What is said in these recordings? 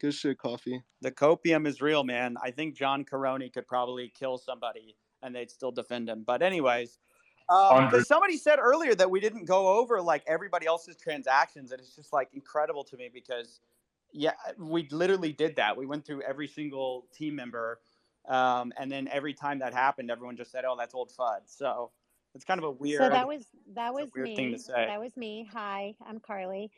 Good shit, Coffee. The copium is real, man. I think John Caroni could probably kill somebody and they'd still defend him. But anyways, because somebody said earlier that we didn't go over like everybody else's transactions, and it's just like incredible to me because yeah, we literally did that. We went through every single team member, and then every time that happened, everyone just said, "Oh, that's old FUD." So it's kind of a weird. So that was weird me. thing to say. That was me. Hi, I'm Carly.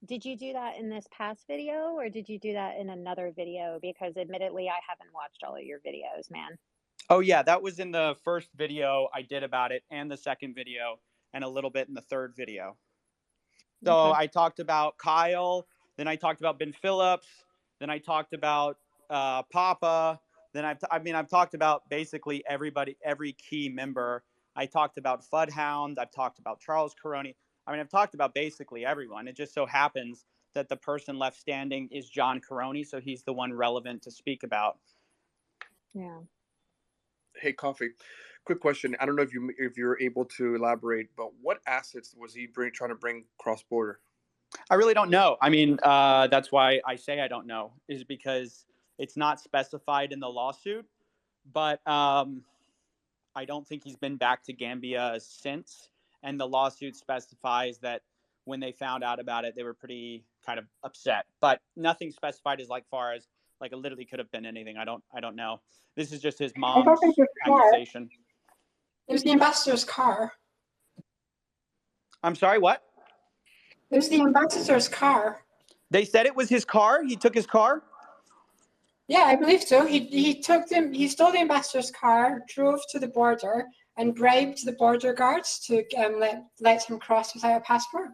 Did you do that in this past video or did you do that in another video? Because admittedly, I haven't watched all of your videos, man. Oh, yeah, that was in the first video I did about it and the second video and a little bit in the third video. So Okay. I talked about Kyle, then I talked about Ben Phillips, then I talked about Papa, then I've talked about basically everybody, every key member. I talked about Fudhound, I've talked about Charles Caroni. I mean, I've talked about basically everyone. It just so happens that the person left standing is John Caroni, so he's the one relevant to speak about. Yeah. Hey, Coffee. Quick question. I don't know if you're able to elaborate, but what assets was he trying to bring cross border? I really don't know. I mean, that's why I say I don't know, is because it's not specified in the lawsuit. But I don't think he's been back to Gambia since. And the lawsuit specifies that when they found out about it, they were pretty kind of upset. But nothing specified as like far as like it literally could have been anything. I don't know. This is just his mom's accusation. It was the ambassador's car. I'm sorry, what? It was the ambassador's car. They said it was his car? He took his car? Yeah, I believe so. He stole the ambassador's car, drove to the border, and bribed the border guards to let him cross without a passport.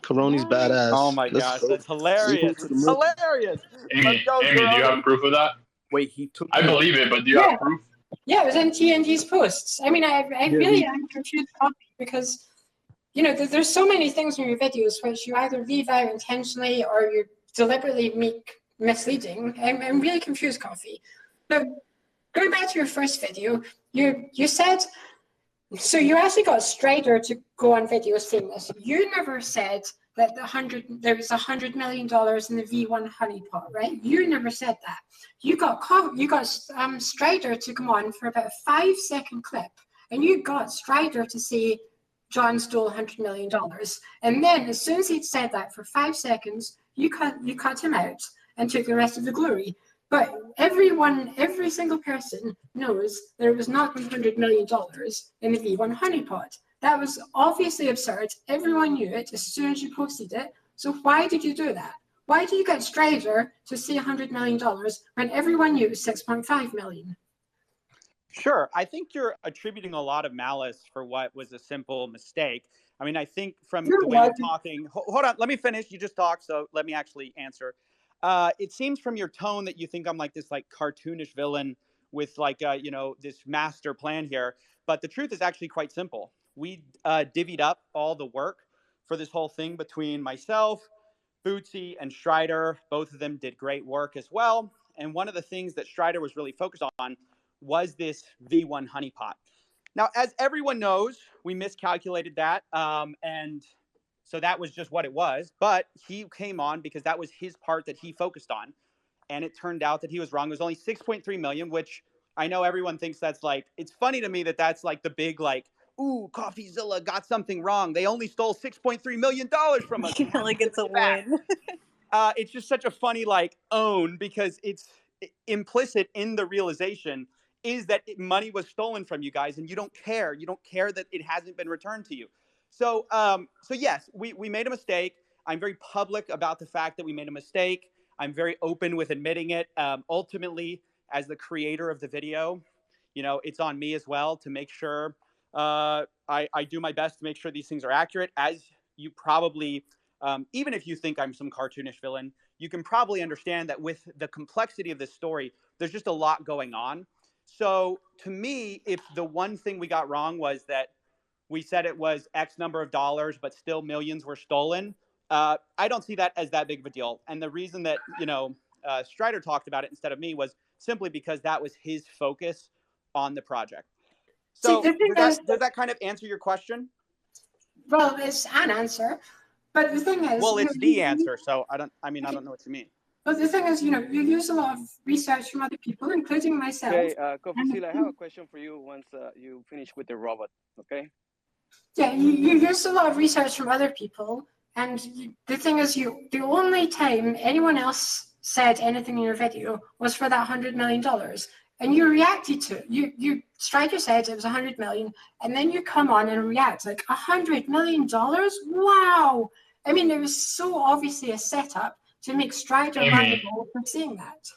Caroni's badass. Oh my gosh, that's hilarious. It's hilarious. Amy, do you have proof of that? Wait, he took. I believe it, but do you have proof? Yeah, it was in TNG's posts. I mean, I really am confused because, you know, there's so many things in your videos which you either leave out intentionally or you deliberately make misleading. I'm really confused, Coffee. But going back to your first video, you said, so you actually got Strider to go on video saying this. You never said that there was $100 million in the V1 honeypot, right? You never said that. You got Strider to come on for about a 5-second clip, and you got Strider to say John stole $100 million. And then as soon as he'd said that for 5 seconds, you cut him out and took the rest of the glory. But every single person knows there was not $100 million in the V1 honeypot. That was obviously absurd. Everyone knew it as soon as you posted it. So why did you do that? Why did you get Strider to say $100 million when everyone knew it was $6.5 million? Sure. I think you're attributing a lot of malice for what was a simple mistake. I mean, I think from the way you're talking, hold on, let me finish. You just talked, so let me actually answer. It seems from your tone that you think I'm like this like cartoonish villain with like, this master plan here. But the truth is actually quite simple. We divvied up all the work for this whole thing between myself, Bootsy, and Strider. Both of them did great work as well. And one of the things that Strider was really focused on was this V1 honeypot. Now, as everyone knows, we miscalculated that. And so that was just what it was. But he came on because that was his part that he focused on. And it turned out that he was wrong. It was only 6.3 million, which I know everyone thinks that's like, it's funny to me that that's like the big like, ooh, COFFEEZILLA got something wrong. They only stole $6.3 million from us. Like it's a win. It's just such a funny like own because it's implicit in the realization is that money was stolen from you guys and you don't care. You don't care that it hasn't been returned to you. So yes, we made a mistake. I'm very public about the fact that we made a mistake. I'm very open with admitting it. Ultimately, as the creator of the video, it's on me as well to make sure I do my best to make sure these things are accurate. As you probably, even if you think I'm some cartoonish villain, you can probably understand that with the complexity of this story, there's just a lot going on. So to me, if the one thing we got wrong was that we said it was X number of dollars, but still millions were stolen, I don't see that as that big of a deal. And the reason that, Strider talked about it instead of me was simply because that was his focus on the project. So does that kind of answer your question? Well, it's an answer. But the thing is, well, it's the answer. So I don't know what you mean. But the thing is, you use a lot of research from other people, including myself. Okay, COFFEEZILLA, I have a question for you once you finish with the robot, okay? Yeah, you use a lot of research from other people, and the thing is, the only time anyone else said anything in your video was for that $100 million, and you reacted to it. You Striker said it was 100 million, and then you come on and react like $100 million. Wow! I mean, it was so obviously a setup to make Strider valuable for saying that.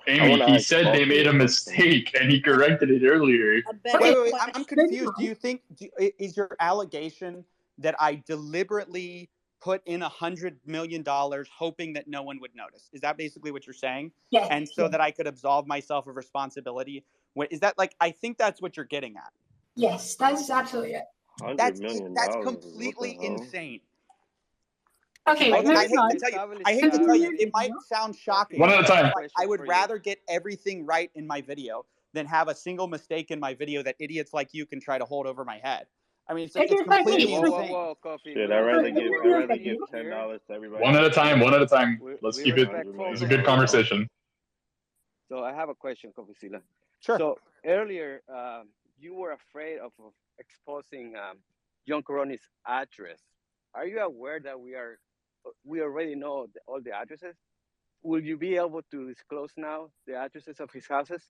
Amy, he said they made a mistake, and he corrected it earlier. Wait, I'm confused. Do you think is your allegation that I deliberately put in $100 million hoping that no one would notice? Is that basically what you're saying? Yeah. And so that I could absolve myself of responsibility? Is that I think that's what you're getting at? Yes, that's absolutely it. That's completely insane. Okay, I hate to tell you, it might sound shocking. One at a time. I would rather get everything right in my video than have a single mistake in my video that idiots like you can try to hold over my head. I mean, it's completely insane. Shit, I'd rather give $10 to everybody. One at a time. Let's keep it. It's a good conversation. So I have a question, COFFEEZILLA. Sure. So earlier, you were afraid of exposing John Caroni's address. Are you aware that we already know all the addresses? Will you be able to disclose now the addresses of his houses?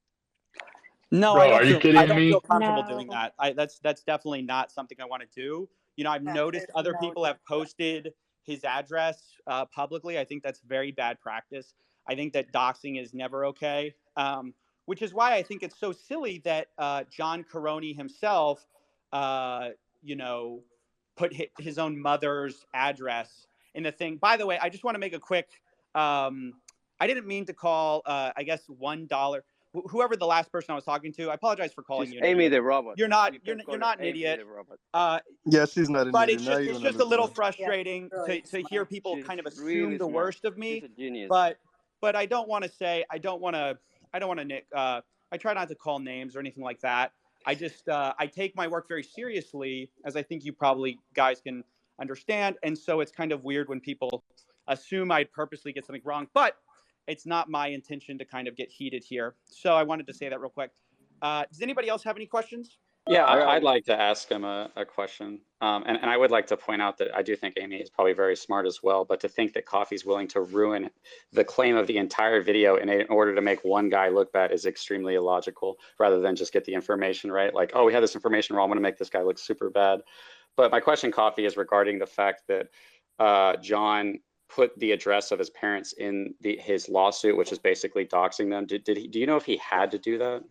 No, Bro, I don't feel comfortable No. doing that. That's definitely not something I want to do. I've noticed other people have posted his address publicly. I think that's very bad practice. I think that doxing is never okay, which is why I think it's so silly that John Caroni himself, put his own mother's address in the thing. By the way, I just want to make a quick. I didn't mean to call. I guess $1. Whoever the last person I was talking to, I apologize for calling you. Amy the robot. You're not an idiot. Yeah, she's not an but idiot. it's just a little frustrating to hear people kind of assume really the worst of me. She's a genius. But I don't want to say I try not to call names or anything like that. I just I take my work very seriously, as I think you probably guys can understand. And so it's kind of weird when people assume I'd purposely get something wrong, but it's not my intention to kind of get heated here. So I wanted to say that real quick. Does anybody else have any questions? Yeah, I'd like to ask him a question. And I would like to point out that I do think Amy is probably very smart as well, but to think that Coffee's willing to ruin the claim of the entire video in order to make one guy look bad is extremely illogical, rather than just get the information right. Like, oh, we have this information wrong, I'm gonna make this guy look super bad. But my question, Coffee, is regarding the fact that John put the address of his parents in his lawsuit, which is basically doxing them. Do you know if he had to do that?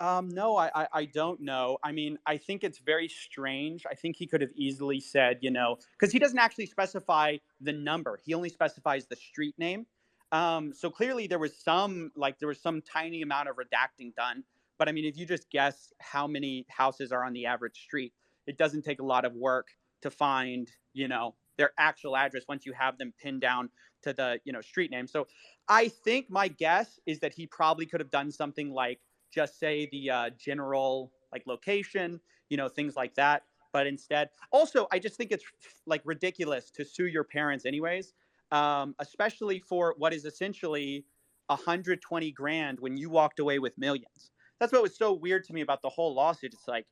No, I don't know. I mean, I think it's very strange. I think he could have easily said, because he doesn't actually specify the number. He only specifies the street name. So clearly there was some tiny amount of redacting done. But I mean, if you just guess how many houses are on the average street, it doesn't take a lot of work to find, their actual address once you have them pinned down to the, street name. So I think my guess is that he probably could have done something like just say the general location, things like that. But instead, also, I just think it's ridiculous to sue your parents anyways, especially for what is essentially 120 grand when you walked away with millions. That's what was so weird to me about the whole lawsuit. It's like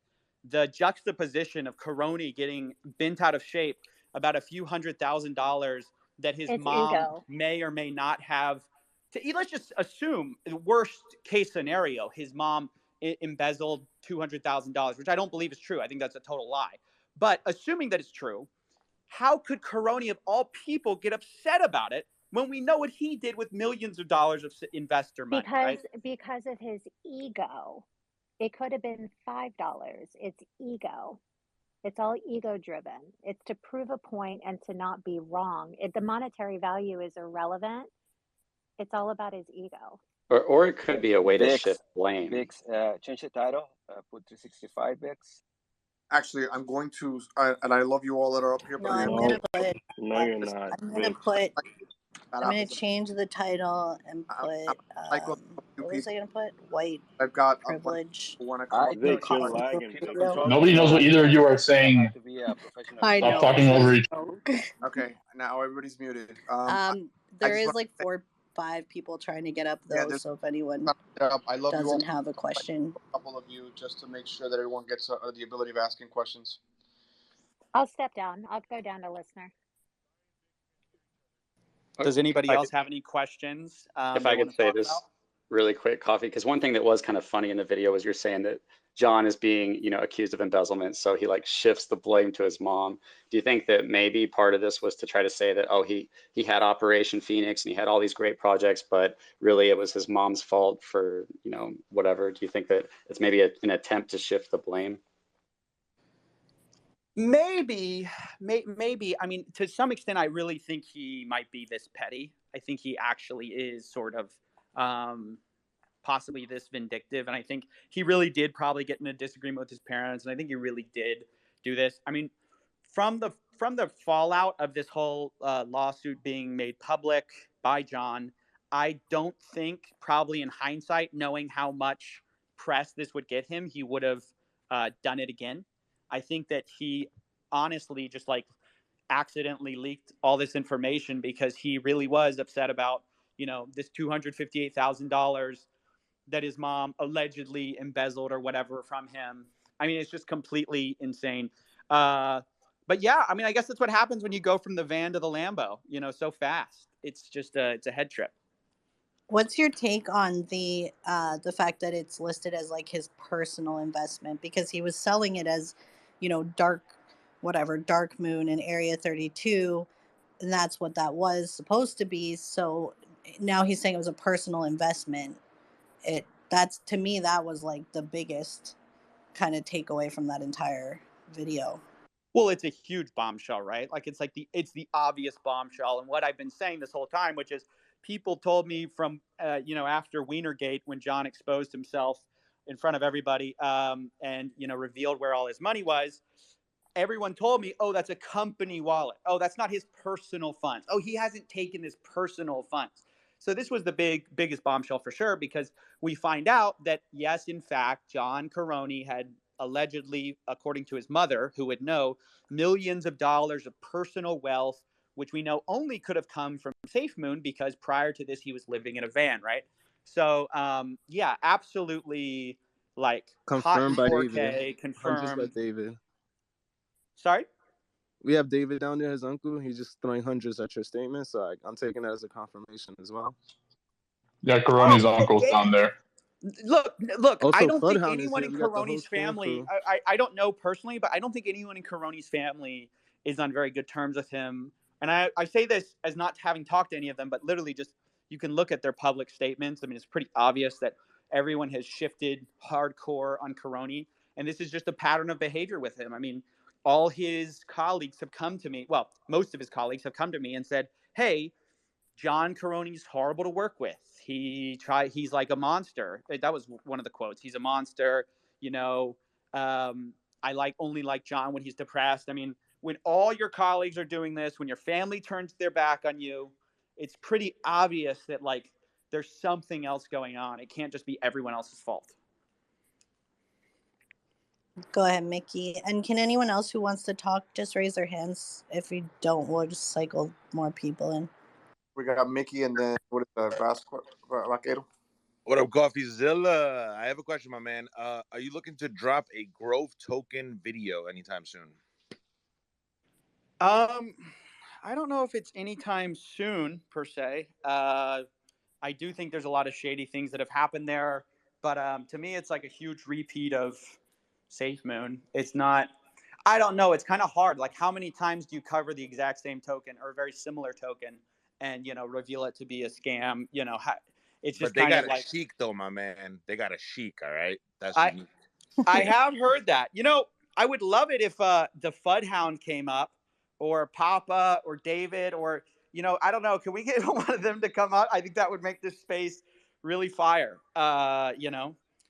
the juxtaposition of Caroni getting bent out of shape about a few $100,000 that his mom may or may not have. Let's just assume the worst case scenario, his mom embezzled $200,000, which I don't believe is true. I think that's a total lie. But assuming that it's true, how could Caroni of all people get upset about it when we know what he did with millions of dollars of investor money? Because of his ego. It could have been $5. It's ego. It's all ego driven. It's to prove a point and to not be wrong. The monetary value is irrelevant. It's all about his ego. Or it could be a way to shift blame. Bix, change the title, put 365 Bix. Actually, I'm going to, and I love you all that are up here. No, I'm going to put. No, you're not. I'm going to change the title and put. was I gonna put? White I've got privilege. Vic, you're lagging. Nobody knows what either of you are saying. I Stop know. talking over each Okay, now everybody's muted. There is like 4 or 5 people trying to get up though, so if anyone I love you all. doesn't have a question, a couple of you just to make sure that everyone gets the ability of asking questions. I'll step down. I'll go down to listener. Does anybody else have any questions? If I could say this really quick, Coffee, because one thing that was kind of funny in the video was you're saying that John is being, accused of embezzlement, so he like shifts the blame to his mom. Do you think that maybe part of this was to try to say that, oh, he had Operation Phoenix and he had all these great projects, but really it was his mom's fault for, whatever? Do you think that it's maybe an attempt to shift the blame? Maybe. I mean, to some extent, I really think he might be this petty. I think he actually is sort of possibly this vindictive. And I think he really did probably get in a disagreement with his parents. And I think he really did do this. I mean, from the fallout of this whole lawsuit being made public by John, I don't think, probably in hindsight, knowing how much press this would get him, he would have done it again. I think that he honestly just like accidentally leaked all this information because he really was upset about, this $258,000 that his mom allegedly embezzled or whatever from him. I mean, it's just completely insane. But yeah, I mean, I guess that's what happens when you go from the van to the Lambo, so fast. It's just it's a head trip. what's your take on the fact that it's listed as like his personal investment, because he was selling it as, dark moon in Area 32, and that's what that was supposed to be. So now he's saying it was a personal investment. That's, to me, that was like the biggest kind of takeaway from that entire video. Well, it's a huge bombshell, right? Like it's the obvious bombshell. And what I've been saying this whole time, which is people told me from after Wienergate, when John exposed himself in front of everybody and revealed where all his money was, everyone told me, oh, that's a company wallet. Oh, that's not his personal funds. Oh, he hasn't taken his personal funds. So this was the biggest bombshell for sure, because we find out that, yes, in fact, John Caroni had allegedly, according to his mother, who would know, millions of dollars of personal wealth, which we know only could have come from SafeMoon, because prior to this, he was living in a van, right? So, yeah, absolutely, like, confirmed hot by 4K, David. confirmed. Just by David. Sorry? We have David down there, his uncle. He's just throwing hundreds at your statement, so I'm taking that as a confirmation as well. Yeah, Caroni's uncle's down there. Look, Also, I don't think Floodhound anyone is in here. We got the Caroni's whole family, crew. I don't know personally, but I don't think anyone in Caroni's family is on very good terms with him. And I say this as not having talked to any of them, but literally just, you can look at their public statements. I mean, it's pretty obvious that everyone has shifted hardcore on Caroni. And this is just a pattern of behavior with him. I mean, all his colleagues have come to me. Well, most of his colleagues have come to me and said, hey, John Caroni's horrible to work with. He's like a monster. That was one of the quotes. He's a monster. I only like John when he's depressed. I mean, when all your colleagues are doing this, when your family turns their back on you, it's pretty obvious that like there's something else going on. It can't just be everyone else's fault. Go ahead, Mickey. And can anyone else who wants to talk just raise their hands? If we don't, we'll just cycle more people in. We got Mickey, and then what is the Vaquero? What up, COFFEEZILLA? I have a question, my man. Are you looking to drop a Grove token video anytime soon? I don't know if it's anytime soon per se. I do think there's a lot of shady things that have happened there, but to me, it's like a huge repeat of SafeMoon. It's not. I don't know. It's kind of hard. Like, how many times do you cover the exact same token or a very similar token and reveal it to be a scam? It's just. But they got a like, chic though, my man. They got a chic. All right, that's unique. I have heard that. I would love it if the Fudhound came up, or Papa, or David, or I don't know. Can we get one of them to come up? I think that would make this space really fire.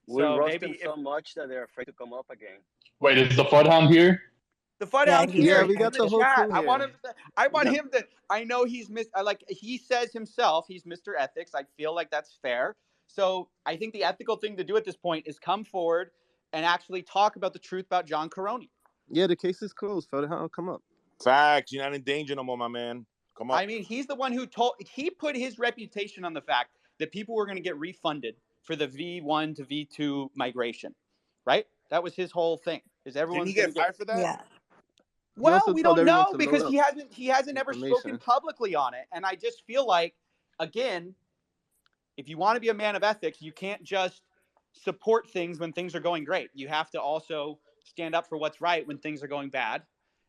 We roast them so much that they're afraid to come up again. Wait, is the Floodhound here? The Floodhound here. Yeah, we got the whole crew here. I want him to. I know he's he says himself he's Mr. Ethics. I feel like that's fair. So I think the ethical thing to do at this point is come forward and actually talk about the truth about John Caroni. Yeah, the case is closed. Father, come up. Facts. You're not in danger no more, my man. Come on. I mean, he's the one who he put his reputation on the fact that people were going to get refunded for the V1 to V2 migration, right? That was his whole thing. Is everyone Didn't he get fired for that? Yeah. Well, we don't know to because load he hasn't ever spoken publicly on it. And I just feel like, again, if you want to be a man of ethics, you can't just support things when things are going great. You have to also stand up for what's right when things are going bad.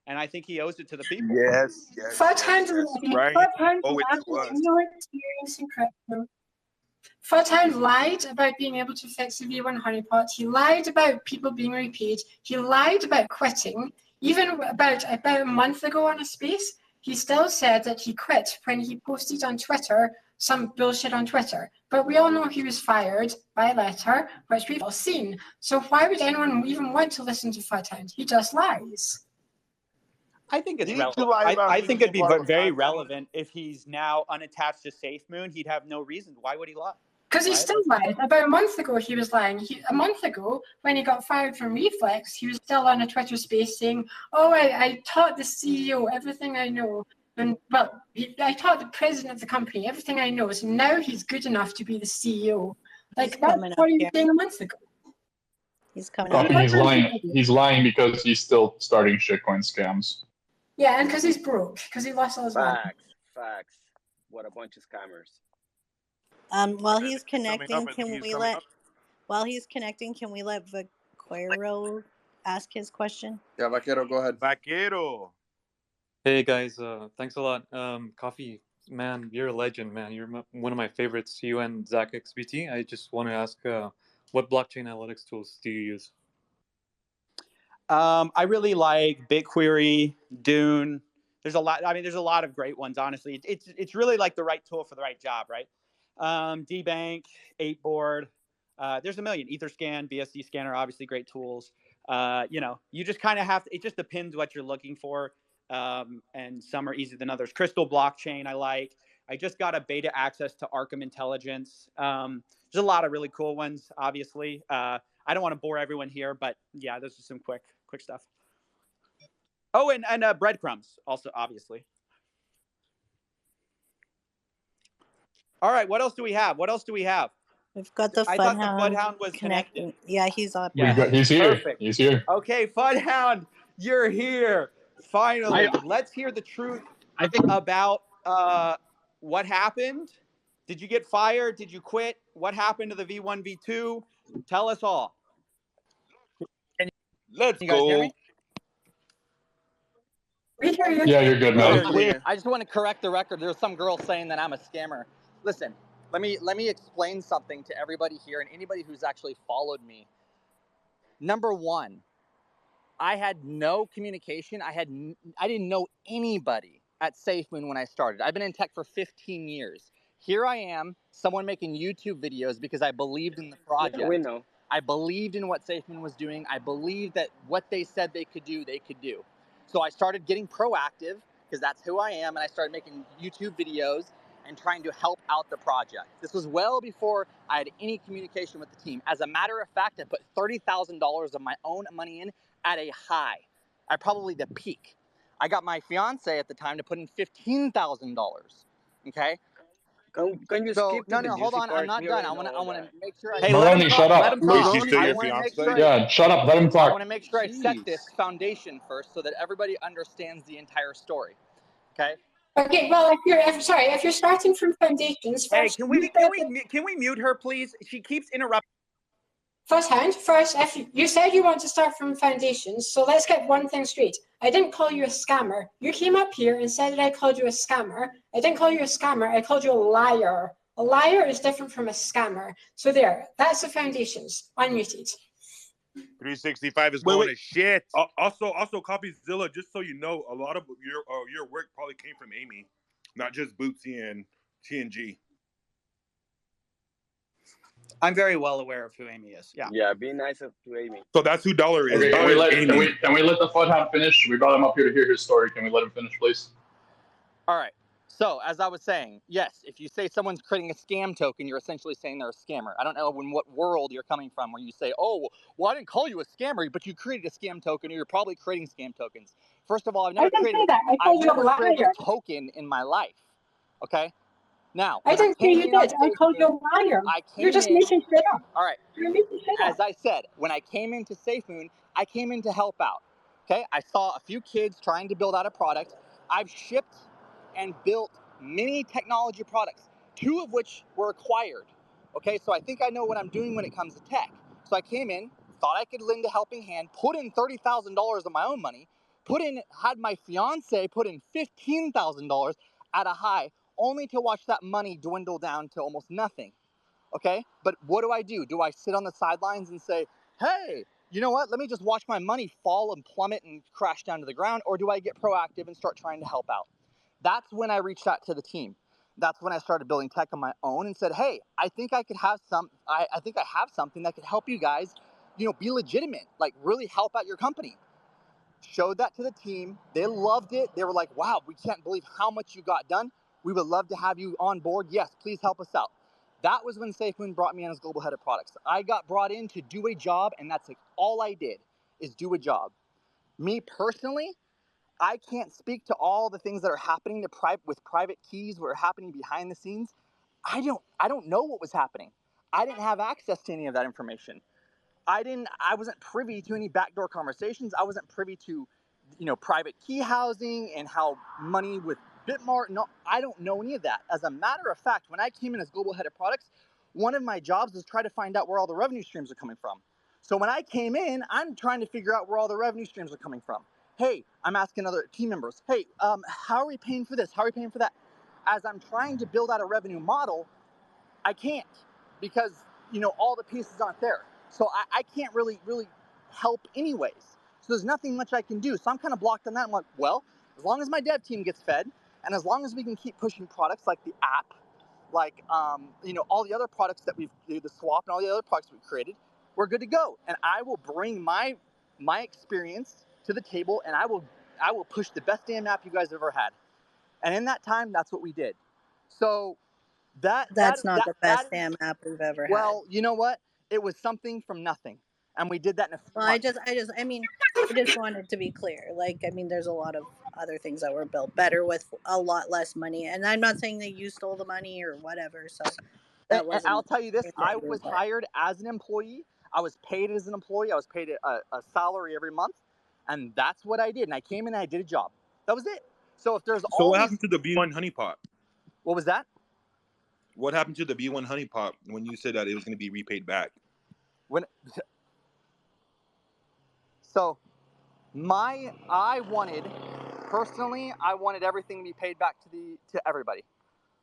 And I think he owes it to the people. Yes. Right. Oh, it was. Foothound lied about being able to fix the V1 honeypot. He lied about people being repaid. He lied about quitting. Even about a month ago on a space, he still said that he quit when he posted on Twitter some bullshit on Twitter. But we all know he was fired by letter, which we've all seen. So why would anyone even want to listen to Foothound? He just lies. I think it's relevant. I think it'd be very relevant if he's now unattached to SafeMoon. He'd have no reason. Why would he lie? Because he still lied. About a month ago, he was lying. A month ago, when he got fired from Reflex, he was still on a Twitter space saying, "Oh, I taught the CEO everything I know." And well, I taught the president of the company everything I know. So now he's good enough to be the CEO. Like that's what he was saying a month ago. He's coming up. He's lying. He's lying because he's still starting shitcoin scams. Yeah, and because he's broke, because he lost all his money. Facts. What a bunch of scammers. While he's connecting, While he's connecting, can we let Vaquero ask his question? Yeah, Vaquero, go ahead. Vaquero. Hey guys, thanks a lot. Coffee, man, you're a legend, man. You're one of my favorites. You and Zach XBT. I just want to ask, what blockchain analytics tools do you use? I really like BigQuery, Dune. There's a lot. I mean, there's a lot of great ones. Honestly, it's really like the right tool for the right job, right? DBank, 8board. There's a million. Etherscan, BSC Scanner, obviously great tools. You just kind of have to. It just depends what you're looking for. And some are easier than others. Crystal blockchain, I like. I just got a beta access to Arkham Intelligence. There's a lot of really cool ones, obviously. I don't want to bore everyone here, but yeah, this is some quick stuff. Oh, and breadcrumbs also, obviously. All right, what else do we have? We've got the Fudhound. I thought the Fudhound was connected. Yeah, he's up. Yeah. He's here. Perfect. He's here. Okay, Fudhound, you're here. Finally, let's hear the truth about what happened. Did you get fired? Did you quit? What happened to the V1, V2? Tell us all. Let's you guys hear go. me? Yeah, you're good, man. I just want to correct the record. There's some girl saying that I'm a scammer. Listen, let me explain something to everybody here and anybody who's actually followed me. Number one, I had no communication. I didn't know anybody at SafeMoon when I started. I've been in tech for 15 years. Here I am, someone making YouTube videos because I believed in the project. Yeah, we know. I believed in what SafeMoon was doing. I believed that what they said they could do. So I started getting proactive because that's who I am, and I started making YouTube videos and trying to help out the project. This was well before I had any communication with the team. As a matter of fact, I put $30,000 of my own money in at a high, at probably the peak. I got my fiance at the time to put in $15,000. Okay. Can you so, skip no, to the hold on. juicy I'm not part? done. I want to make sure. Hey, Maroni, shut up. Let him talk. Wait, she's still your fiance? Yeah, shut up. Let him talk. I want to make sure I set this foundation first so that everybody understands the entire story. Okay. Okay. Well, if you're starting from foundations, Hey, first, can we mute her, please? She keeps interrupting. First, if you said you want to start from foundations, so let's get one thing straight. I didn't call you a scammer. You came up here and said that I called you a scammer. I didn't call you a scammer. I called you a liar. A liar is different from a scammer. So that's the foundations. Unmuted. 365 is going to shit. Also, COFFEEZILLA, just so you know, a lot of your work probably came from Amy, not just Bootsy and TNG. I'm very well aware of who Amy is. Yeah. Yeah, be nice to Amy. So that's who Dollar is. Okay, can we let the Fudhound finish? We brought him up here to hear his story. Can we let him finish, please? All right. So, as I was saying, yes, if you say someone's creating a scam token, you're essentially saying they're a scammer. I don't know in what world you're coming from where you say, oh, well, I didn't call you a scammer, but you created a scam token, or you're probably creating scam tokens. First of all, I've never created a token in my life. Okay? Now, I didn't say you did. I called you a liar. You're just making shit up. All right. You're making shit up. As I said, when I came into SafeMoon, I came in to help out. Okay? I saw a few kids trying to build out a product. I've shipped and built many technology products, 2 of which were acquired. Okay? So I think I know what I'm doing when it comes to tech. So I came in, thought I could lend a helping hand, put in $30,000 of my own money, had my fiance put in $15,000 at a high, only to watch that money dwindle down to almost nothing. Okay? But what do? Do I sit on the sidelines and say, hey, you know what? Let me just watch my money fall and plummet and crash down to the ground? Or do I get proactive and start trying to help out? That's when I reached out to the team. That's when I started building tech on my own and said, hey, I think I could have I think I have something that could help you guys, be legitimate, like really help out your company. Showed that to the team. They loved it. They were like, wow, we can't believe how much you got done. We would love to have you on board. Yes, please help us out. That was when SafeMoon brought me in as global head of products. I got brought in to do a job, and that's like all I did is do a job. Me personally, I can't speak to all the things that are happening with private keys, what are happening behind the scenes. I don't know what was happening. I didn't have access to any of that information. I wasn't privy to any backdoor conversations. I wasn't privy to, private key housing and how money with Bitmart. No, I don't know any of that. As a matter of fact, when I came in as global head of products, one of my jobs was try to find out where all the revenue streams are coming from. So when I came in, I'm trying to figure out where all the revenue streams are coming from. Hey, I'm asking other team members, hey, how are we paying for this? How are we paying for that? As I'm trying to build out a revenue model, I can't because, all the pieces aren't there. So I can't really help anyways. So there's nothing much I can do. So I'm kind of blocked on that. I'm like, well, as long as my dev team gets fed and as long as we can keep pushing products like the app, like, all the other products that we've, the swap and all the other products we've created, we're good to go. And I will bring my experience to the table and I will push the best damn app you guys ever had. And in that time, that's what we did. So That's not the best damn app we've ever had. Well, you know what? It was something from nothing. And we did that in a few Well, months. I just wanted to be clear. There's a lot of other things that were built better with a lot less money. And I'm not saying that you stole the money or whatever. So that wasn't. And I'll tell you this, I was hired as an employee. I was paid as an employee. I was paid a salary every month. And that's what I did. And I came in and I did a job. That was it. So if there's So what happened to the B1 honeypot? What was that? What happened to the B1 honeypot when you said that it was going to be repaid back? So I wanted everything to be paid back to everybody.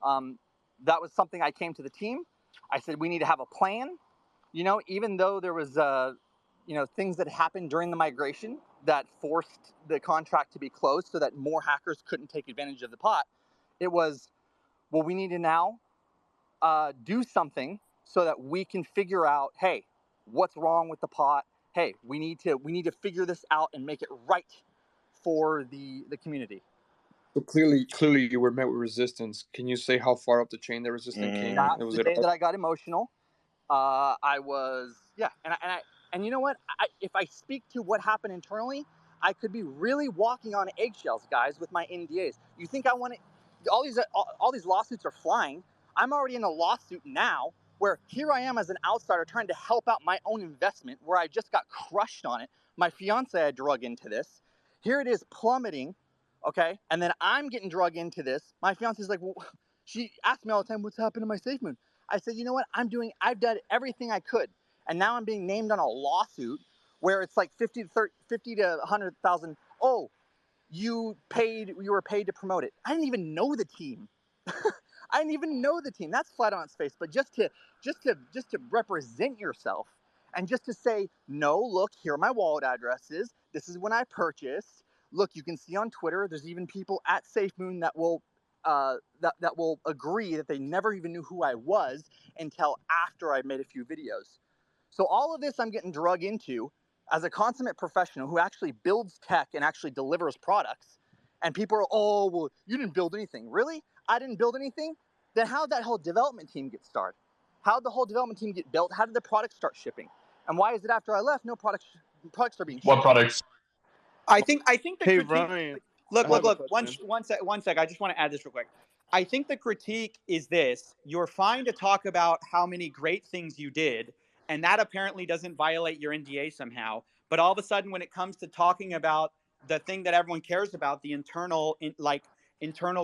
That was something I came to the team. I said, we need to have a plan. Even though there was, things that happened during the migration that forced the contract to be closed so that more hackers couldn't take advantage of the pot. It was, well, we need to now do something so that we can figure out, hey, what's wrong with the pot? Hey, we need to figure this out and make it right for the community. So clearly you were met with resistance. Can you say how far up the chain the resistance came? That's the day that I got emotional. I was, and you know what? If I speak to what happened internally, I could be really walking on eggshells, guys, with my NDAs. You think I want to? All these lawsuits are flying. I'm already in a lawsuit now, where here I am as an outsider trying to help out my own investment, where I just got crushed on it. My fiance had drug into this. Here it is plummeting, okay? And then I'm getting drug into this. My fiance's like, well, she asks me all the time, what's happened to my SafeMoon? I said, you know what? I've done everything I could. And now I'm being named on a lawsuit where it's like 50 to 100,000. Oh, you were paid to promote it. I didn't even know the team. I didn't even know the team. That's flat on its face. But just to represent yourself and just to say, no, look, here are my wallet addresses. This is when I purchased. Look, you can see on Twitter, there's even people at SafeMoon that will that will agree that they never even knew who I was until after I made a few videos. So all of this I'm getting drug into as a consummate professional who actually builds tech and actually delivers products. And people are, oh, well, you didn't build anything. Really? I didn't build anything, then how'd that whole development team get started? How'd the whole development team get built? How did the products start shipping? And why is it after I left, no products are being shipped? What products? I think the Hey, critique. Ryan, Look. I have a One question. one sec. I just want to add this real quick. I think the critique is this: you're fine to talk about how many great things you did, and that apparently doesn't violate your NDA somehow. But all of a sudden, when it comes to talking about the thing that everyone cares about, the internal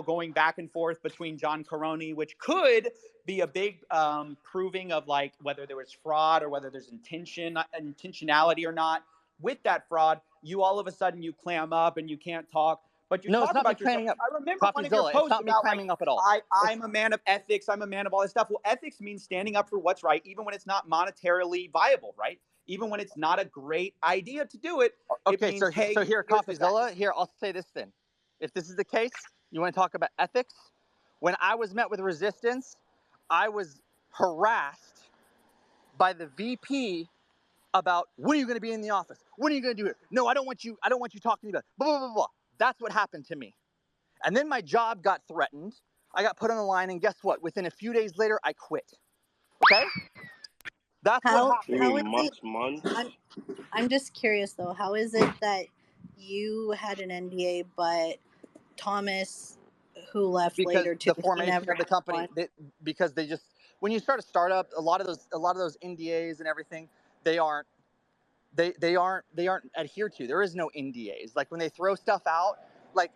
going back and forth between John Caroni, which could be a big proving of like whether there was fraud or whether there's intentionality or not. With that fraud, you all of a sudden you clam up and you can't talk. But you No, talk it's not me about yourself. clamming up. I remember one of your COFFEEZILLA, it's posts not me about clamming like up at all. I'm a man of ethics. I'm a man of all this stuff. Well, ethics means standing up for what's right, even when it's not monetarily viable, right? Even when it's not a great idea to do it. Okay, it means, hey, so here, here's the COFFEEZILLA, facts. here, I'll say this then. If this is the case, you want to talk about ethics? When I was met with resistance, I was harassed by the VP about when are you going to be in the office? When are you going to do it? No, I don't want you talking to me about blah, blah, blah, blah. That's what happened to me. And then my job got threatened. I got put on the line, and guess what? Within a few days later, I quit. Okay? That's what How happened. how is it? I'm just curious though. How is it that you had an NDA, but Thomas, who left Because later too, the he formation never of the had company, one? because they just, when you start a startup, a lot of those NDAs and everything, they aren't adhered to. There is no NDAs. Like when they throw stuff out, like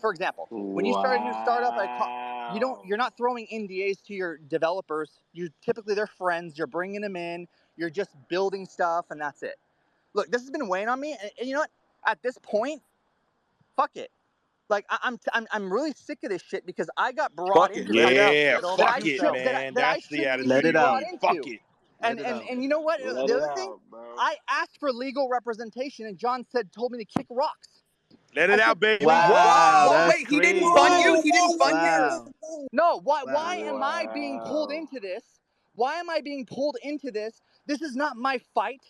for example, when you start a new startup, you're not throwing NDAs to your developers. Typically they're friends. You're bringing them in. You're just building stuff, and that's it. Look, this has been weighing on me, and you know what? At this point, fuck it. Like I'm really sick of this shit because I got brought Fuck it. into Let it out. something Yeah, Get all that that I fuck juice it, should out. man. that I That's the shouldn't attitude even Let be it you brought out. need. Fuck into. it. Let it out. And you know what? Let The it other thing, out, bro. I asked for legal representation, and John told me to kick rocks. Let I it said, out, baby. Wow, Whoa, that's wait, he didn't fund crazy. you? He didn't fund you? Wow. no, why Wow. am I being pulled Wow. into this? Why am I being pulled into this? This is not my fight.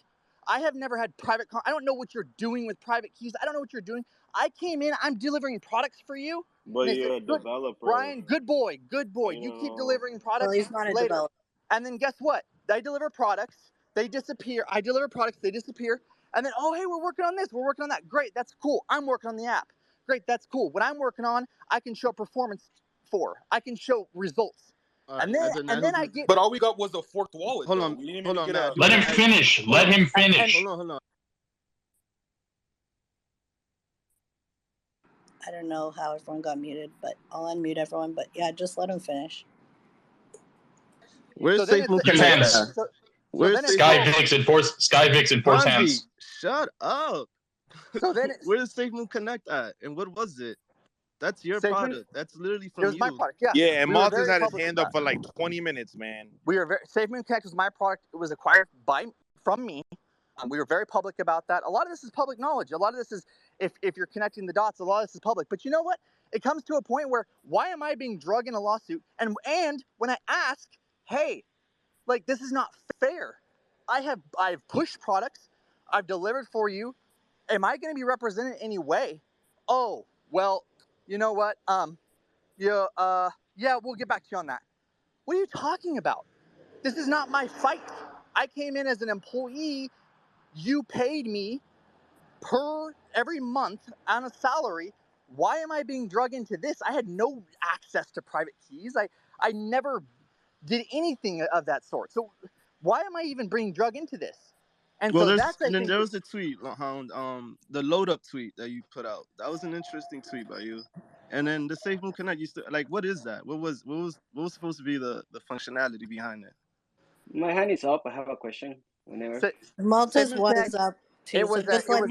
I have never had private I don't know what you're doing with private keys. I don't know what you're doing. I came in, I'm delivering products for you. But And they you're said, a good, developer. Brian, good boy. You You keep know. delivering Well, products he's not a later. developer. And then guess what? I deliver products, they disappear. I deliver products, they disappear. And then, oh, hey, we're working on this, we're working on that. Great, that's cool. I'm working on the app. Great, that's cool. What I'm working on, I can show performance for. I can show results. All right, And then as a man who I get. But all we got was a forked wallet, hold though. on, We didn't hold even on, get man. I a. do Let want him to ask. finish. Hold Let on, him finish. hold on. I don't know how everyone got muted, but I'll unmute everyone. But yeah, just let him finish. Where's So then SafeMoon it's Connect Defense. at? so Where's then it's Sky SafeMoon? Vix enforce Hansi, hands. shut up. so then it's Where's SafeMoon Connect at? And what was it? That's your SafeMoon. product. That's literally It from was my you. product. Yeah, Yeah, and we were Maltez very had his public with hand up that. for like 20 minutes, man. SafeMoon Connect was my product. It was acquired from me. We were very public about that. A lot of this is public knowledge. A lot of this is, if you're connecting the dots, a lot of this is public. But you know what? It comes to a point where, why am I being drugged in a lawsuit? And when I ask, hey, like, this is not fair. I've pushed products. I've delivered for you. Am I going to be represented in any way? Oh, well, you know what? Yeah, we'll get back to you on that. What are you talking about? This is not my fight. I came in as an employee. You paid me every month on a salary. Why am I being drugged into this? I had no access to private keys. I never did anything of that sort. So why am I even being drugged into this? And Well, so that's, I then think, there was a tweet, the load up tweet that you put out. That was an interesting tweet by you. And then the SafeMoon Connect used to like, what is that? What was supposed to be the functionality behind it? My hand is up. I have a question. Whenever. Maltez SafeMoon was Connect, up too, it so was just let him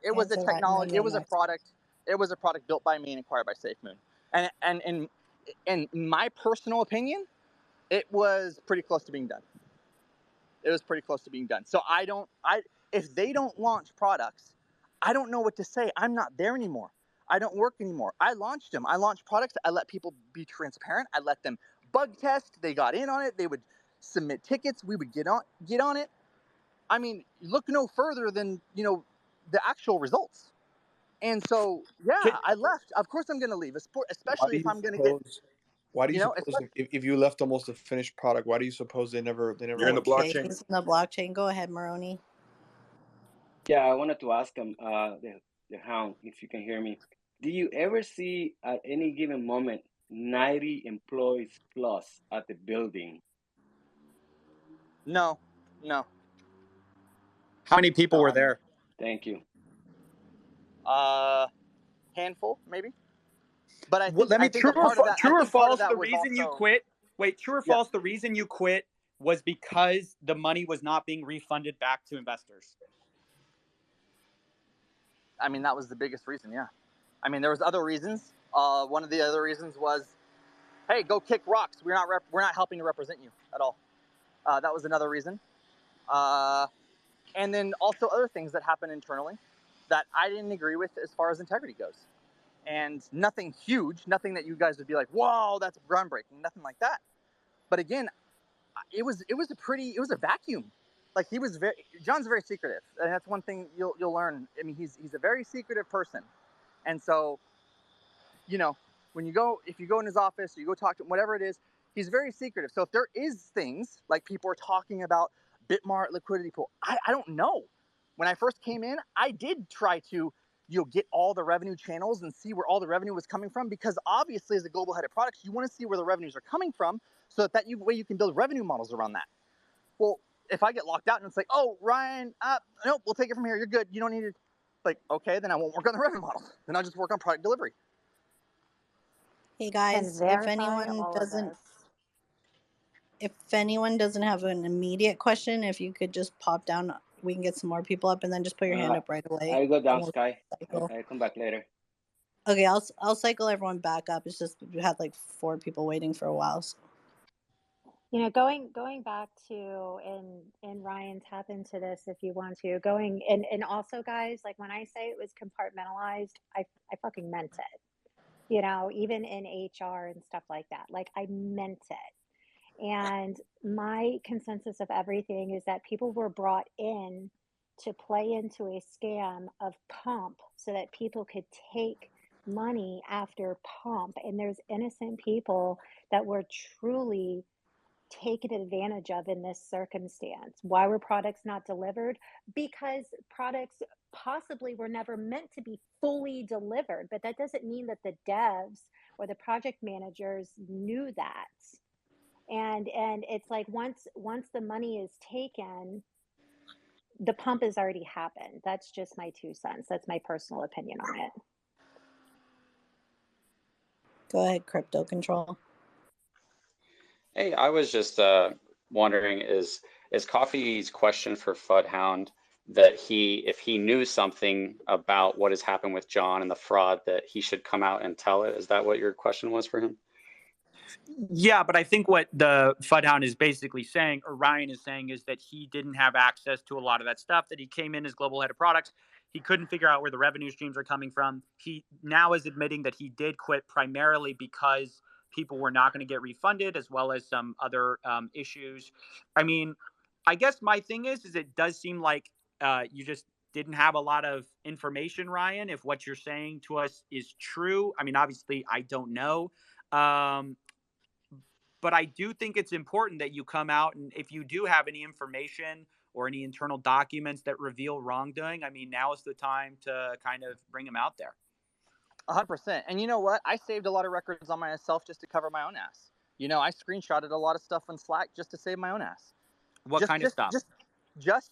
it was a answer that, and then technology. It you'll was a next. product. It was a product built by me and acquired by SafeMoon. And in my personal opinion, it was pretty close to being done. It was pretty close to being done. So if they don't launch products, I don't know what to say. I'm not there anymore. I don't work anymore. I launched them. I launched products. I let people be transparent. I let them bug test. They got in on it. They would submit tickets. We would get on it. I mean, look no further than, the actual results. And so, yeah, I left. Of course I'm going to leave, Why especially do if you I'm going to get suppose? Why do you You know, suppose if you left almost a finished product, why do you suppose they never You're in the Okay, blockchain. he's in the blockchain. Go ahead, Maroni. Yeah, I wanted to ask him, the hound, if you can hear me. Do you ever see at any given moment 90 employees plus at the building? No. How many people were there? Thank you. Handful, maybe. But I Well, think true a part of that. true I or think part of false? that The was reason you also. quit. Wait, true or Yeah. false? The reason you quit was because the money was not being refunded back to investors. I mean, that was the biggest reason. Yeah. I mean, there was other reasons. One of the other reasons was, hey, go kick rocks. We're not helping to represent you at all. That was another reason. And then also other things that happened internally that I didn't agree with as far as integrity goes. And nothing huge, nothing that you guys would be like, wow, that's groundbreaking, nothing like that. But again, it was a vacuum. Like John's very secretive, and that's one thing you'll learn. I mean, he's a very secretive person, and so, you know, if you go in his office, or you go talk to him, whatever it is, he's very secretive. So if there is things like people are talking about Bitmart liquidity pool, I don't know. When I first came in, I did try to get all the revenue channels and see where all the revenue was coming from, because obviously as a global head of products, you want to see where the revenues are coming from, so that way you can build revenue models around that. Well, if I get locked out and it's like, oh, Ryan, nope, we'll take it from here. You're good. You don't need to. Like, okay, then I won't work on the revenue model. Then I'll just work on product delivery. Hey Can guys, verify all of this. if anyone doesn't have an immediate question, if you could just pop down, we can get some more people up, and then just put your hand up right away. I go down, and we'll Sky. cycle. I come back later. Okay, I'll cycle everyone back up. It's just we had like 4 people waiting for a while. So. You know, going back to and Ryan, tap into this if you want to. And also, guys, like when I say it was compartmentalized, I fucking meant it. You know, even in HR and stuff like that, like I meant it. And my consensus of everything is that people were brought in to play into a scam of pump so that people could take money after pump. And there's innocent people that were truly taken advantage of in this circumstance. Why were products not delivered? Because products possibly were never meant to be fully delivered, but that doesn't mean that the devs or the project managers knew that. And it's like once the money is taken, the pump has already happened. That's just my 2 cents. That's my personal opinion on it. Go ahead, Crypto Control. Hey, I was just wondering, is Coffee's question for Fudhound that if he knew something about what has happened with John and the fraud, that he should come out and tell it? Is that what your question was for him? Yeah, but I think what the Fudhound is basically saying, or Ryan is saying, is that he didn't have access to a lot of that stuff, that he came in as global head of products. He couldn't figure out where the revenue streams are coming from. He now is admitting that he did quit primarily because people were not going to get refunded, as well as some other issues. I mean, I guess my thing is it does seem like you just didn't have a lot of information, Ryan, if what you're saying to us is true. I mean, obviously, I don't know. But I do think it's important that you come out, and if you do have any information or any internal documents that reveal wrongdoing, I mean, now is the time to kind of bring them out there. 100%. And you know what? I saved a lot of records on myself just to cover my own ass. You know, I screenshotted a lot of stuff on Slack just to save my own ass. What kind of stuff? Just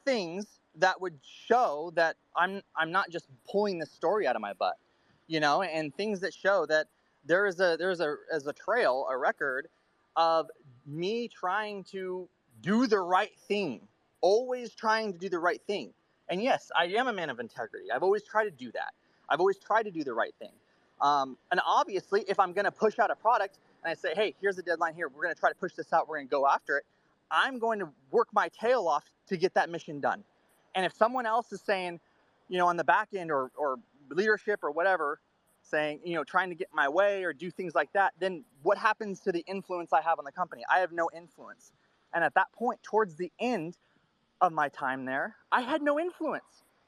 things that would show that I'm not just pulling the story out of my butt, you know, and things that show that there's a trail, a record of me trying to do the right thing, always trying to do the right thing. And yes, I am a man of integrity. I've always tried to do that. I've always tried to do the right thing. And obviously, if I'm going to push out a product and I say, hey, here's the deadline here, we're going to try to push this out, we're going to go after it, I'm going to work my tail off to get that mission done. And if someone else is saying, you know, on the back end or leadership or whatever, saying, you know, trying to get my way or do things like that, then what happens to the influence I have on the company? I have no influence. And at that point, towards the end of my time there, I had no influence.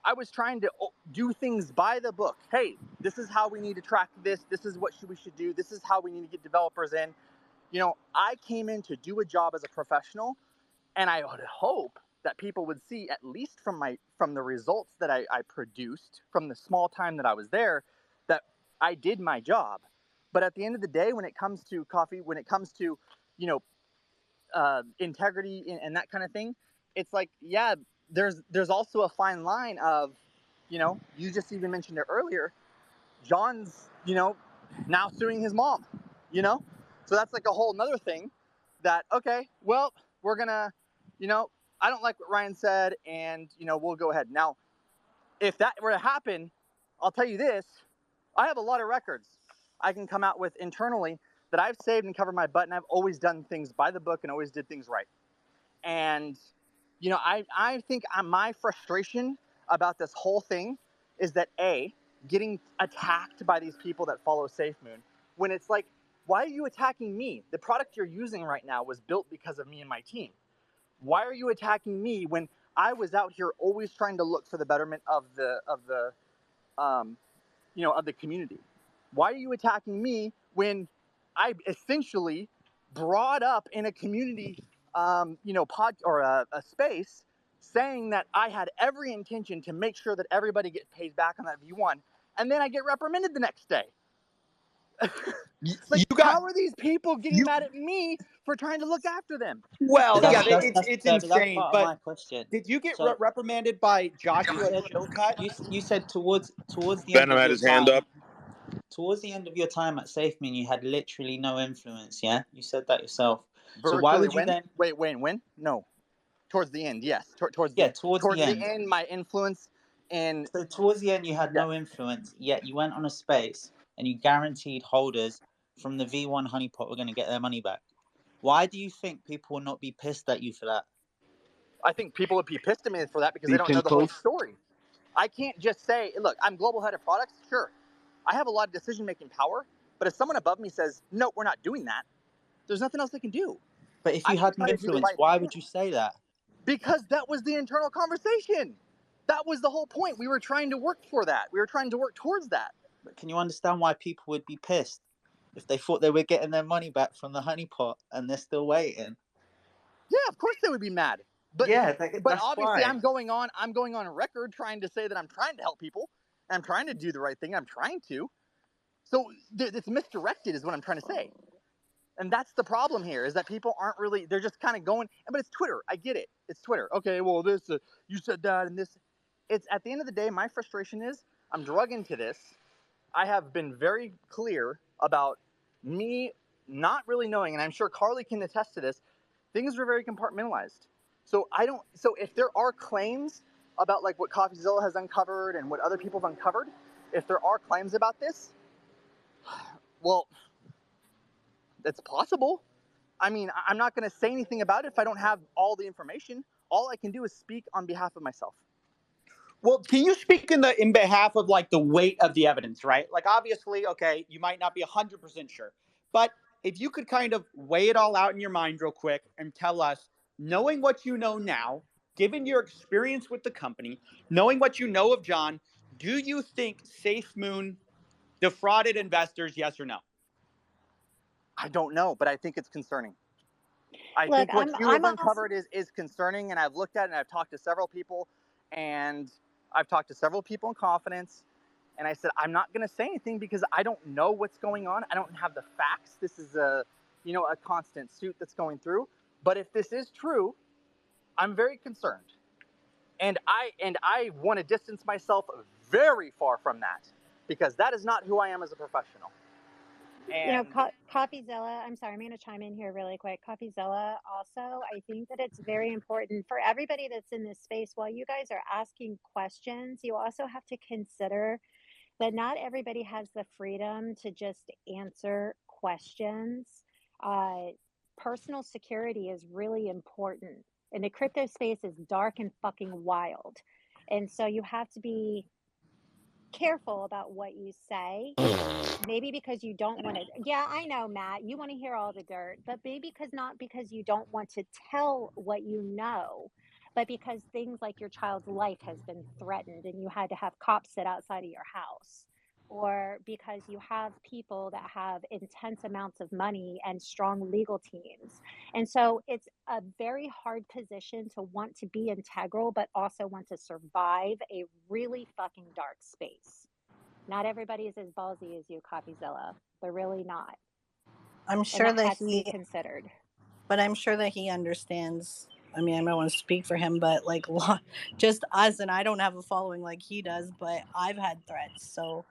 I was trying to do things by the book. Hey, this is how we need to track this. This is what we should do. This is how we need to get developers in. You know, I came in to do a job as a professional, and I would hope that people would see, at least from the results that I produced from the small time that I was there, that I did my job. But at the end of the day, when it comes to coffee, when it comes to, you know, integrity and that kind of thing, it's like, yeah, there's also a fine line of, you know, you just even mentioned it earlier, John's, you know, now suing his mom, you know? So that's like a whole nother thing that, okay, well, we're gonna, you know, I don't like what Ryan said, and, you know, we'll go ahead. Now, if that were to happen, I'll tell you this, I have a lot of records I can come out with internally that I've saved and covered my butt, and I've always done things by the book and always did things right. And, you know, I think my frustration about this whole thing is that, A, getting attacked by these people that follow SafeMoon, when it's like, why are you attacking me? The product you're using right now was built because of me and my team. Why are you attacking me when I was out here always trying to look for the betterment of the you know, of the community? Why are you attacking me when I essentially brought up in a community, you know, pod or a space, saying that I had every intention to make sure that everybody gets paid back on that V1, and then I get reprimanded the next day? Like, how are these people getting mad at me for trying to look after them? Well, yeah, That's it's that's insane. part of But my question. did you get So reprimanded by Joshua you Chilcutt? said you said towards the end Venom of had your his hand time. up. Towards the end of your time at SafeMoon, you had literally no influence. Yeah, you said that yourself. So why Virtually would you when? then? Wait, when? No. Towards the end, yes. Towards Yeah, the towards the end. end, my influence in. So towards the end, you had no influence. Yet you went on a space and you guaranteed holders from the V1 honeypot were going to get their money back. Why do you think people will not be pissed at you for that? I think people would be pissed at me for that because they don't know the whole story. I can't just say, look, I'm global head of products. Sure, I have a lot of decision-making power, but if someone above me says, no, we're not doing that, there's nothing else they can do. But if you had no influence, why would you say that? Because that was the internal conversation. That was the whole point. We were trying to work for that. We were trying to work towards that. But can you understand why people would be pissed if they thought they were getting their money back from the honeypot and they're still waiting? Yeah, of course they would be mad. But yeah, but obviously I'm going on record trying to say that I'm trying to help people. I'm trying to do the right thing. I'm trying to. So it's misdirected is what I'm trying to say. And that's the problem here, is that people aren't really, they're just kind of going, but it's Twitter. I get it. It's Twitter. Okay, well, this, you said that and this. It's at the end of the day, my frustration is I'm drug into this. I have been very clear about me not really knowing, and I'm sure Carly can attest to this, things are very compartmentalized. So if there are claims about like what COFFEEZILLA has uncovered and what other people have uncovered, if there are claims about this, well, it's possible. I mean, I'm not going to say anything about it if I don't have all the information. All I can do is speak on behalf of myself. Well, can you speak in behalf of like the weight of the evidence, right? Like, obviously, okay, you might not be 100% sure, but if you could kind of weigh it all out in your mind real quick and tell us, knowing what you know now, given your experience with the company, knowing what you know of John, do you think SafeMoon defrauded investors, yes or no? I don't know, but I think it's concerning. I think what you have uncovered is concerning, and I've looked at it and I've talked to several people, and I've talked to several people in confidence, and I said, I'm not going to say anything because I don't know what's going on. I don't have the facts. This is a constant suit that's going through. But if this is true, I'm very concerned. And I want to distance myself very far from that because that is not who I am as a professional. And COFFEEZILLA, I'm sorry, I'm going to chime in here really quick. COFFEEZILLA also, I think that it's very important for everybody that's in this space. While you guys are asking questions, you also have to consider that not everybody has the freedom to just answer questions. Personal security is really important. And the crypto space is dark and fucking wild. And so you have to be careful about what you say. Maybe because you don't want to. Yeah, I know, Matt, you want to hear all the dirt, but maybe not because you don't want to tell what you know, but because things like your child's life has been threatened and you had to have cops sit outside of your house, or because you have people that have intense amounts of money and strong legal teams. And so it's a very hard position to want to be integral, but also want to survive a really fucking dark space. Not everybody is as ballsy as you, COFFEEZILLA. They're really not. I'm And sure that that has to be he, considered. but I'm sure that he understands. I mean, I don't want to speak for him, but like just us, and I don't have a following like he does, but I've had threats, so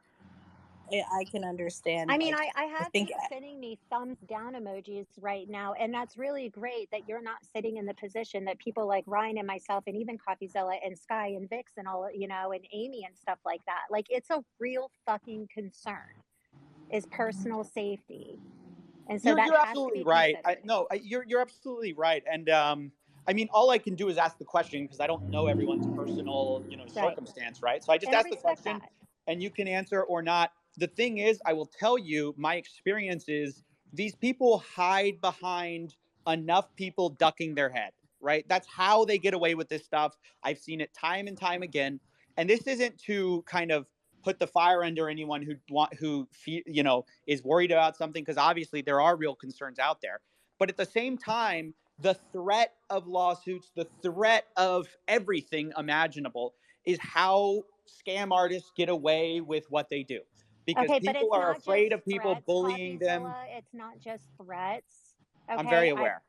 I can understand. I mean, Like, I I have think people sending me thumbs down emojis right now, and that's really great that you're not sitting in the position that people like Ryan and myself, and even COFFEEZILLA and Sky and Vix and all, you know, and Amy and stuff like that. Like, it's a real fucking concern, is personal safety, and so that You're has to absolutely be right. considered. You're absolutely right. And I mean, all I can do is ask the question because I don't know everyone's personal, you know, Right. circumstance, right? So I just And I ask the respect question, that. and you can answer or not. The thing is, I will tell you, my experience is these people hide behind enough people ducking their head, right? That's how they get away with this stuff. I've seen it time and time again. And this isn't to kind of put the fire under anyone who you know, is worried about something, because obviously there are real concerns out there. But at the same time, the threat of lawsuits, the threat of everything imaginable is how scam artists get away with what they do, because Okay, but people it's are not just afraid of people threats, bullying them. COFFEEZILLA. It's not just threats. I'm Okay, very aware.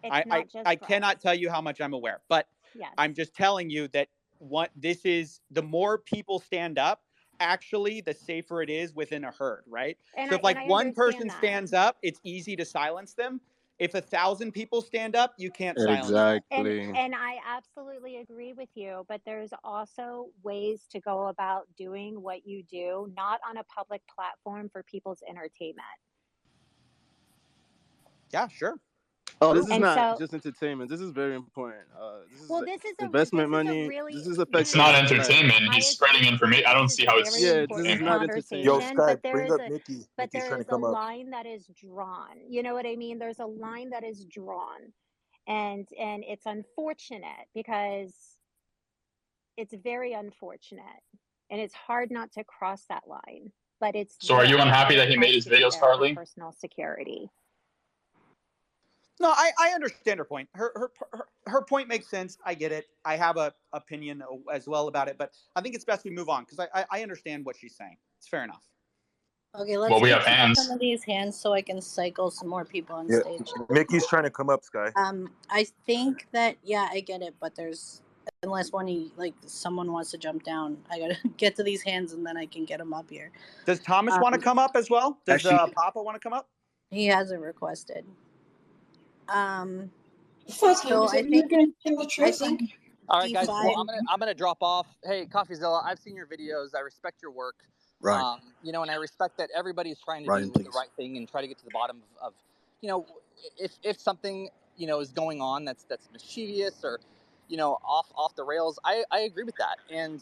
it's not just I threats. cannot tell you how much I'm aware, but Yes. I'm just telling you that what this is, the more people stand up, actually, the safer it is within a herd, right? And So if like I one person understand that. stands up, it's easy to silence them. If 1,000 people stand up, you can't silence them. And I absolutely agree with you, but there's also ways to go about doing what you do, not on a public platform for people's entertainment. Yeah, sure. Oh, this is And not so, just entertainment. This is very important. This is well, this is investment a money. really, This is It's affecting not like entertainment. He's spreading information. I don't this is see a how it's very yeah. This important is not entertainment. Yo, conversation, Sky, but there bring is up a Mickey. but Mickey's there trying to is a come up. line that is drawn. You know what I mean? There's a line that is drawn, and it's unfortunate because it's very unfortunate, and it's hard not to cross that line. But it's So are you there, unhappy and it that he made has his to be videos, there for Carly? personal security. No, I understand her point. Her point makes sense. I get it. I have a opinion as well about it, but I think it's best we move on because I understand what she's saying. It's fair enough. okay, let's Well, we get have to hands. some of these hands so I can cycle some more people on Yeah, stage. Mickey's trying to come up, Sky. I think that I get it, but there's unless someone wants to jump down, I gotta get to these hands and then I can get them up here. Does Thomas want to come up as well? Does Papa want to come up? He hasn't requested. So I think All right, guys. DeFi. Well, I'm gonna drop off. Hey, COFFEEZILLA, I've seen your videos. I respect your work. Right. You know, and I respect that everybody's trying to Ryan, do please. the right thing and try to get to the bottom of you know, if something, you know, is going on that's mischievous or, you know, off the rails. I agree with that. And,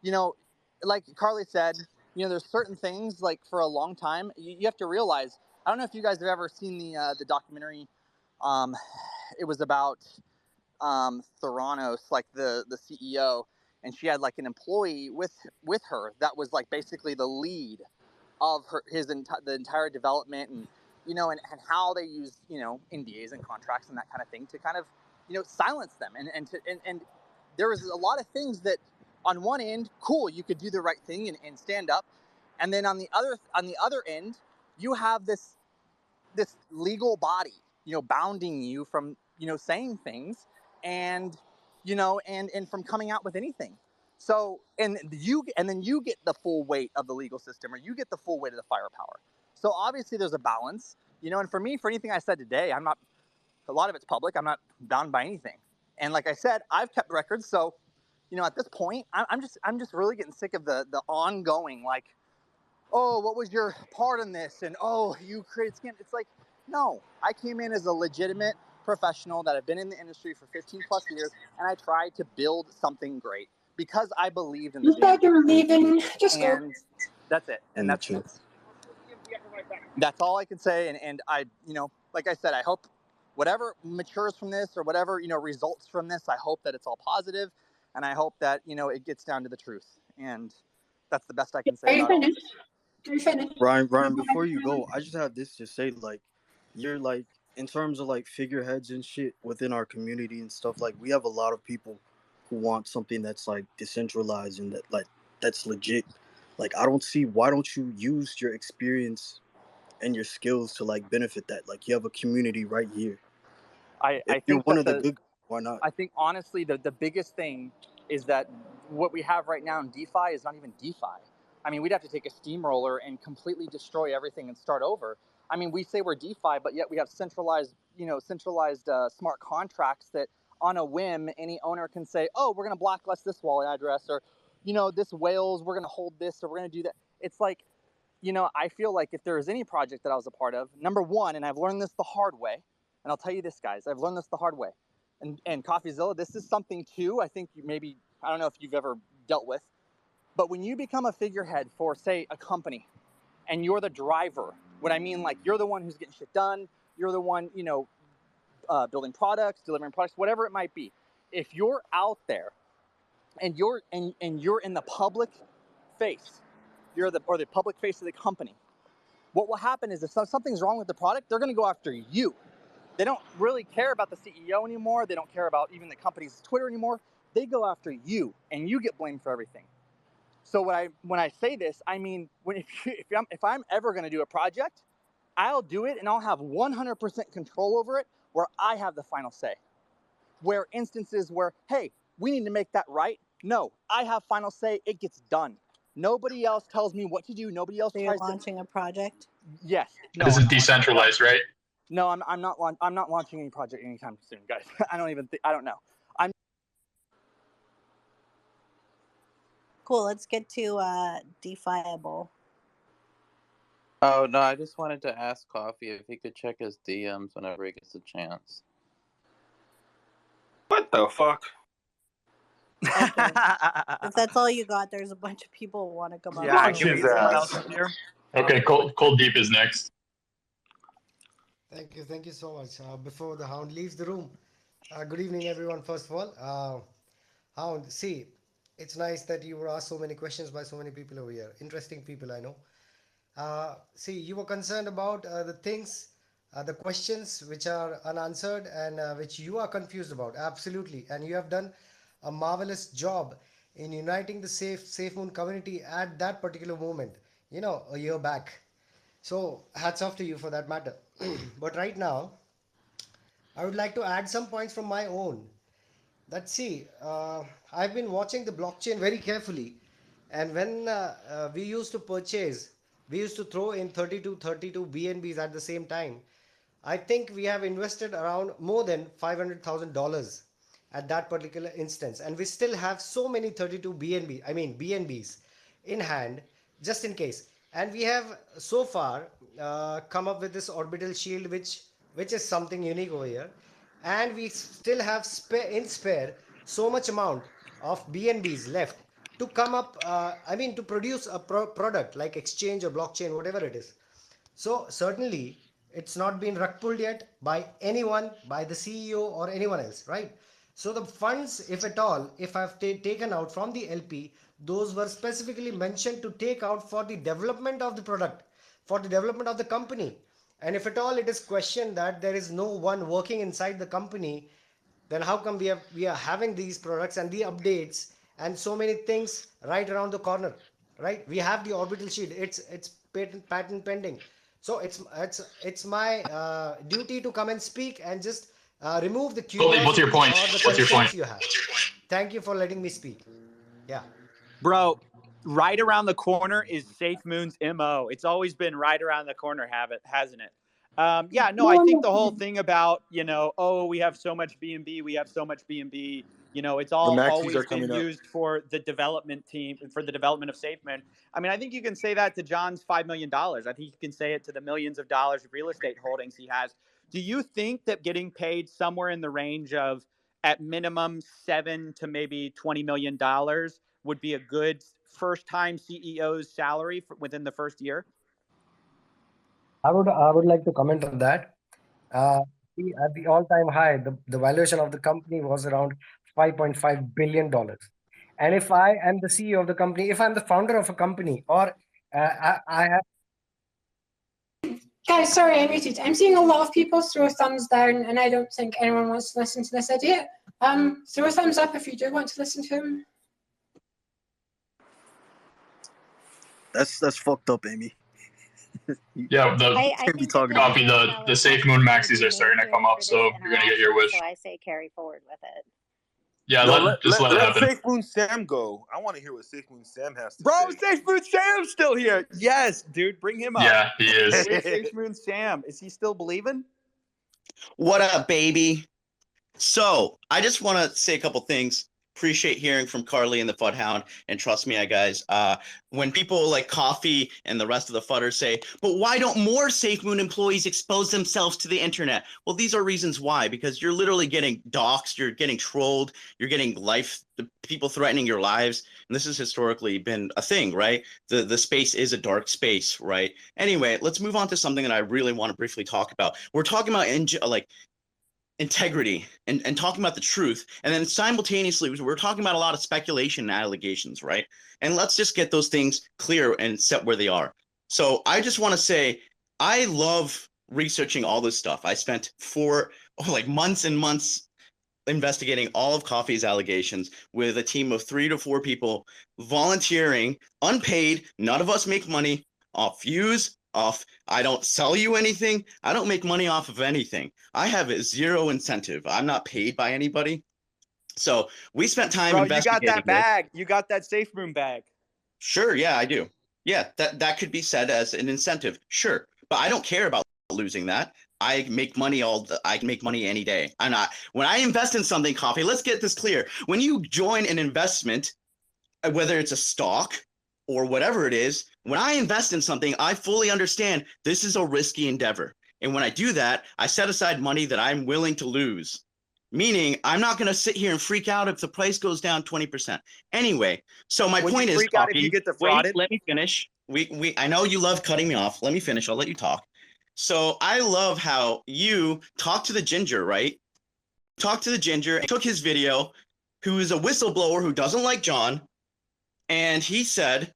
you know, like Carly said, you know, there's certain things like for a long time you have to realize. I don't know if you guys have ever seen the documentary. It was about Theranos, like the CEO, and she had like an employee with her that was like basically the lead of the entire development, and you know, and how they use, you know, NDAs and contracts and that kind of thing to kind of, you know, silence them, and there was a lot of things that on one end, cool, you could do the right thing and stand up, and then on the other end, you have this legal body, you know, bounding you from, you know, saying things and, you know, and from coming out with anything. So, and then you get the full weight of the legal system, or you get the full weight of the firepower. So obviously there's a balance, you know, and for me, for anything I said today, a lot of it's public. I'm not bound by anything. And like I said, I've kept records. So, you know, at this point, I'm just really getting sick of the ongoing, like, oh, what was your part in this? And oh, you created scam. It's like, no, I came in as a legitimate professional that have been in the industry for 15 plus years, and I tried to build something great because I believed in the you thought you were leaving. Just go. And that's it. And that's all I can say. And I, you know, like I said, I hope whatever matures from this or whatever, results from this, I hope that it's all positive, and I hope that, it gets down to the truth. And that's the best I can say about all this. Ryan, before you go, I just have this to say, like, you're like, in terms of like figureheads and shit within our community and stuff, like, we have a lot of people who want something that's like decentralized and that's legit. Like, I don't see, why don't you use your experience and your skills to like benefit that? Like, you have a community right here. I You're think one that of the good, why not? I think honestly the biggest thing is that what we have right now in DeFi is not even DeFi. I mean, we'd have to take a steamroller and completely destroy everything and start over. I mean, we say we're DeFi, but yet we have centralized smart contracts that on a whim, any owner can say, oh, we're going to blacklist this wallet address, or, this whales, we're going to hold this, or we're going to do that. It's like, I feel like if there is any project that I was a part of, number one, and I've learned this the hard way, and I'll tell you this, guys, I've learned this the hard way. And CoffeeZilla, this is something too, I think maybe, I don't know if you've ever dealt with, but when you become a figurehead for, say, a company, and you're the driver, what I mean, like, you're the one who's getting shit done, you're the one, building products, delivering products, whatever it might be. If you're out there and you're in the public face, you're the public face of the company, what will happen is if something's wrong with the product, they're going to go after you. They don't really care about the CEO anymore. They don't care about even the company's Twitter anymore. They go after you, and you get blamed for everything. So when I say this, I mean, if I'm ever going to do a project, I'll do it, and I'll have 100% control over it, where I have the final say. Where instances where, hey, we need to make that right. No, I have final say. It gets done. Nobody else tells me what to do. Nobody else So you're launching a project? Yes. No, This is decentralized, right? No, I'm not launching any project anytime soon, guys. I don't know. Cool. Let's get to DeFiable. Oh no, I just wanted to ask Coffee if he could check his DMs whenever he gets a chance. What the fuck? Okay. If that's all you got, there's a bunch of people who want to come up. Yeah, can we get someone else up here? Okay, Cold Deep is next. Thank you so much. Before the Hound leaves the room, good evening, everyone. First of all, Hound, see, it's nice that you were asked so many questions by so many people over here. Interesting people, I know. See, you were concerned about the things, the questions which are unanswered and which you are confused about. Absolutely, and you have done a marvelous job in uniting the SafeMoon community at that particular moment. A year back. So hats off to you for that matter. But right now, I would like to add some points from my own. I've been watching the blockchain very carefully, and when we used to purchase, we used to throw in 32 BNBs at the same time. I think we have invested around more than $500,000 at that particular instance, and we still have so many 32 BNBs in hand, just in case. And we have so far come up with this orbital shield, which is something unique over here, and we still have spare so much amount of BNBs left to come up, to produce a product like exchange or blockchain, whatever it is. So certainly it's not been rug pulled yet by anyone, by the CEO or anyone else, right? So the funds, if at all, if I've taken out from the LP, those were specifically mentioned to take out for the development of the product, for the development of the company. And if at all it is questioned that there is no one working inside the company, then how come we are having these products and the updates and so many things right around the corner, right? We have the orbital shield. It's patent pending. So it's my duty to come and speak and just remove the curiosity What's your point? or the What's your concerns point? you have. Thank you for letting me speak. Yeah. Bro, right around the corner is SafeMoon's MO. It's always been right around the corner, hasn't it? I think the whole thing about, we have so much BNB, we have so much BNB, it's all always been used for the development team, for the development of SafeMoon. I mean, I think you can say that to John's $5 million. I think you can say it to the millions of dollars of real estate holdings he has. Do you think that getting paid somewhere in the range of, at minimum, $7 to maybe $20 million would be a good first-time CEO's salary within the first year? I would like to comment on that. at the all-time high, the valuation of the company was around $5.5 billion. And if I am the CEO of the company, if I'm the founder of a company, or I have. Guys, sorry, I muted. I'm seeing a lot of people throw thumbs down, and I don't think anyone wants to listen to this idea. Throw a thumbs up if you do want to listen to him. That's fucked up, Amy. Yeah, I can't be think talking that about there's a the valid SafeMoon point that maxis you are starting to made come here up, for so this you're gonna get your interaction, wish. so I say carry forward with it. Yeah, No, let it let happen. Safe Moon Sam go. I want to hear what Safe Moon Sam has to Bro, say. Safe Moon Sam's still here. Yes, dude, bring him up. Yeah, he is. Where's Safe Moon Sam? Is he still believing? What up, baby? So, I just want to say a couple things. Appreciate hearing from Carly and the Fudhound, and trust me, guys, when people like Coffee and the rest of the Fudders say, but why don't more SafeMoon employees expose themselves to the internet? Well, these are reasons why, because you're literally getting doxxed, you're getting trolled, you're getting people threatening your lives, and this has historically been a thing, right? The space is a dark space, right? Anyway, let's move on to something that I really want to briefly talk about. We're talking about integrity and talking about the truth, and then simultaneously we're talking about a lot of speculation and allegations, right? And let's just get those things clear and set where they are. So I just want to say I love researching all this stuff. I spent months and months investigating all of Coffee's allegations with a team of 3 to 4 people volunteering, unpaid. None of us make money off views, I don't sell you anything. I don't make money off of anything. I have zero incentive. I'm not paid by anybody. So we spent time investigating. You got that bag. This. You got that SafeMoon bag. Sure, yeah, I do. Yeah, that could be said as an incentive. Sure, but I don't care about losing that. I make money I can make money any day. When I invest in something, Coffee, let's get this clear. When you join an investment, whether it's a stock or whatever it is, when I invest in something, I fully understand this is a risky endeavor. And when I do that, I set aside money that I'm willing to lose. Meaning, I'm not going to sit here and freak out if the price goes down 20%. Anyway, so my point is, freak out if you get defrauded? Wait, let me finish. I know you love cutting me off. Let me finish. I'll let you talk. So I love how you talk to the ginger, right? Talk to the ginger and took his video, who is a whistleblower who doesn't like John, and he said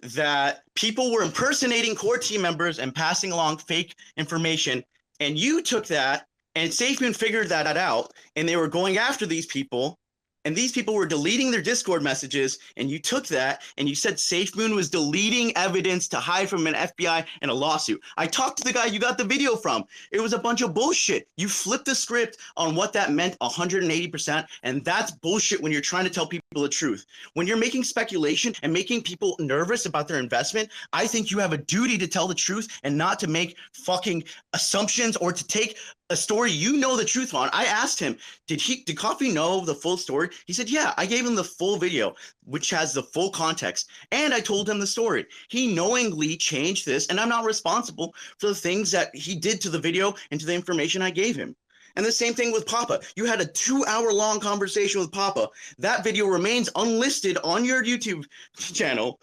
that people were impersonating core team members and passing along fake information, and you took that, and SafeMoon figured that out, and they were going after these people, and these people were deleting their Discord messages, and you took that, and you said SafeMoon was deleting evidence to hide from an FBI and a lawsuit. I talked to the guy you got the video from. It was a bunch of bullshit. You flipped the script on what that meant 180%, and that's bullshit when you're trying to tell people the truth. When you're making speculation and making people nervous about their investment, I think you have a duty to tell the truth and not to make fucking assumptions or to take a story you know the truth on. I asked him, did Coffee know the full story? He said, yeah. I gave him the full video, which has the full context, and I told him the story. He knowingly changed this, and I'm not responsible for the things that he did to the video and to the information I gave him. And the same thing with Papa. You had a 2-hour-long conversation with Papa. That video remains unlisted on your YouTube channel,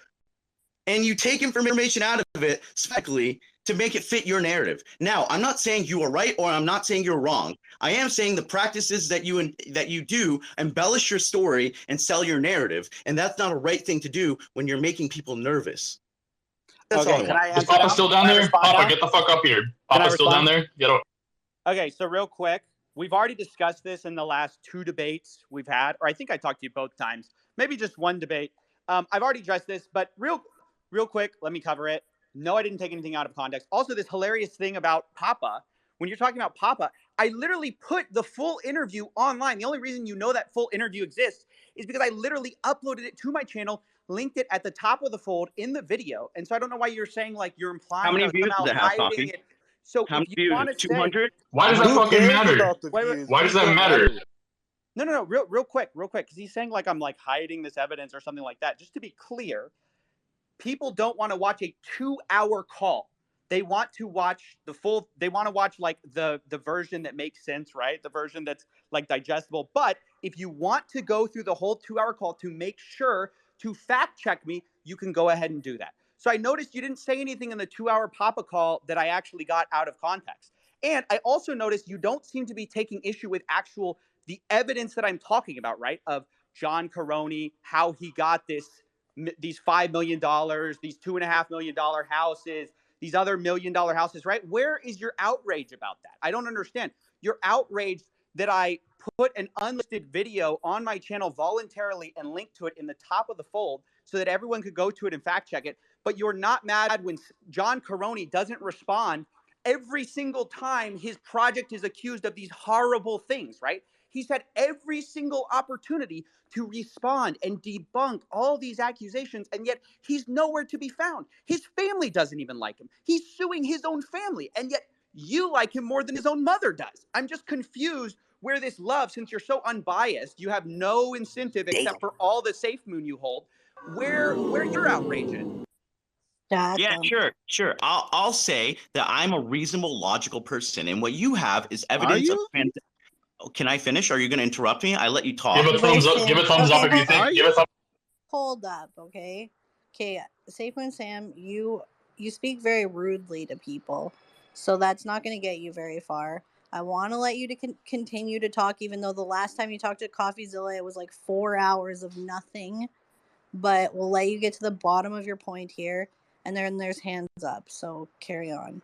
and you take information out of it speculate to make it fit your narrative. Now, I'm not saying you are right or I'm not saying you're wrong. I am saying the practices that you do embellish your story and sell your narrative, and that's not a right thing to do when you're making people nervous. That's all. Is Papa still down there? Papa, get the fuck up here. Papa still down there? Get up. Okay, so real quick, we've already discussed this in the last 2 debates we've had, or I think I talked to you both times. Maybe just one debate. I've already addressed this, but real quick, let me cover it. No, I didn't take anything out of context. Also, this hilarious thing about Papa, when you're talking about Papa, I literally put the full interview online. The only reason you know that full interview exists is because I literally uploaded it to my channel, linked it at the top of the fold in the video. And so I don't know why you're saying like you're implying how many views does it have, hiding it. So how if many you want to 200? Why does that fucking matter? Why does that matter? No. Real quick, because he's saying like I'm like hiding this evidence or something like that. Just to be clear, people don't want to watch a 2-hour call. They want to watch the full. They want to watch like the version that makes sense, right? The version that's like digestible. But if you want to go through the whole 2-hour call to make sure to fact check me, you can go ahead and do that. So I noticed you didn't say anything in the 2-hour Papa call that I actually got out of context. And I also noticed you don't seem to be taking issue with the evidence that I'm talking about, right? Of John Caroni, how he got these $5 million, these $2.5 million houses, these other $1 million houses, right? Where is your outrage about that? I don't understand. You're outraged that I put an unlisted video on my channel voluntarily and linked to it in the top of the fold so that everyone could go to it and fact check it. But you're not mad when John Caroni doesn't respond every single time his project is accused of these horrible things, right? He's had every single opportunity to respond and debunk all these accusations, and yet he's nowhere to be found. His family doesn't even like him. He's suing his own family, and yet you like him more than his own mother does. I'm just confused where this love, since you're so unbiased, you have no incentive except for all the SafeMoon you hold, where your outrage is. Yeah, sure. I'll say that I'm a reasonable, logical person, and what you have is evidence of. Can I finish? Are you going to interrupt me? I let you talk. Give a thumbs up. Give a thumbs up if you think. Give a thumbs. Hold up, okay? Okay, SafeMoon Sam, you speak very rudely to people, so that's not going to get you very far. I want to let you to continue to talk, even though the last time you talked to COFFEEZILLA, it was like 4 hours of nothing. But we'll let you get to the bottom of your point here, and then there's hands up. So carry on.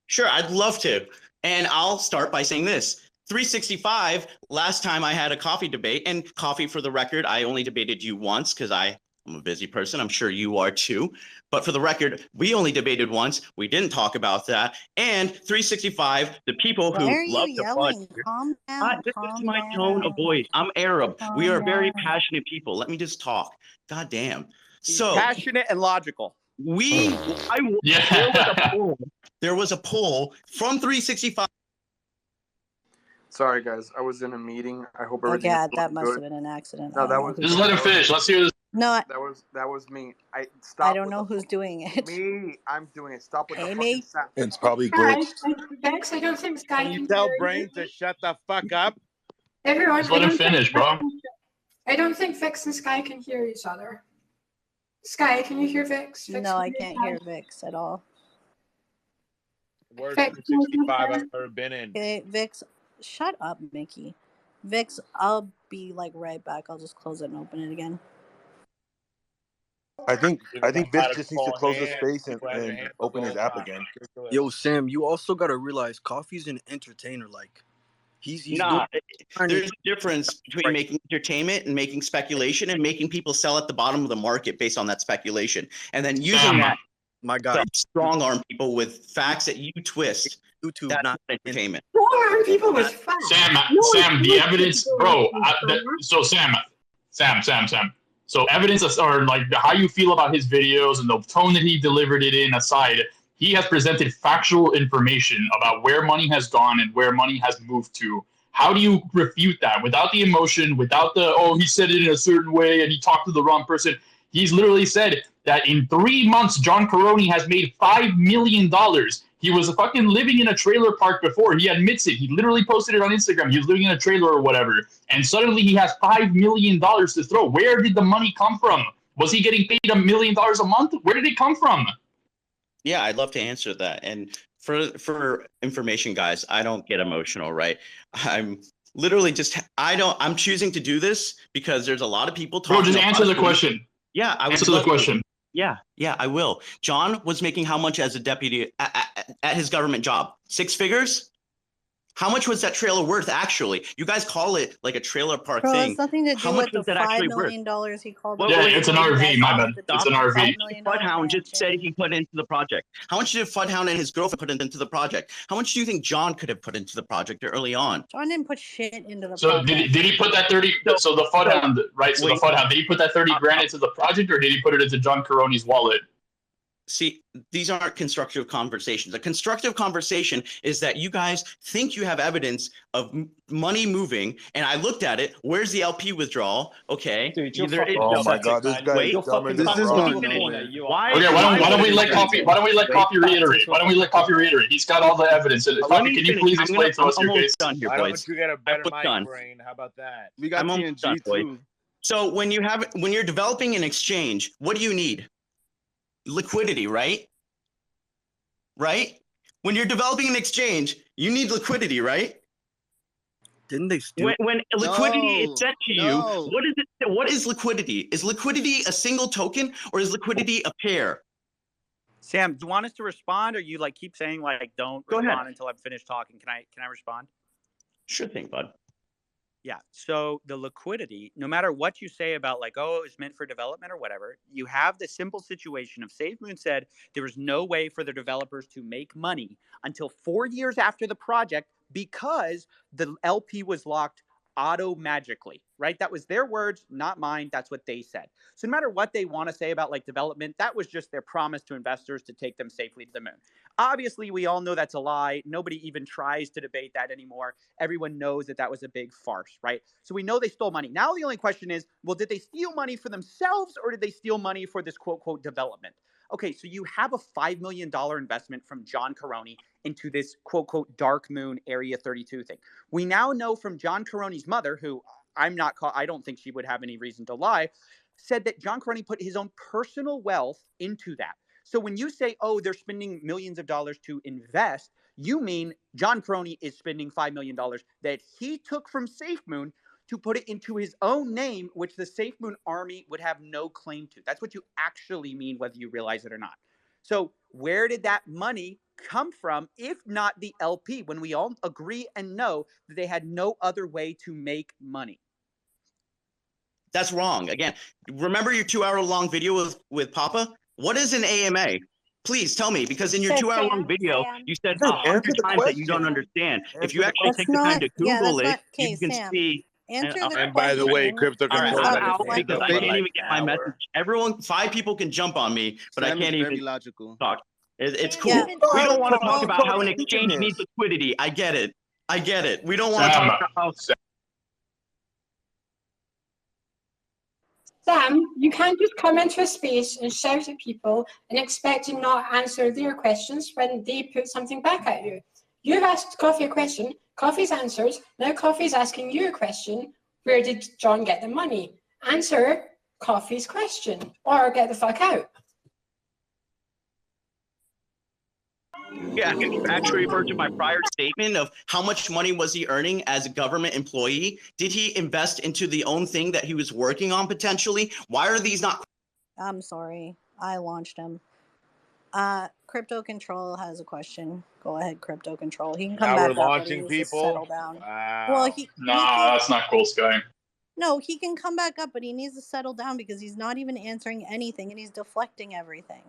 Sure, I'd love to. And I'll start by saying this. 365, last time I had a coffee debate, and coffee for the record, I only debated you once because I'm a busy person. I'm sure you are too. But for the record, we only debated once. We didn't talk about that. And 365, the people who love to fudge. Calm down. This is my tone of voice. I'm Arab. We are very passionate people. Let me just talk. God damn. So passionate and logical. There was a poll from 365. Sorry, guys. I was in a meeting. I hope Oh, everything. yeah, that must have been an accident. No, that was. Just let him finish. Let's hear this. No, that was me. I don't know who's doing it. Me, I'm doing it. Stop with the Amy? fucking sound. It's probably Guys, glitched. Vex, I don't think Sky Can you can tell hear Brain you. to shut the fuck up? Everyone, Just let him finish, bro. I don't think Vex and Sky can hear each other. Sky, can you hear Vix? No, I can't hear Vix at all. Worst 365 I've ever been in. Okay, Vix, shut up, Mickey. Vix, I'll be like right back. I'll just close it and open it again. I think Vince just needs to close the hands, space and open his app again. Yo, Sam, you also gotta realize Coffee's an entertainer. Like, he's Nah, there's a difference between making entertainment and making speculation and making people sell at the bottom of the market based on that speculation, and then using that my guy to strong arm people with facts that you twist. YouTube, that's not entertainment. People with facts. Sam, the evidence, bro. So Sam. So evidence, or like how you feel about his videos and the tone that he delivered it in aside, he has presented factual information about where money has gone and where money has moved to. How do you refute that without the emotion, without the, oh, he said it in a certain way and he talked to the wrong person? He's literally said that in 3 months, John Caroni has made $5 million. He was fucking living in a trailer park before. He admits it. He literally posted it on Instagram. He was living in a trailer or whatever. And suddenly he has $5 million to throw. Where did the money come from? Was he getting paid $1 million a month? Where did it come from? Yeah, I'd love to answer that. And for information, guys, I don't get emotional, right? I'm literally just, I'm choosing to do this because there's a lot of people talking. Bro, just answer the question. Yeah, I would answer the question. Yeah, I will. John was making how much as a deputy at his government job? 6 figures? How much was that trailer worth, actually? You guys call it like a trailer park Bro, thing. it's nothing to do How much with the was that actually $5 million he called. Yeah, it's an RV, my bad. It's an RV. Fudhound just said he put into the project. How much did Fudhound and his girlfriend put into the project? How much do you think John could have put into the project early on? John didn't put shit into the So project. did he put that 30? So the Fudhound, right? So the Fudhound, did he put that 30 grand into the project, or did he put it into John Caroni's wallet? See, these aren't constructive conversations. A constructive conversation is that you guys think you have evidence of money moving, and I looked at it. Where's the LP withdrawal? Okay. Dude, oh my God, this guy. Wait, this is going nowhere. Why don't we let Coffee reiterate? Why don't we let Coffee reiterate? He's got all the evidence. Coffee, can you please explain to us your case? Why don't you get a better mic, Brain? How about that? We got TNG too. So when you're developing an exchange, what do you need? Liquidity, right? When you're developing an exchange, you need liquidity, right? Didn't they steal? When liquidity is No, sent to you, no. what is it? What is liquidity? Is liquidity a single token or is liquidity a pair? Sam, do you want us to respond, or you like keep saying like don't Go respond ahead. until I'm finished talking? Can I respond? Sure thing, bud. Yeah. So the liquidity, no matter what you say about like, oh, it's meant for development or whatever, you have the simple situation of SafeMoon said there was no way for the developers to make money until 4 years after the project because the LP was locked auto-magically, right? That was their words, not mine. That's what they said. So no matter what they want to say about like development, that was just their promise to investors to take them safely to the moon. Obviously, we all know that's a lie. Nobody even tries to debate that anymore. Everyone knows that that was a big farce, right? So we know they stole money. Now the only question is, well, did they steal money for themselves or did they steal money for this quote, quote, development? Okay, so you have a $5 million investment from John Caroni into this quote, quote, Dark Moon Area 32 thing. We now know from John Caroni's mother, who I don't think she would have any reason to lie, said that John Caroni put his own personal wealth into that. So when you say, oh, they're spending millions of dollars to invest, you mean John Caroni is spending $5 million that he took from SafeMoon to put it into his own name, which the SafeMoon army would have no claim to. That's what you actually mean, whether you realize it or not. So where did that money come from, if not the LP, when we all agree and know that they had no other way to make money? That's wrong. Again, remember your 2-hour-long video with Papa? What is an AMA? Please tell me, because in your So 2-hour-long video, you said 100 times that you don't understand. If you actually take the time to Google it, you can see. Answer the And by the way, crypto All right, control I'm that out explained because it I for can't like even get an my hour. message. Everyone, 5 people can jump on me, but Sam I can't is very even logical. talk. It's cool. Yeah. We don't want to talk Oh, about how an oh, exchange needs liquidity. I get it. I get it. We don't want to Sam, talk about how. Sam, you can't just come into a space and shout at people and expect to not answer their questions when they put something back at you. You've asked Coffee a question, Coffee's answered, now Coffee's asking you a question. Where did John get the money? Answer Coffee's question or get the fuck out. Yeah, can you actually refer to my prior statement of how much money was he earning as a government employee? Did he invest into the own thing that he was working on potentially? Why are these not? I'm sorry. I launched him. Crypto Control has a question. Go ahead, Crypto Control. He can come Now back we're up, but he launching needs to people. settle down. Wow. Well, he Nah, that's not cool, Sky. no, he can come back up, but he needs to settle down because he's not even answering anything and he's deflecting everything.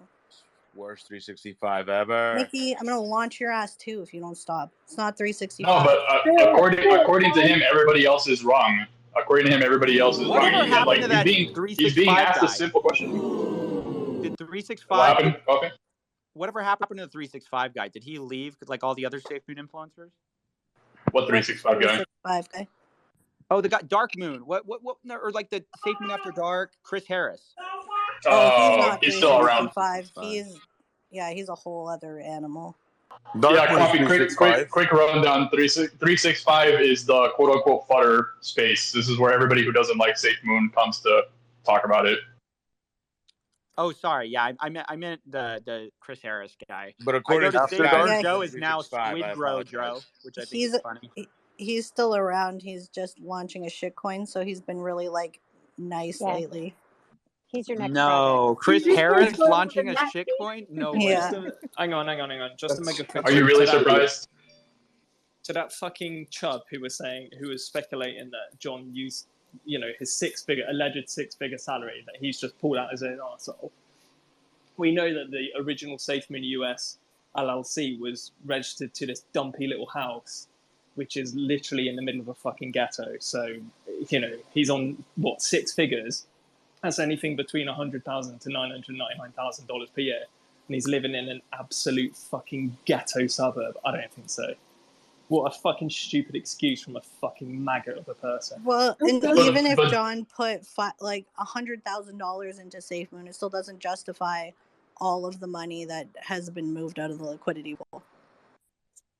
Worst 365 ever. Nikki, I'm gonna launch your ass too if you don't stop. It's not 365. No, but according to him, everybody else is wrong. According to him, everybody else is Whatever wrong. happened to that He's 365 being asked guy? a simple question. Did 365? What happened? Okay. Whatever happened to the 365 guy? Did he leave like all the other SafeMoon influencers? What 365 guy? 365 guy. Oh, the guy Dark Moon. What? No, or like the SafeMoon After Dark? Chris Harris. Oh, He's still around. 365. He's a whole other animal. Yeah, Coffee, quick rundown. 365 is the quote-unquote fodder space. This is where everybody who doesn't like SafeMoon comes to talk about it. Oh, sorry. Yeah, I meant the Chris Harris guy. But according to to Dark Sky, Joe is now 365, Squid I Grow apologize. Joe, which I think is funny. He's still around. He's just launching a shitcoin, so he's been really like nice lately. He's your next No, Chris Harris launching a shitcoin? No way. Yeah. Hang on. Just to make a quick. Are you really surprised? To that fucking chub who was speculating that John used, his alleged six-figure salary that he's just pulled out as an arsehole. We know that the original SafeMoon US LLC was registered to this dumpy little house, which is literally in the middle of a fucking ghetto. So, he's on, 6 figures? That's anything between $100,000 to $999,000 per year. And he's living in an absolute fucking ghetto suburb. I don't think so. What a fucking stupid excuse from a fucking maggot of a person. Well, and even if John put $100,000 into SafeMoon, it still doesn't justify all of the money that has been moved out of the liquidity pool.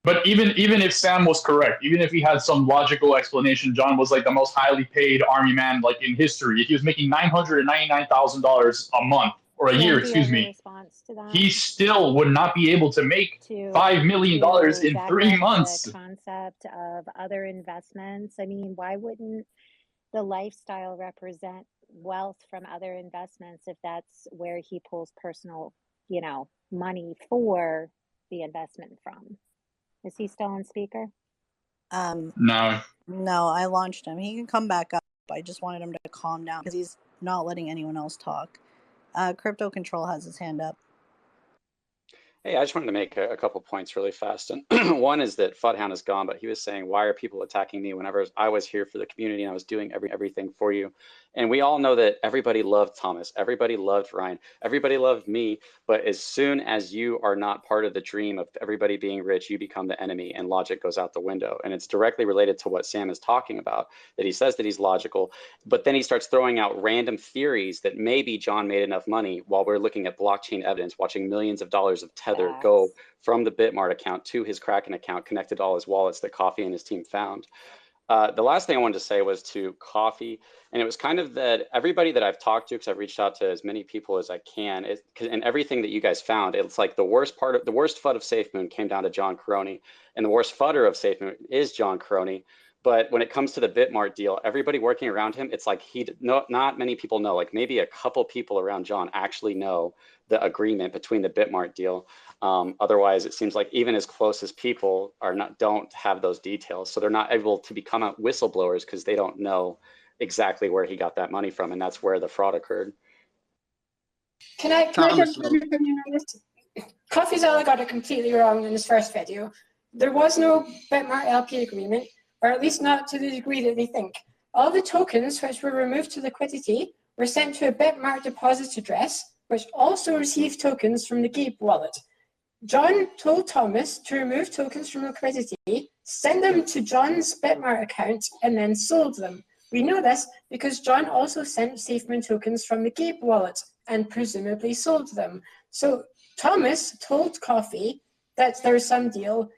But even if Sam was correct, even if he had some logical explanation, John was like the most highly paid army man like in history. He was making $999,000 a month or a Sam, year, do you have excuse a me, response to that? he still would not be able to make To $5 million to in back 3 up the months. concept of other investments. I mean, why wouldn't the lifestyle represent wealth from other investments if that's where he pulls personal, money for the investment from? Is he still on speaker? No. No, I launched him. He can come back up. I just wanted him to calm down because he's not letting anyone else talk. Crypto Control has his hand up. Hey, I just wanted to make a couple points really fast. And one is that Fudhound is gone, but he was saying, why are people attacking me whenever I was here for the community and I was doing everything for you? And we all know that everybody loved Thomas. Everybody loved Ryan. Everybody loved me. But as soon as you are not part of the dream of everybody being rich, you become the enemy and logic goes out the window. And it's directly related to what Sam is talking about, that he says that he's logical, but then he starts throwing out random theories that maybe John made enough money while we're looking at blockchain evidence, watching millions of dollars of Tether go from the Bitmart account to his Kraken account, connected to all his wallets that Coffee and his team found. The last thing I wanted to say was to Coffee, and it was kind of that everybody that I've talked to, because I've reached out to as many people as I can, and everything that you guys found, it's like the worst FUD of SafeMoon came down to John Caroni, and the worst FUDder of SafeMoon is John Caroni. But when it comes to the Bitmart deal, everybody working around him, it's like not many people know. Like maybe a couple people around John actually know the agreement between the Bitmart deal. Otherwise, it seems like even as close as people don't have those details. So they're not able to become whistleblowers because they don't know exactly where he got that money from. And that's where the fraud occurred. Can I get your opinion on this? COFFEEZILLA got it completely wrong in his first video. There was no Bitmart LP agreement, or at least not to the degree that they think. All the tokens which were removed to liquidity were sent to a Bitmart deposit address, which also received tokens from the Gabe wallet. John told Thomas to remove tokens from liquidity, send them to John's Bitmart account, and then sold them. We know this because John also sent SafeMoon tokens from the Gabe wallet and presumably sold them. So Thomas told Coffee that there's some deal.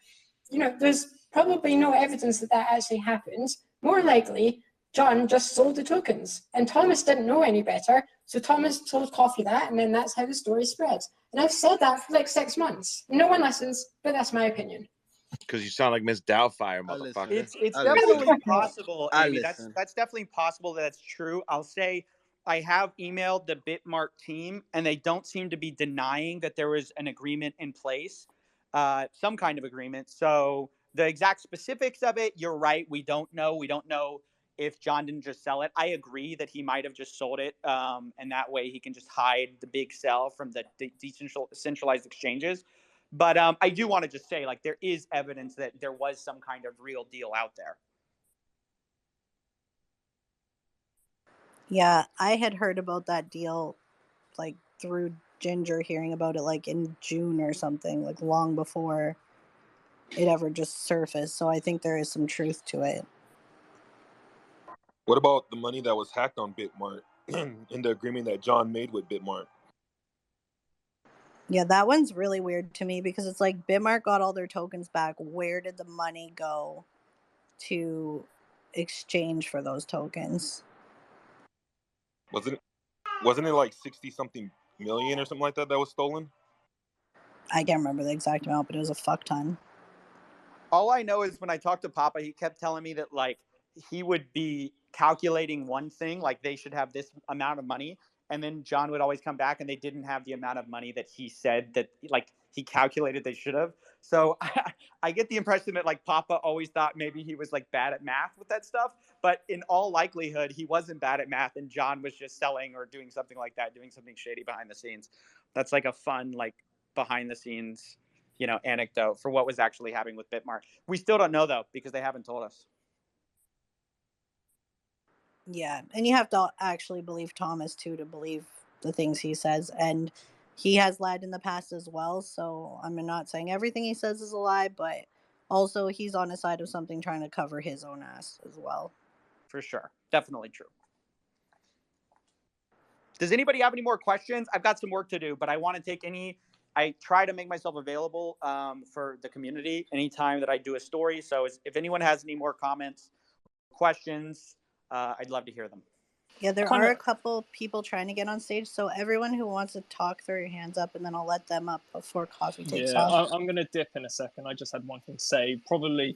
There's probably no evidence that that actually happened. More likely, John just sold the tokens, and Thomas didn't know any better, so Thomas told Coffee that, and then that's how the story spread. And I've said that for like 6 months. No one listens, but that's my opinion. Because you sound like Miss Doubtfire, motherfucker. It's definitely possible, Amy. That's definitely possible that that's true. I'll say I have emailed the Bitmart team, and they don't seem to be denying that there was an agreement in place, some kind of agreement. So the exact specifics of it, you're right. We don't know. We don't know if John didn't just sell it. I agree that he might have just sold it, and that way he can just hide the big sell from the decentralized exchanges. But I do want to just say, like, there is evidence that there was some kind of real deal out there. Yeah, I had heard about that deal, like, through Ginger hearing about it, like, in June or something, like, long before it ever just surfaced. So I think there is some truth to it. What about the money that was hacked on Bitmart in the agreement that John made with Bitmart? Yeah, that one's really weird to me because it's like Bitmart got all their tokens back. Where did the money go to exchange for those tokens? Wasn't it like 60-something million or something like that was stolen? I can't remember the exact amount, but it was a fuck ton. All I know is when I talked to Papa, he kept telling me that, like, he would be calculating one thing, like they should have this amount of money, and then John would always come back and they didn't have the amount of money that he said that, like, he calculated they should have. So I get the impression that, like, Papa always thought maybe he was, like, bad at math with that stuff, but in all likelihood he wasn't bad at math and John was just selling or doing something like that, doing something shady behind the scenes. That's like a fun, like, behind the scenes, anecdote for what was actually happening with Bitmart. We still don't know, though, because they haven't told us. Yeah, and you have to actually believe Thomas, too, to believe the things he says. And he has lied in the past as well, so I'm not saying everything he says is a lie, but also he's on the side of something trying to cover his own ass as well. For sure. Definitely true. Does anybody have any more questions? I've got some work to do, but I want to take I try to make myself available for the community anytime that I do a story. So if anyone has any more comments, questions, I'd love to hear them. Yeah, there kind are of a couple people trying to get on stage, so everyone who wants to talk, throw your hands up, and then I'll let them up before coffee takes Yeah, off. I'm going to dip in a second. I just had one thing to say. Probably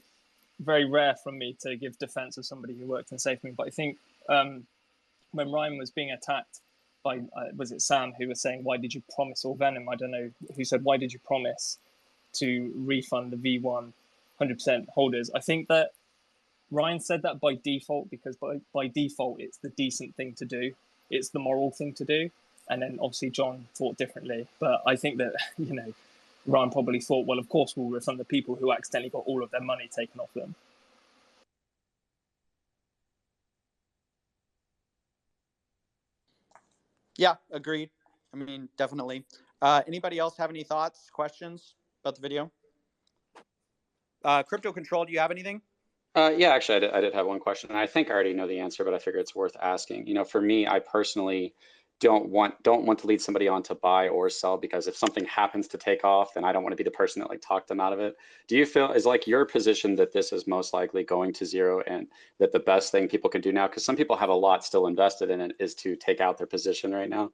very rare from me to give defense of somebody who worked in SafeMoon, but I think when Ryan was being attacked by, was it Sam, who was saying, why did you promise, or Venom, I don't know, who said, why did you promise to refund the V1 100% holders? I think that Ryan said that by default because by default it's the decent thing to do, it's the moral thing to do, and then obviously John thought differently. But I think that Ryan probably thought, well, of course we'll refund the people who accidentally got all of their money taken off them. Yeah, agreed. I mean, definitely. Anybody else have any thoughts, questions about the video? Crypto Control, do you have anything? Yeah, actually, I did have one question, and I think I already know the answer, but I figure it's worth asking. For me, I personally don't want to lead somebody on to buy or sell, because if something happens to take off, then I don't want to be the person that like talked them out of it. Do you feel is like your position that this is most likely going to zero, and that the best thing people can do now, because some people have a lot still invested in it, is to take out their position right now?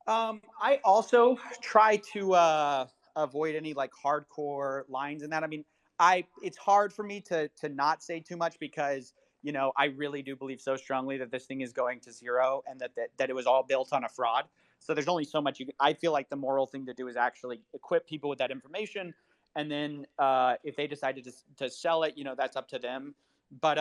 I also try to avoid any like hardcore lines in that. I mean, it's hard for me to not say too much because I really do believe so strongly that this thing is going to zero, and that it was all built on a fraud. So there's only so much I feel like the moral thing to do is actually equip people with that information, and then if they decided to sell it, that's up to them. But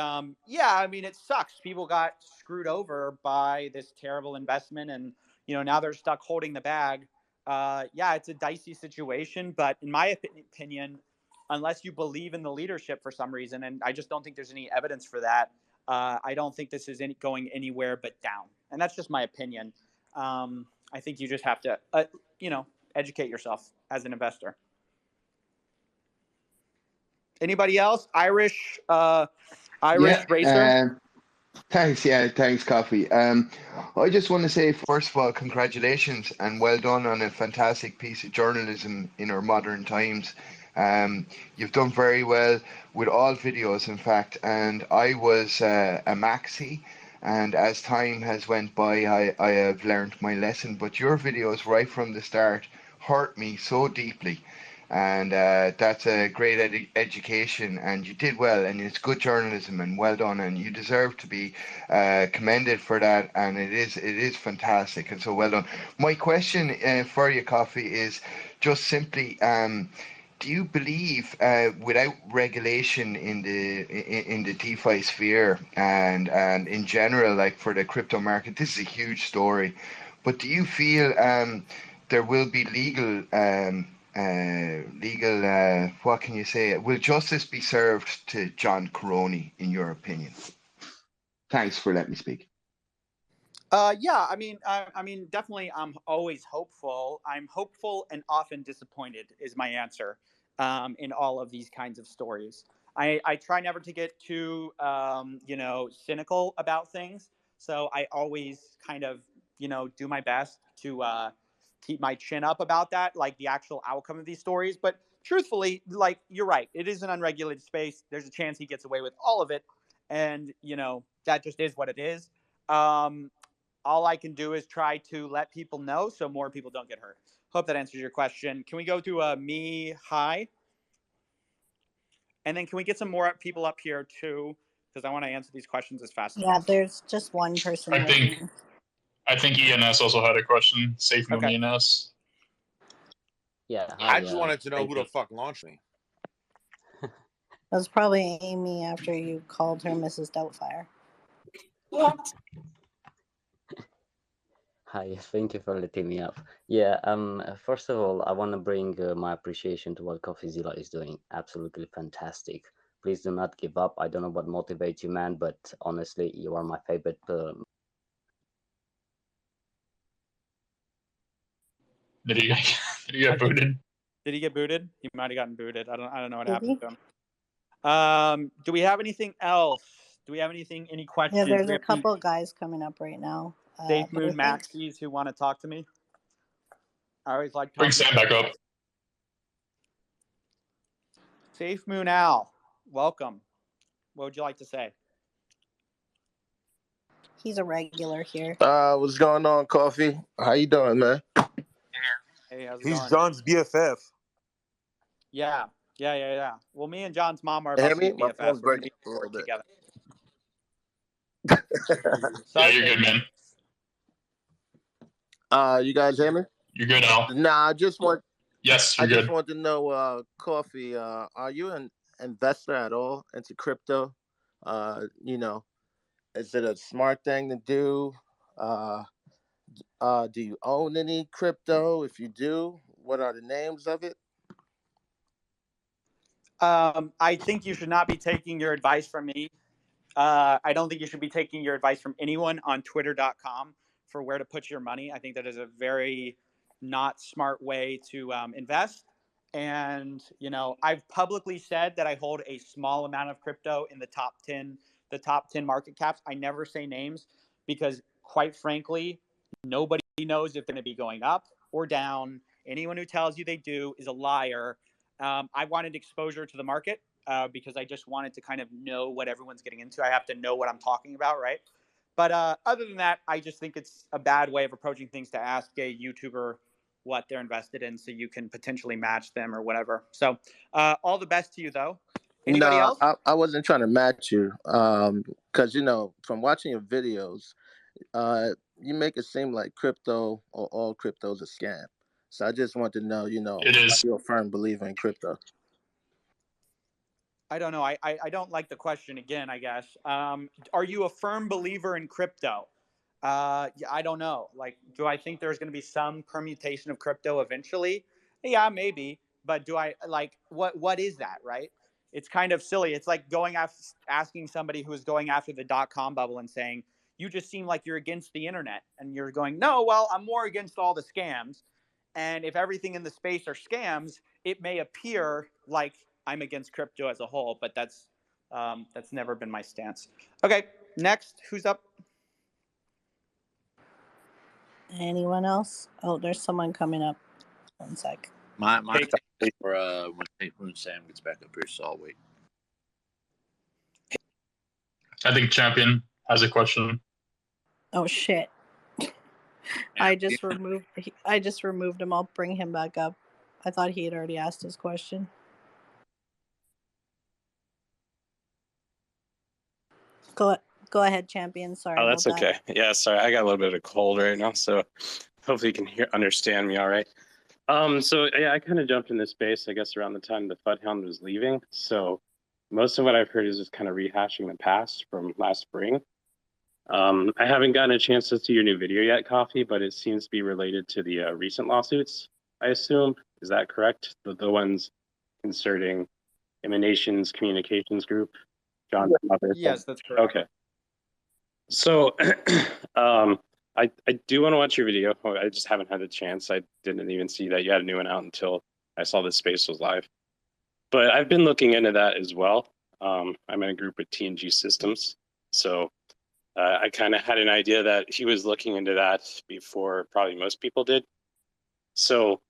yeah, I mean, it sucks. People got screwed over by this terrible investment, and now they're stuck holding the bag. Yeah, it's a dicey situation, but in my opinion, unless you believe in the leadership for some reason, and I just don't think there's any evidence for that, I don't think this is going anywhere but down. And that's just my opinion. I think you just have to, educate yourself as an investor. Anybody else? Irish Racer? Thanks, thanks, Coffee. I just want to say, first of all, congratulations and well done on a fantastic piece of journalism in our modern times. You've done very well with all videos, in fact, and I was a maxi, and as time has went by, I have learned my lesson, but your videos right from the start hurt me so deeply. And that's a great education, and you did well, and it's good journalism, and well done, and you deserve to be commended for that, and it is fantastic, and so well done. My question for you, Coffee, is just simply, do you believe without regulation in the DeFi sphere and in general, like for the crypto market, this is a huge story, but do you feel there will be legal what can you say? Will justice be served to John Caroni, in your opinion? Thanks for letting me speak. Yeah, I mean, definitely. I'm always hopeful. I'm hopeful and often disappointed is my answer in all of these kinds of stories. I try never to get too, cynical about things. So I always kind of, do my best to keep my chin up about that, like the actual outcome of these stories. But truthfully, like, you're right. It is an unregulated space. There's a chance he gets away with all of it. And, that just is what it is. All I can do is try to let people know so more people don't get hurt. Hope that answers your question. Can we go to me? Hi. And then can we get some more people up here too? Because I want to answer these questions as fast as Yeah, possible. there's just one person. I think ENS also had a question. SafeMoon ENS. Yeah, I just wanted to know who the fuck launched me. That was probably Amy after you called her Mrs. Doubtfire. What? Hi, thank you for letting me up. Yeah, first of all, I want to bring my appreciation to what COFFEEZILLA is doing. Absolutely fantastic. Please do not give up. I don't know what motivates you, man, but honestly, you are my favorite. Did he get booted? Did he get booted? He might have gotten booted. I don't know what happened to him. Do we have anything else? Do we have any questions? Yeah, there's a couple of guys coming up right now. SafeMoon maxis who want to talk to me. I always like talking. Bring Sam back up. SafeMoon Al, welcome. What would you like to say? He's a regular here. What's going on, Coffee? How you doing, man? Hey, how's it He's going? John's BFF. Yeah. Well, me and John's mom are Hear about to me? be My phone's BFFs. We're gonna breaking be a little work bit. together. Yeah, you're good, man. You guys hear me? You're good, Al. Nah, I just want to know, Coffee, are you an investor at all into crypto? You know, is it a smart thing to do? Do you own any crypto? If you do, what are the names of it? I think you should not be taking your advice from me. I don't think you should be taking your advice from anyone on twitter.com for where to put your money. I think that is a very not smart way to invest. And, I've publicly said that I hold a small amount of crypto in the top 10 market caps. I never say names because, quite frankly, nobody knows if they're going to be going up or down. Anyone who tells you they do is a liar. I wanted exposure to the market because I just wanted to kind of know what everyone's getting into. I have to know what I'm talking about, right? But other than that, I just think it's a bad way of approaching things to ask a YouTuber what they're invested in so you can potentially match them or whatever. So all the best to you, though. Anybody else? I wasn't trying to match you because, from watching your videos, you make it seem like crypto or all crypto is a scam. So I just want to know, It is. are you a firm believer in crypto? I don't know. I don't like the question again, I guess. Are you a firm believer in crypto? I don't know. Like, do I think there's going to be some permutation of crypto eventually? Yeah, maybe. But do I what is that, right? It's kind of silly. It's like asking somebody who's going after the .com bubble and saying, you just seem like you're against the internet. And you're going, no, well, I'm more against all the scams. And if everything in the space are scams, it may appear like I'm against crypto as a whole, but that's never been my stance. Okay, next, who's up? Anyone else? Oh, there's someone coming up. One sec. My for when SafeMoon Sam gets back up here, so I'll wait. I think Champion has a question. Oh shit! I just removed him. I'll bring him back up. I thought he had already asked his question. Go ahead, Champion. Sorry. Oh, that's about okay. that. Yeah, sorry. I got a little bit of a cold right now, so hopefully you can understand me all right. So yeah, I kind of jumped in this space, I guess, around the time the Fudhound was leaving. So most of what I've heard is just kind of rehashing the past from last spring. I haven't gotten a chance to see your new video yet, Coffee, but it seems to be related to the recent lawsuits, I assume. Is that correct? The ones concerning Emanations Communications Group, John's mother? Yes, that's correct. Okay. So I do want to watch your video. I just haven't had a chance. I didn't even see that you had a new one out until I saw this space was live. But I've been looking into that as well. I'm in a group with TNG Systems. So I kind of had an idea that he was looking into that before probably most people did. So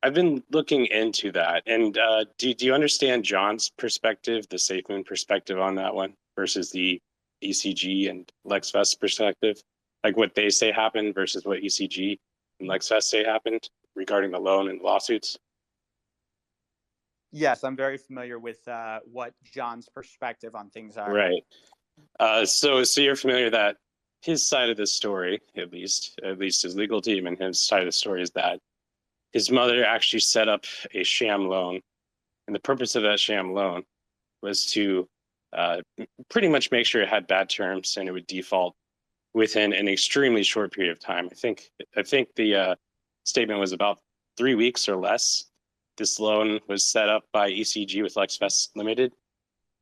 I've been looking into that. And do you understand John's perspective, the SafeMoon perspective on that one versus the ECG and LexFest perspective? Like what they say happened versus what ECG and LexFest say happened regarding the loan and lawsuits? Yes, I'm very familiar with what John's perspective on things are. Right. So you're familiar that his side of the story, at least his legal team and his side of the story, is that his mother actually set up a sham loan. And the purpose of that sham loan was to pretty much make sure it had bad terms and it would default within an extremely short period of time. I think the statement was about 3 weeks or less. This loan was set up by ECG with LexFest Limited.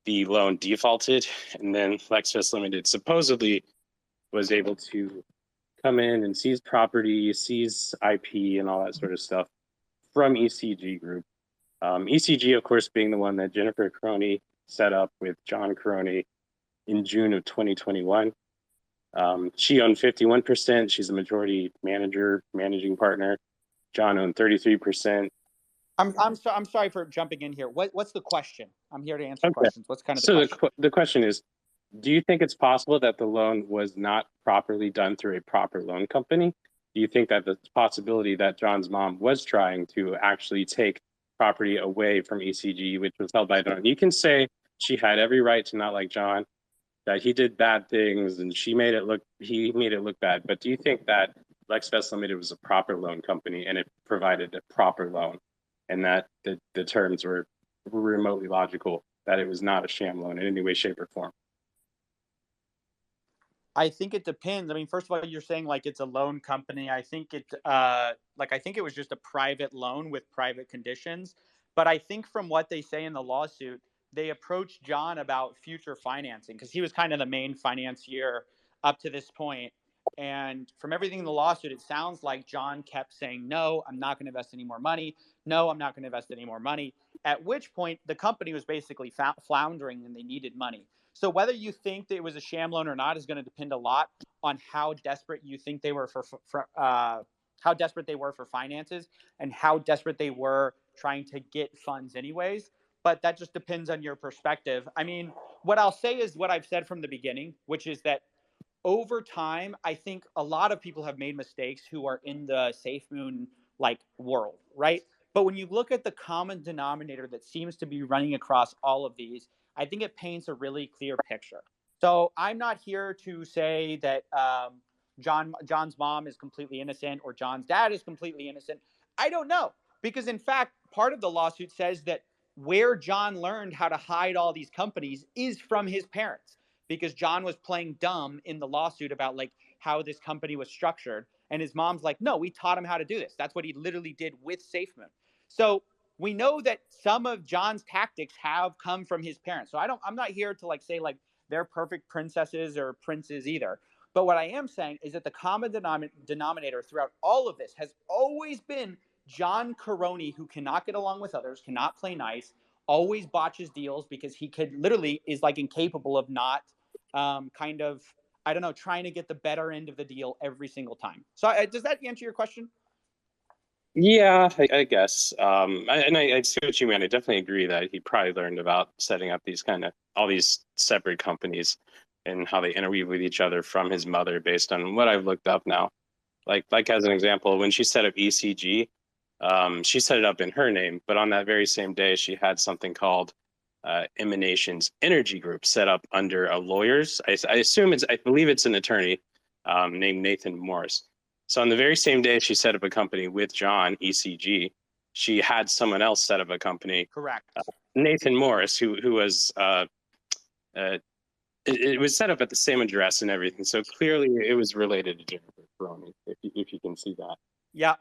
The loan defaulted, and then LexFest Limited supposedly was able to come in and seize property, seize IP, and all that sort of stuff from ECG Group. ECG, of course, being the one that Jennifer Crony set up with John Crony in June of 2021. She owned 51%. She's a majority managing partner. John owned 33%. I'm sorry for jumping in here. What's the question? I'm here to answer questions. What's kind of the So question? the question is, do you think it's possible that the loan was not properly done through a proper loan company? Do you think that the possibility that John's mom was trying to actually take property away from ECG, which was held by John? You can say she had every right to not like John, that he did bad things and he made it look bad. But do you think that LexVest Limited was a proper loan company and it provided a proper loan, and that the terms were remotely logical, that it was not a sham loan in any way, shape, or form? I think it depends. I mean, first of all, you're saying like it's a loan company. I think it I think it was just a private loan with private conditions. But I think from what they say in the lawsuit, they approached John about future financing because he was kind of the main financier up to this point. And from everything in the lawsuit, it sounds like John kept saying, no, I'm not going to invest any more money. No, I'm not going to invest any more money. At which point the company was basically floundering and they needed money. So whether you think that it was a sham loan or not is going to depend a lot on how desperate you think they were for how desperate they were for finances and how desperate they were trying to get funds anyways. But that just depends on your perspective. I mean, what I'll say is what I've said from the beginning, which is that over time, I think a lot of people have made mistakes who are in the SafeMoon like world, right? But when you look at the common denominator that seems to be running across all of these, I think it paints a really clear picture. So I'm not here to say that John's mom is completely innocent or John's dad is completely innocent. I don't know, because in fact, part of the lawsuit says that where John learned how to hide all these companies is from his parents, because John was playing dumb in the lawsuit about like how this company was structured. And his mom's like, no, we taught him how to do this. That's what he literally did with SafeMoon. So we know that some of John's tactics have come from his parents. So I'm not here to like say like they're perfect princesses or princes either. But what I am saying is that the common denominator throughout all of this has always been John Caroni, who cannot get along with others, cannot play nice, always botches deals because he could literally is like incapable of not kind of, I don't know, trying to get the better end of the deal every single time. So does that answer your question? Yeah, I guess. I see what you mean. I definitely agree that he probably learned about setting up these all these separate companies and how they interweave with each other from his mother, based on what I've looked up now. Like as an example, when she set up ECG, she set it up in her name, but on that very same day, she had something called Emanations Energy Group set up under a lawyer's. I believe it's an attorney named Nathan Morris. So on the very same day she set up a company with John, ECG, she had someone else set up a company. Correct. Nathan Morris, who was it was set up at the same address and everything. So clearly it was related to Jennifer Caroni, if you can see that. Yeah.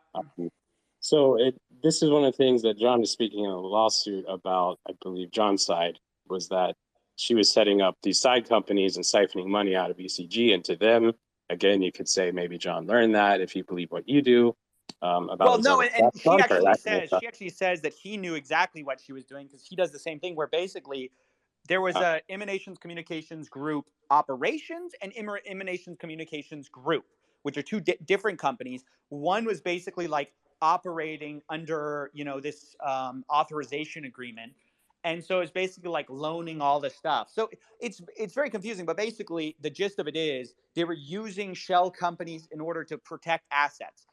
So this is one of the things that John is speaking in a lawsuit about, I believe John's side, was that she was setting up these side companies and siphoning money out of ECG into them. Again, you could say maybe John learned that if you believe what you do. About and she actually says that he knew exactly what she was doing because he does the same thing where basically there was a Emanations Communications Group operations and Emanations Communications Group, which are two different companies. One was basically like operating under, this authorization agreement. And so it's basically like loaning all this stuff. So it's very confusing, but basically the gist of it is they were using shell companies in order to protect assets.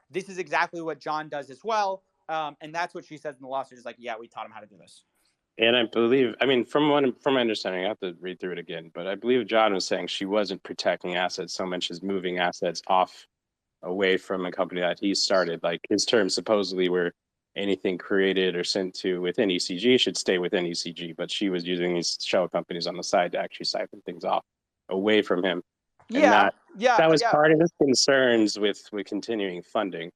This is exactly what John does as well. And that's what she says in the lawsuit is like, yeah, we taught him how to do this. And I believe, from my understanding, I have to read through it again, but I believe John was saying she wasn't protecting assets so much as moving assets away from a company that he started. Like his terms supposedly were anything created or sent to within ECG should stay within ECG, but she was using these shell companies on the side to actually siphon things off away from him. And that was part of his concerns with continuing funding.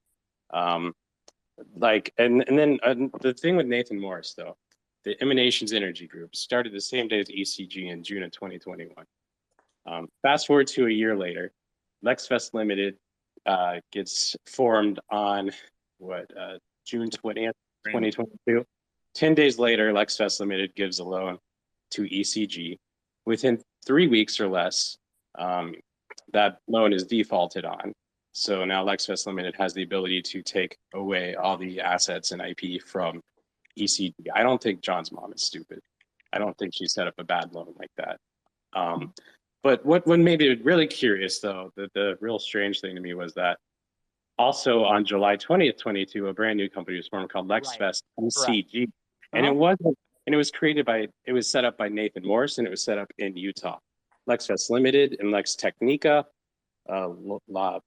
And then the thing with Nathan Morris, though, the Emanations Energy Group started the same day as ECG in June of 2021. Fast forward to a year later, LexVest Limited gets formed on June 20th, 2022. 10 days later, LexVest Limited gives a loan to ECG. Within 3 weeks or less, that loan is defaulted on. So now LexVest Limited has the ability to take away all the assets and IP from ECG. I don't think John's mom is stupid. I don't think she set up a bad loan like that. But what made me really curious, though, the real strange thing to me was that also on July 20th, 22, a brand new company was formed called LexFest ECG. And it was set up by Nathan Morris, and it was set up in Utah. LexFest Limited and Lex Technica, Law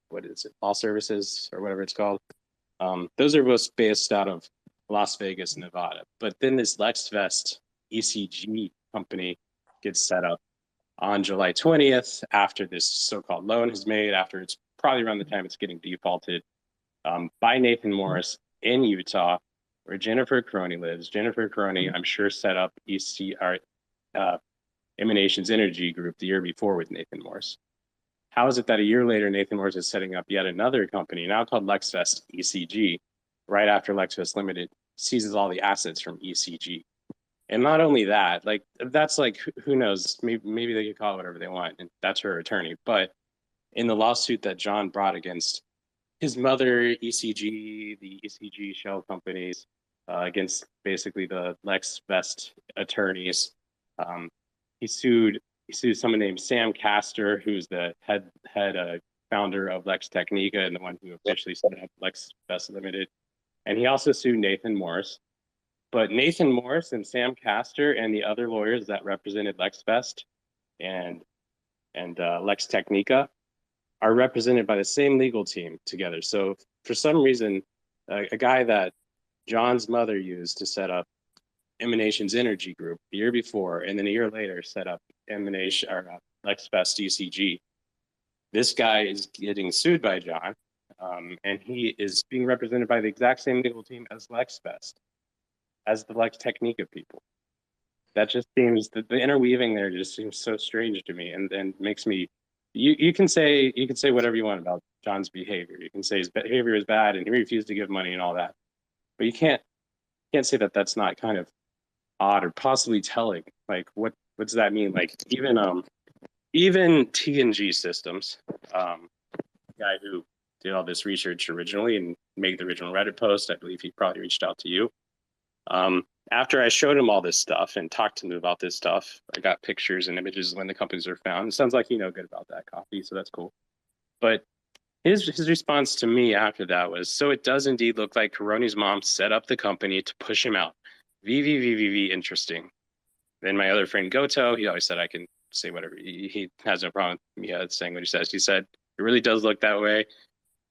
Services or whatever it's called. Those are both based out of Las Vegas, Nevada. But then this LexFest ECG company gets set up on July 20th after this so-called loan is made, after it's probably around the time it's getting defaulted, by Nathan Morris in Utah, where Jennifer Crony lives. Jennifer Crony, I'm sure, set up Emanations Energy Group the year before with Nathan Morris. How is it that a year later, Nathan Morris is setting up yet another company, now called LexFest ECG, right after LexFest Limited seizes all the assets from ECG? And not only that, like, that's like, who knows, maybe they could call it whatever they want, and that's her attorney. But in the lawsuit that John brought against his mother, ECG, the ECG shell companies, against basically the LexFest attorneys, he sued someone named Sam Castor, who's the head founder of Lex Technica and the one who officially set up LexFest Limited. And he also sued Nathan Morris. But Nathan Morris and Sam Castor and the other lawyers that represented LexFest and Lex Technica are represented by the same legal team together. So for some reason, a guy that John's mother used to set up Emanations Energy Group the year before, and then a year later set up LexFest ECG. This guy is getting sued by John, and he is being represented by the exact same legal team as LexFest, as the Lex Technica people. That just seems, the interweaving there just seems so strange to me, and makes me. You can say whatever you want about John's behavior. You can say his behavior is bad and he refused to give money and all that, but you can't say that that's not kind of odd or possibly telling. Like, what does that mean? Like, even T&G Systems, the guy who did all this research originally and made the original Reddit post, I believe he probably reached out to you. After I showed him all this stuff and talked to him about this stuff, I got pictures and images when the companies are found. It sounds like you know good about that, Coffee, so that's cool. But his response to me after that was, so it does indeed look like Karoni's mom set up the company to push him out. VVVVV, interesting. Then my other friend Goto, he always said I can say whatever. He has no problem with me saying what he says. He said, it really does look that way.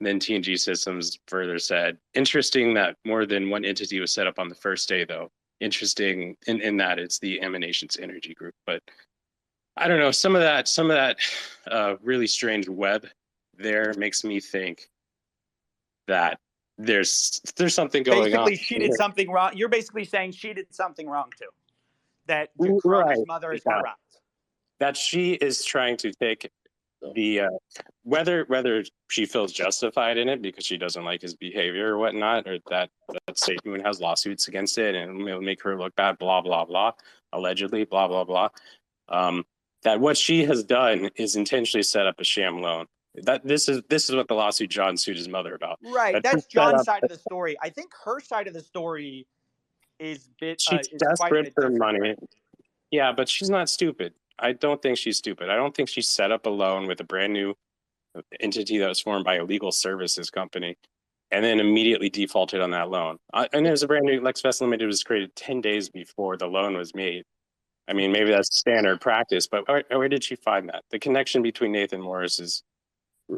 And then T&G Systems further said, interesting that more than one entity was set up on the first day, though. Interesting in that it's the Emanations Energy Group. But I don't know, some of that really strange web there makes me think that there's something going on. Basically, she did something wrong. You're basically saying she did something wrong too. That Karoni's mother is corrupt. That she is trying to take the whether she feels justified in it because she doesn't like his behavior or whatnot, or that SafeMoon has lawsuits against it and it'll make her look bad, blah blah blah, allegedly, blah blah blah. That what she has done is intentionally set up a sham loan. That this is what the lawsuit John sued his mother about. Right, that's John's side of the story. I think her side of the story is she's desperate for money. Yeah, but she's not stupid. I don't think she's stupid. I don't think she set up a loan with a brand new entity that was formed by a legal services company and then immediately defaulted on that loan. And it was a brand new LexFest Limited was created 10 days before the loan was made. I mean, maybe that's standard practice, but where did she find that? The connection between Nathan Morris is...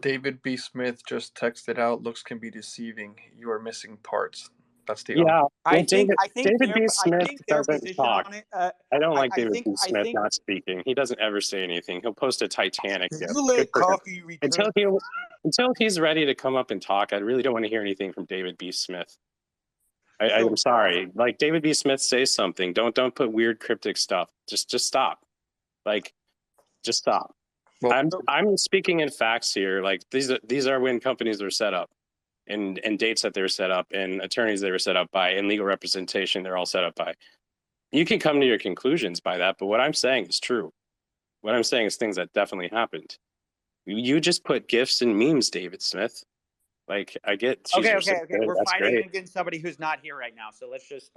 David B. Smith just texted out, looks can be deceiving. You are missing parts. That's the I think David B. Smith doesn't talk. On it, I don't like David B. Smith not speaking. He doesn't ever say anything. He'll post a Titanic. You let Coffee return. Until he's ready to come up and talk, I really don't want to hear anything from David B. Smith. I'm sorry. Like, David B. Smith says something. Don't put weird cryptic stuff. Just stop. Like, just stop. Well, I'm speaking in facts here. Like, these are when companies were set up. And dates that they were set up, and attorneys they were set up by, and legal representation they're all set up by. You can come to your conclusions by that, but what I'm saying is true. What I'm saying is things that definitely happened. You just put GIFs and memes, David Smith. Like, I get. Okay. We're fighting against somebody who's not here right now, so let's just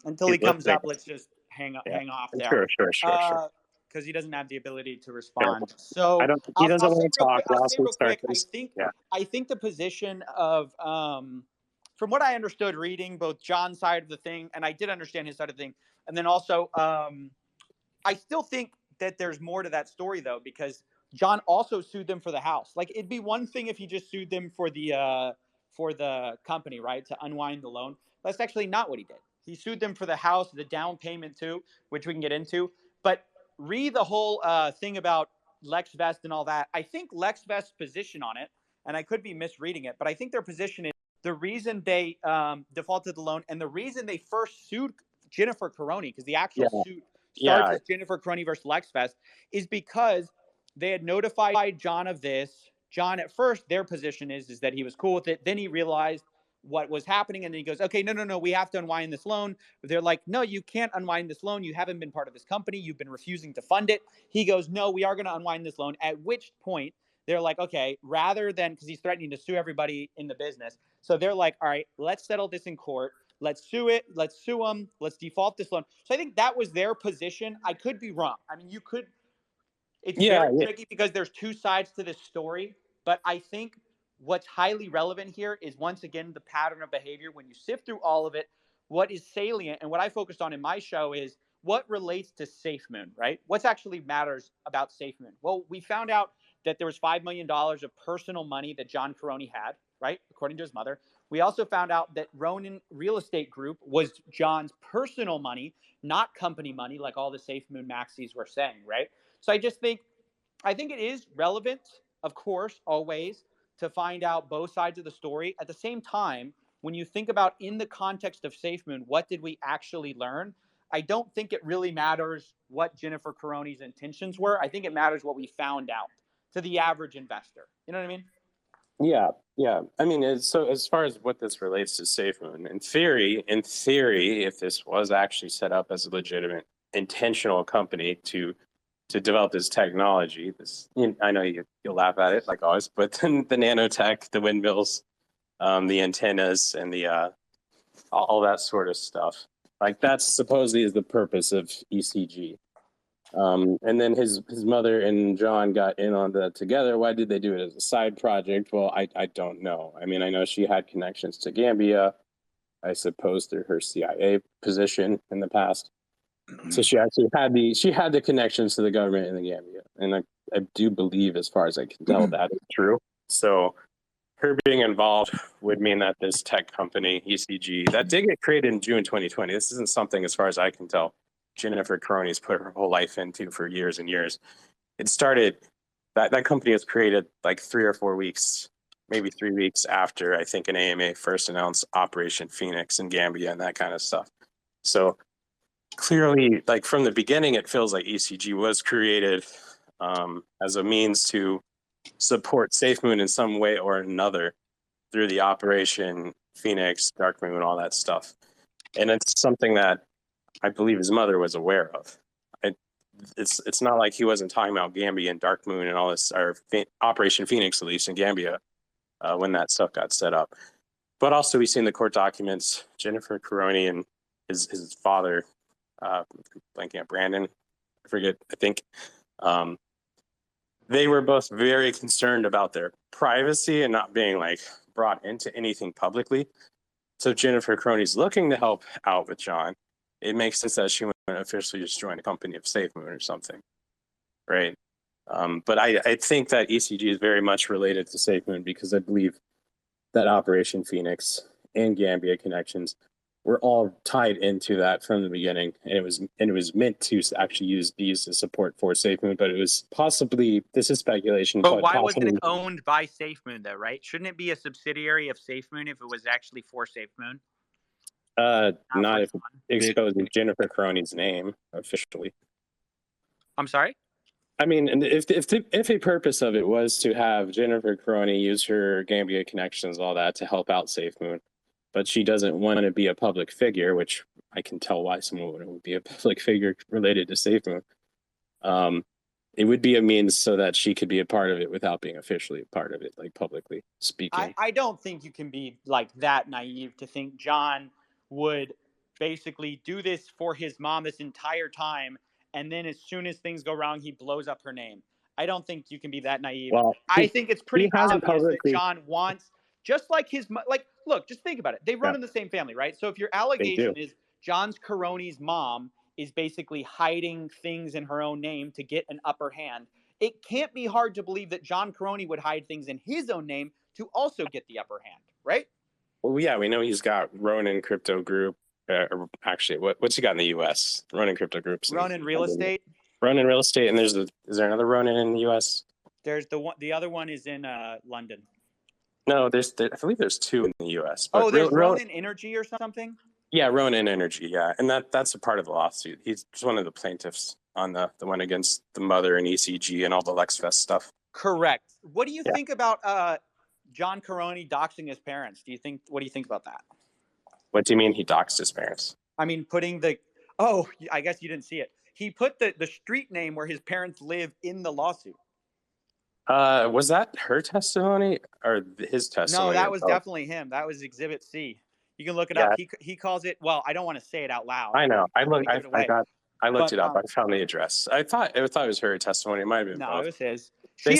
until he comes up, let's just hang off there. Sure. because he doesn't have the ability to Fair. respond. So I don't. He doesn't I'll say want to real talk. quick. I'll say real Lawsuits start. quick. Yeah. I think the position of from what I understood reading both John's side of the thing, and I did understand his side of the thing, and then also I still think that there's more to that story though, because John also sued them for the house. Like it'd be one thing if he just sued them for the company, right, to unwind the loan. That's actually not what he did. He sued them for the house, the down payment too, which we can get into. But read the whole thing about Lex Vest and all that. I think Lex Vest's position on it, and I could be misreading it, but I think their position is the reason they defaulted the loan and the reason they first sued Jennifer Caroni, because the actual suit starts as Jennifer Caroni versus Lex Vest, is because they had notified John of this. John, at first, their position is that he was cool with it. Then he realized what was happening, and then he goes, okay, no, we have to unwind this loan. They're like, no, you can't unwind this loan. You haven't been part of this company. You've been refusing to fund it. He goes, no, we are going to unwind this loan, at which point they're like, okay, rather than, because he's threatening to sue everybody in the business. So they're like, all right, let's settle this in court. Let's sue it. Let's sue them. Let's default this loan. So I think that was their position. I could be wrong. I mean, you could. It's very tricky because there's two sides to this story. But I think what's highly relevant here is, once again, the pattern of behavior. When you sift through all of it, what is salient and what I focused on in my show is what relates to SafeMoon, right? What's actually matters about SafeMoon? Well, we found out that there was $5 million of personal money that John Caroni had, right? According to his mother. We also found out that Ronin Real Estate Group was John's personal money, not company money, like all the SafeMoon maxis were saying, right? So I think it is relevant, of course, always, to find out both sides of the story. At the same time, when you think about in the context of SafeMoon, what did we actually learn? I don't think it really matters what Jennifer Caroni's intentions were. I think it matters what we found out to the average investor. You know what I mean? Yeah. I mean, so as far as what this relates to SafeMoon, in theory, if this was actually set up as a legitimate, intentional company to develop this technology, I know you'll laugh at it like always, but the nanotech, the windmills, the antennas, and the all that sort of stuff, like that's supposedly is the purpose of ECG. And then his mother and John got in on that together. Why did they do it as a side project? Well, I don't know. I mean, I know she had connections to Gambia, I suppose through her CIA position in the past. So she actually had the connections to the government in the Gambia, and I do believe, as far as I can tell, that is true. So her being involved would mean that this tech company, ECG, that did get created in June 2020. This isn't something, as far as I can tell, Jennifer Caroni's put her whole life into for years and years. It started, that company was created like 3 or 4 weeks, maybe 3 weeks after, I think, an AMA first announced Operation Phoenix in Gambia and that kind of stuff. So clearly, like from the beginning, it feels like ECG was created as a means to support SafeMoon in some way or another through the Operation Phoenix, Dark Moon, all that stuff. And it's something that I believe his mother was aware of. It's not like he wasn't talking about Gambia and Dark Moon and all this, or Operation Phoenix, at least in Gambia, when that stuff got set up. But also, we've seen the court documents. Jennifer Caroni and his father, blanking out, Brandon, I think, they were both very concerned about their privacy and not being like brought into anything publicly. So Jennifer Caroni's looking to help out with John. It makes sense that she wouldn't officially just join a company of SafeMoon or something, right? But I think that ECG is very much related to SafeMoon, because I believe that Operation Phoenix and Gambia connections were all tied into that from the beginning, and it was meant to actually be used as support for SafeMoon, but it was possibly, this is speculation, But why possibly, wasn't it owned by SafeMoon though, right? Shouldn't it be a subsidiary of SafeMoon if it was actually for SafeMoon? not if it exposes Jennifer Caroni's name officially. I'm sorry? I mean, and if a purpose of it was to have Jennifer Caroni use her Gambia connections, all that, to help out SafeMoon, but she doesn't want to be a public figure, which I can tell why someone would be a public figure related to SafeMoon. It would be a means so that she could be a part of it without being officially a part of it, like publicly speaking. I don't think you can be like that naive to think John would basically do this for his mom this entire time and then as soon as things go wrong, he blows up her name. I don't think you can be that naive. Well, I think it's pretty hasn't obvious that publicly. John wants, just like his, like, look, just think about it. They run Yeah, in the same family, right? So if your they do. allegation is John's Caroni's mom is basically hiding things in her own name to get an upper hand, it can't be hard to believe that John Caroni would hide things in his own name to also get the upper hand, right? Well, yeah, we know he's got Ronin Crypto Group. Or actually, what's he got in the U.S.? Ronin Crypto Groups. Ronin Real Estate. Ronin Real Estate, and is there another Ronin in the U.S.? There's the other one is in London. No, I believe there's two in the U.S. But Oh, there's Ronin Energy or something. Yeah, Ronin Energy. Yeah, and that's a part of the lawsuit. He's just one of the plaintiffs on the one against the mother and ECG and all the LexFest stuff. Correct. What do you think about John Caroni doxing his parents? What do you think about that? What do you mean he doxed his parents? I mean, putting I guess you didn't see it. He put the street name where his parents live in the lawsuit. Was that her testimony or his testimony? No, that was definitely him. That was Exhibit C. You can look it up. He calls it. Well, I don't want to say it out loud. I know. I looked it up. I found the address. I thought it was her testimony. It might have been no, both. it was his. She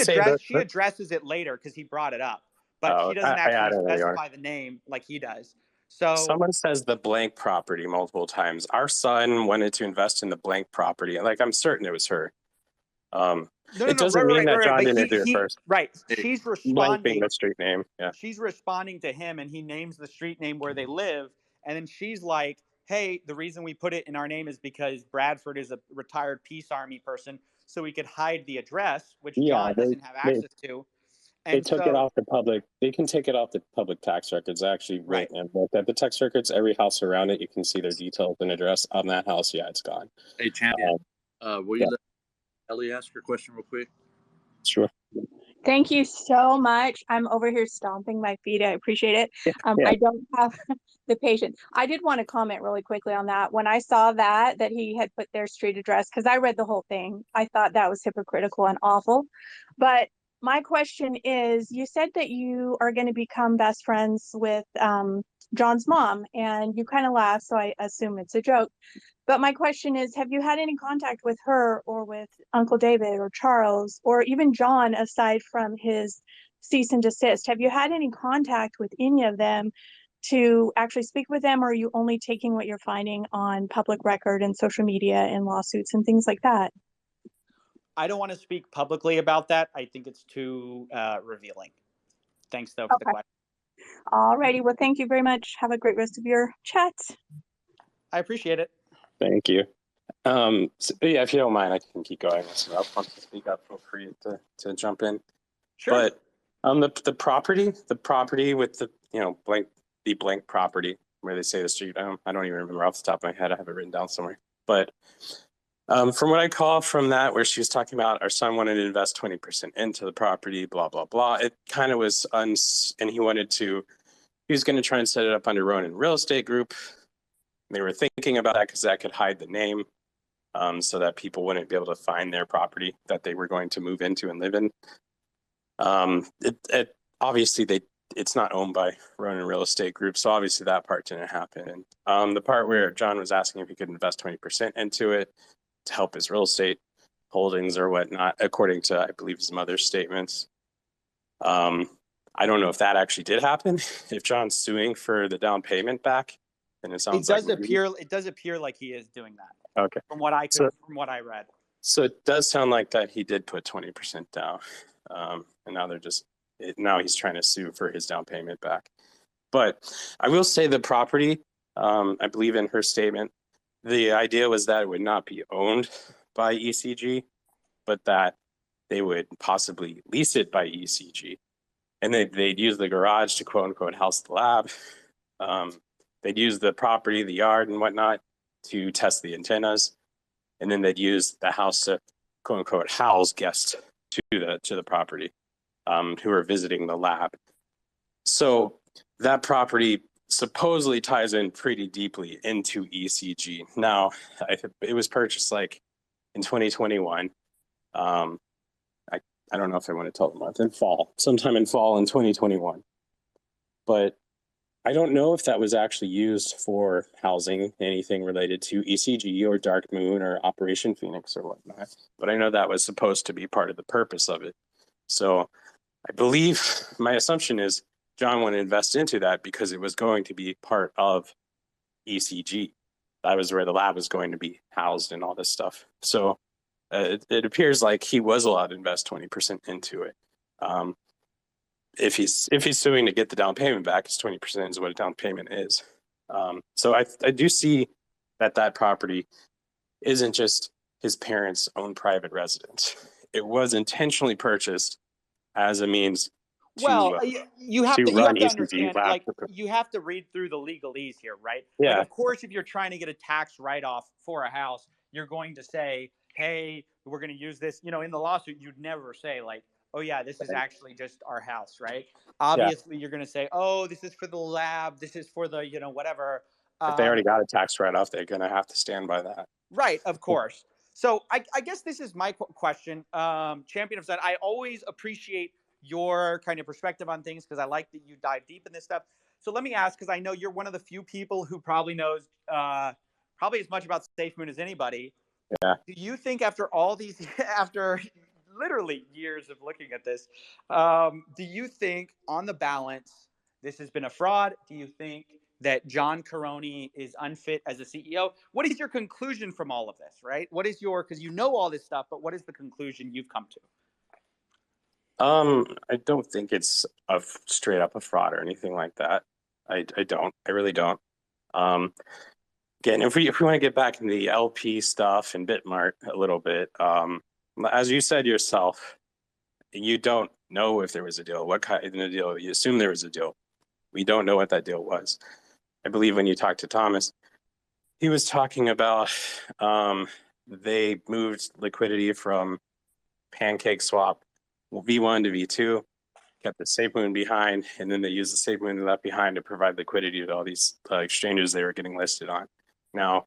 addresses it later because he brought it up, but she doesn't actually specify the name like he does. So someone says the blank property multiple times. Our son wanted to invest in the blank property. Like, I'm certain it was her. It doesn't mean that John didn't do it first. Right. She's responding. Blank being the street name. Yeah. She's responding to him, and he names the street name where they live, and then she's like, "Hey, the reason we put it in our name is because Bradford is a retired Peace Army person, so we could hide the address, which John doesn't have access to." They took it off the public. They can take it off the public tax records. Actually, right. And looked at the tax records. Every house around it, you can see their details and address on that house. Yeah, it's gone. Hey, champion, will you let Ellie ask her question real quick? Sure. Thank you so much. I'm over here stomping my feet. I appreciate it. I don't have the patience. I did want to comment really quickly on that. When I saw that he had put their street address, because I read the whole thing, I thought that was hypocritical and awful. But my question is, you said that you are going to become best friends with John's mom, and you kind of laughed, so I assume it's a joke. But my question is, have you had any contact with her or with Uncle David or Charles or even John, aside from his cease and desist? Have you had any contact with any of them to actually speak with them, or are you only taking what you're finding on public record and social media and lawsuits and things like that? I don't want to speak publicly about that. I think it's too revealing. Thanks, though, for the question. All righty. Well, thank you very much. Have a great rest of your chat. I appreciate it. Thank you. So, yeah, if you don't mind, I can keep going. So I want to speak up. Feel free to jump in. Sure. But the property with the blank property where they say the street. I don't even remember off the top of my head. I have it written down somewhere. But from what I call from that, where she was talking about our son wanted to invest 20% into the property, blah blah blah. It kind of was and he was going to try and set it up under Ronin Real Estate Group. They were thinking about that because that could hide the name, so that people wouldn't be able to find their property that they were going to move into and live in. Obviously it's not owned by Ronin Real Estate Group, so obviously that part didn't happen. The part where John was asking if he could invest 20% into it to help his real estate holdings or whatnot, according to, I believe, his mother's statements. I don't know if that actually did happen. If John's suing for the down payment back, then it sounds it does appear like he is doing that. Okay. From what I read. So it does sound like that he did put 20% down, and now he's trying to sue for his down payment back. But I will say the property, I believe in her statement, the idea was that it would not be owned by ECG, but that they would possibly lease it by ECG, and they'd use the garage to quote unquote house the lab. They'd use the property, the yard and whatnot to test the antennas. And then they'd use the house to quote unquote house guests to the property who are visiting the lab. So that property supposedly ties in pretty deeply into ECG. Now, it was purchased like in 2021. I don't know if I want to tell the month, sometime in fall in 2021. But I don't know if that was actually used for housing anything related to ECG or Dark Moon or Operation Phoenix or whatnot, but I know that was supposed to be part of the purpose of it. So I believe my assumption is John wanted to invest into that because it was going to be part of ECG. That was where the lab was going to be housed and all this stuff. So it appears like he was allowed to invest 20% into it. If he's suing to get the down payment back, it's 20% is what a down payment is. So I do see that property isn't just his parents' own private residence. It was intentionally purchased as a means to Well, you have to run ECG understand, lab. like, you have to read through the legalese here, right? Yeah. Like, of course, if you're trying to get a tax write-off for a house, you're going to say, hey, we're going to use this. You know, in the lawsuit, you'd never say, like, oh, yeah, this is actually just our house, right? Obviously, you're going to say, oh, this is for the lab. This is for the, you know, whatever. If they already got a tax write-off, they're going to have to stand by that. Right, of course. So I guess this is my question. Champion of Sun, I always appreciate your kind of perspective on things because I like that you dive deep in this stuff. So let me ask, because I know you're one of the few people who probably knows probably as much about SafeMoon as anybody. Yeah. Do you think after all these, after literally years of looking at this, do you think on the balance this has been a fraud? Do you think that John Caroni is unfit as a CEO? What is your conclusion from all of this, right? What is your, because you know all this stuff, but what is the conclusion you've come to? I don't think it's straight up a fraud or anything like that. I don't. I really don't. Again, if we want to get back into the LP stuff and Bitmart a little bit, as you said yourself, you don't know if there was a deal. What kind of deal? You assume there was a deal. We don't know what that deal was. I believe when you talked to Thomas, he was talking about they moved liquidity from Pancake Swap V1 to V2, kept the SafeMoon behind, and then they used the SafeMoon they left behind to provide liquidity to all these exchanges they were getting listed on. Now,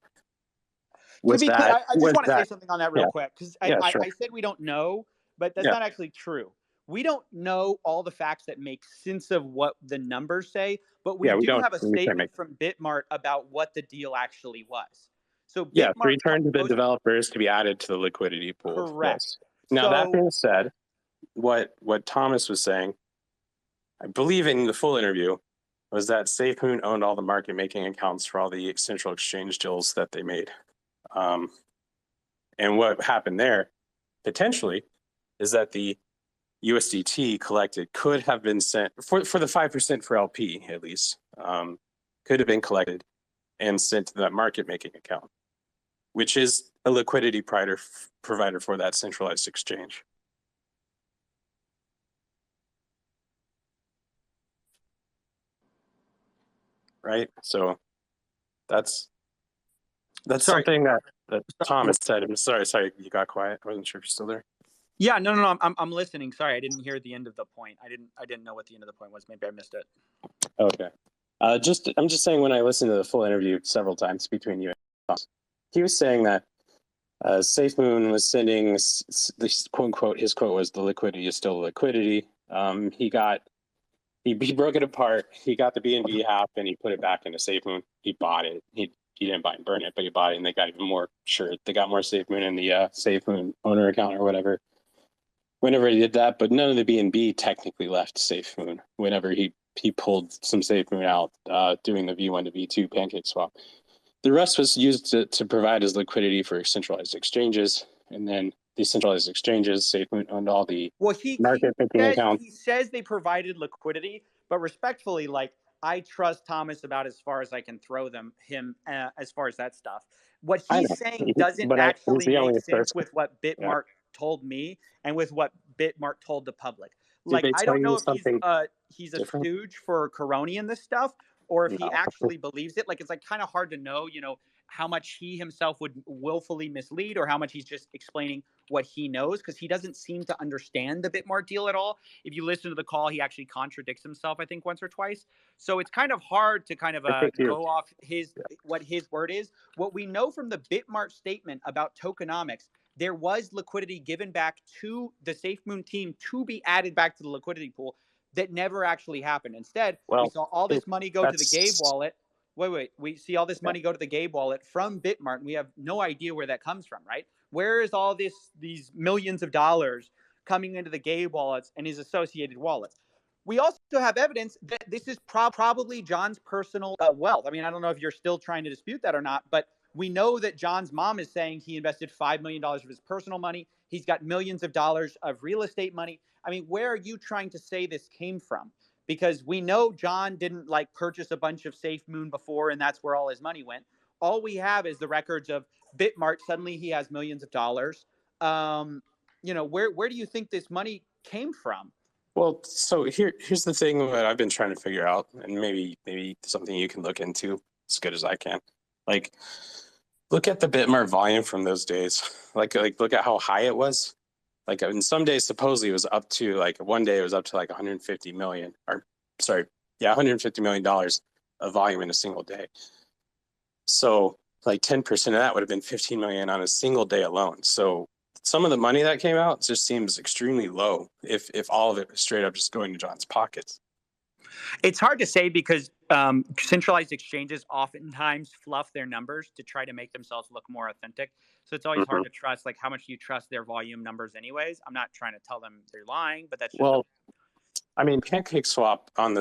to be clear, I just want to say something on that real quick, because I said we don't know, but that's not actually true. We don't know all the facts that make sense of what the numbers say, but we do have a statement from Bitmart about what the deal actually was. So Bitmart returned to the developers to be added to the liquidity pool. Correct. Now, that being said, what Thomas was saying, I believe in the full interview, was that SafeMoon owned all the market making accounts for all the central exchange deals that they made. And what happened there, potentially, is that the USDT collected could have been sent, for the 5% for LP at least, could have been collected and sent to that market making account, which is a liquidity provider for that centralized exchange. Right? So that's something that Thomas said. I'm sorry, you got quiet. I wasn't sure if you're still there. Yeah, no, I'm listening. Sorry, I didn't hear the end of the point. I didn't know what the end of the point was. Maybe I missed it. Okay. I'm just saying, when I listened to the full interview several times between you and Thomas, he was saying that SafeMoon was sending this quote unquote, his quote was, the liquidity is still liquidity. He broke it apart. He got the BNB half and he put it back into SafeMoon. He bought it. He didn't buy and burn it, but he bought it, and they got even more. Sure, they got more SafeMoon in the SafeMoon owner account or whatever. Whenever he did that, but none of the BNB technically left SafeMoon. Whenever he pulled some SafeMoon out, doing the V1 to V2 pancake swap, the rest was used to provide as liquidity for centralized exchanges, and then these centralized exchanges, SafeMoon owned all the market making accounts. He says they provided liquidity, but respectfully, like, I trust Thomas about as far as I can throw him as far as that stuff. What he's saying doesn't actually make sense with what Bitmart told me and with what Bitmart told the public. Like, I don't know if he's a stooge for Caroni in this stuff, or if he actually believes it. Like, it's like kind of hard to know, you know, how much he himself would willfully mislead or how much he's just explaining what he knows, because he doesn't seem to understand the Bitmart deal at all. If you listen to the call, he actually contradicts himself, I think, once or twice. So it's kind of hard to kind of go off what his word is. What we know from the Bitmart statement about tokenomics, there was liquidity given back to the SafeMoon team to be added back to the liquidity pool. that never actually happened. Instead, we Well, saw all this money go to the Gabe that's wallet. Wait. We see all this money go to the Gabe wallet from Bitmart, and we have no idea where that comes from, right? Where is all these millions of dollars coming into the Gabe wallets and his associated wallets? We also have evidence that this is probably John's personal wealth. I mean, I don't know if you're still trying to dispute that or not, but we know that John's mom is saying he invested $5 million of his personal money. He's got millions of dollars of real estate money. I mean, where are you trying to say this came from? Because we know John didn't like purchase a bunch of SafeMoon before, and that's where all his money went. All we have is the records of Bitmart. Suddenly he has millions of dollars. Where do you think this money came from? Well, so here's the thing that I've been trying to figure out, and maybe something you can look into as good as I can. Like, look at the Bitmart volume from those days. Like look at how high it was. Like in some days, supposedly it was up to like one day it was up to like 150 million, or sorry, yeah, $150 million of volume in a single day. So like 10% of that would have been 15 million on a single day alone. So some of the money that came out just seems extremely low if all of it was straight up just going to John's pockets. It's hard to say because centralized exchanges oftentimes fluff their numbers to try to make themselves look more authentic. So it's always hard to trust, like, how much do you trust their volume numbers anyways? I'm not trying to tell them they're lying, but that's just... Well, I mean, PancakeSwap on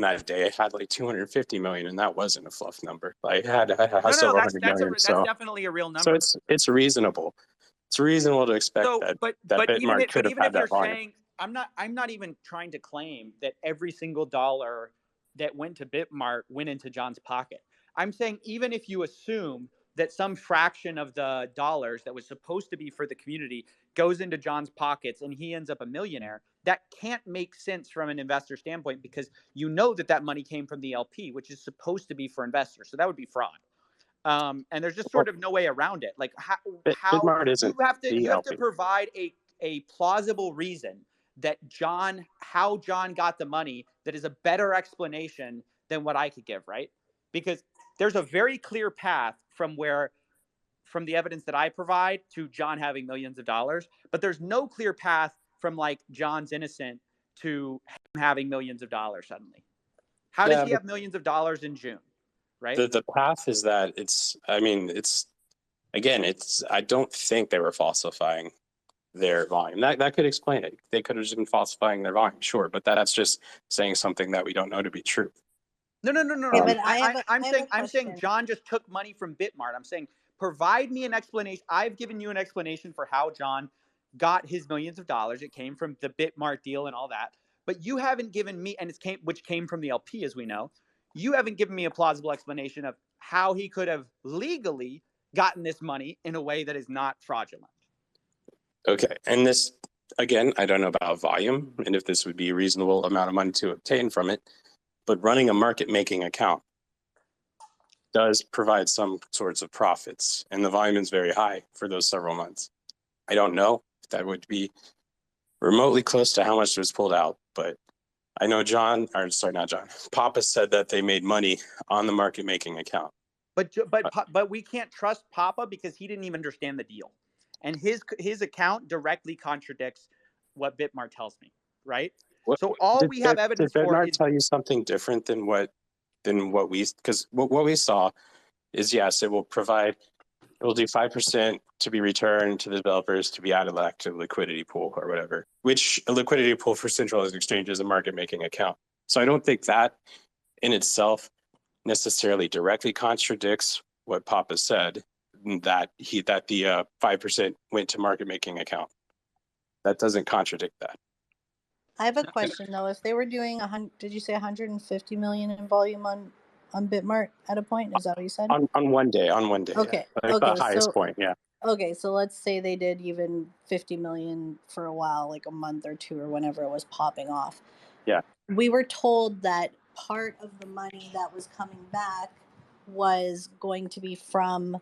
that day, it had like 250 million, and that wasn't a fluff number. Like it had over 100 million. That's definitely a real So number. it's reasonable. It's reasonable to expect that Bitmart could have had that volume. Saying, I'm not even trying to claim that every single dollar that went to Bitmart went into John's pocket. I'm saying even if you assume that some fraction of the dollars that was supposed to be for the community goes into John's pockets and he ends up a millionaire, that can't make sense from an investor standpoint because you know that money came from the LP, which is supposed to be for investors. So that would be fraud. And there's just sort of no way around it. Like how Bitmart isn't you have to provide a plausible reason that how John got the money that is a better explanation than what I could give, right? Because there's a very clear path from the evidence that I provide to John having millions of dollars, but there's no clear path from like John's innocent to him having millions of dollars suddenly. How does he have millions of dollars in June? Right. The path is that I don't think they were falsifying their volume. That could explain it. They could have just been falsifying their volume, sure, but that's just saying something that we don't know to be true. No. But I'm saying John just took money from Bitmart. I'm saying provide me an explanation. I've given you an explanation for how John got his millions of dollars. It came from the Bitmart deal and all that. But you haven't given me, which came from the LP, as we know. You haven't given me a plausible explanation of how he could have legally gotten this money in a way that is not fraudulent. Okay, and this, again, I don't know about volume and if this would be a reasonable amount of money to obtain from it, but running a market-making account does provide some sorts of profits, and the volume is very high for those several months. I don't know if that would be remotely close to how much was pulled out, but I know Papa said that they made money on the market-making account. But we can't trust Papa because he didn't even understand the deal. And his account directly contradicts what Bitmart tells me, right? So all we have evidence for is... Did Bitmart tell you something different than what because what we saw is, yes, it will do 5% to be returned to the developers to be added back to the liquidity pool or whatever, which a liquidity pool for centralized exchange is a market-making account. So I don't think that in itself necessarily directly contradicts what Papa said, that the 5% went to market-making account. That doesn't contradict that. I have a question though. If they were doing did you say 150 million in volume on Bitmart at a point? Is that what you said? On one day. Okay. Yeah. Like the highest point, yeah. Okay, so let's say they did even 50 million for a while, like a month or two or whenever it was popping off. Yeah. We were told that part of the money that was coming back was going to be from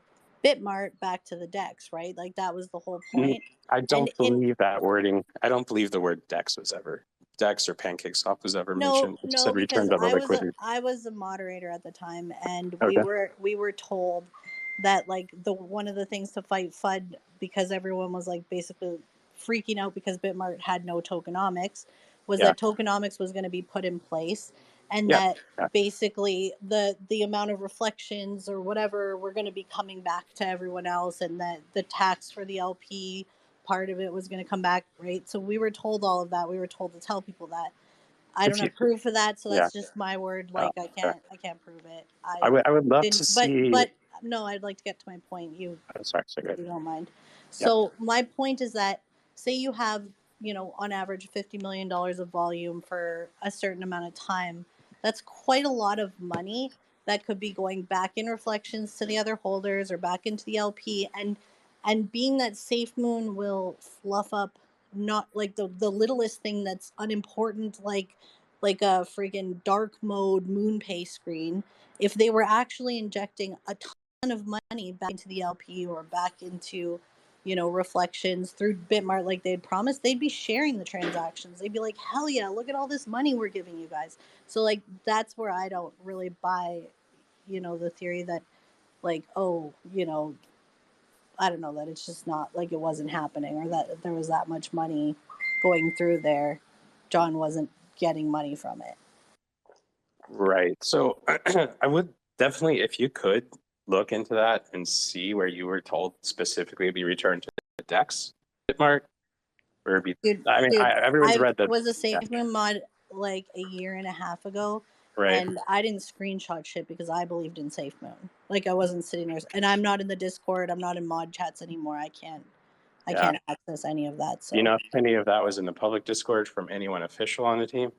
Bitmart back to the DEX, right? Like that was the whole point. I don't believe that wording. I don't believe the word DEX was ever DEX or PancakeSwap was ever mentioned. It said because returned on the liquidity. I was a moderator at the time, and Okay. we were told that like one of the things to fight FUD, because everyone was like basically freaking out because Bitmart had no tokenomics, was Yeah. that tokenomics was going to be put in place, and Yeah. that Yeah. basically the amount of reflections or whatever were going to be coming back to everyone else, and that the tax for the LP part of it was going to come back, right? So we were told all of that. We were told to tell people that. I don't If you, have proof for that, so yeah. that's just my word. Like I Okay. can't prove it. I would love to didn't, see. but no, I'd like to get to my point. I'm sorry, so If good. you don't mind. Yeah. So my point is that, say you have, on average $50 million of volume for a certain amount of time. That's quite a lot of money that could be going back in reflections to the other holders or back into the LP. And being that SafeMoon will fluff up not like the littlest thing that's unimportant, like a freaking dark mode moon pay screen. If they were actually injecting a ton of money back into the LP or back into, reflections through Bitmart like they'd promised, they'd be sharing the transactions. They'd be like, hell yeah, look at all this money we're giving you guys. So like that's where I don't really buy, the theory that like, oh, I don't know, that it's just not like it wasn't happening, or that there was that much money going through there. John wasn't getting money from it. Right. So I would definitely, if you could, look into that and see where you were told specifically to be returned to the DEX, Bitmart, or be. Dude, everyone's I read the. was a Yeah. SafeMoon mod like a year and a half ago, Right. and I didn't screenshot shit because I believed in SafeMoon. Like I wasn't sitting there, and I'm not in the Discord. I'm not in mod chats anymore. I can't access any of that. So You know, if any of that was in the public Discord from anyone official on the team.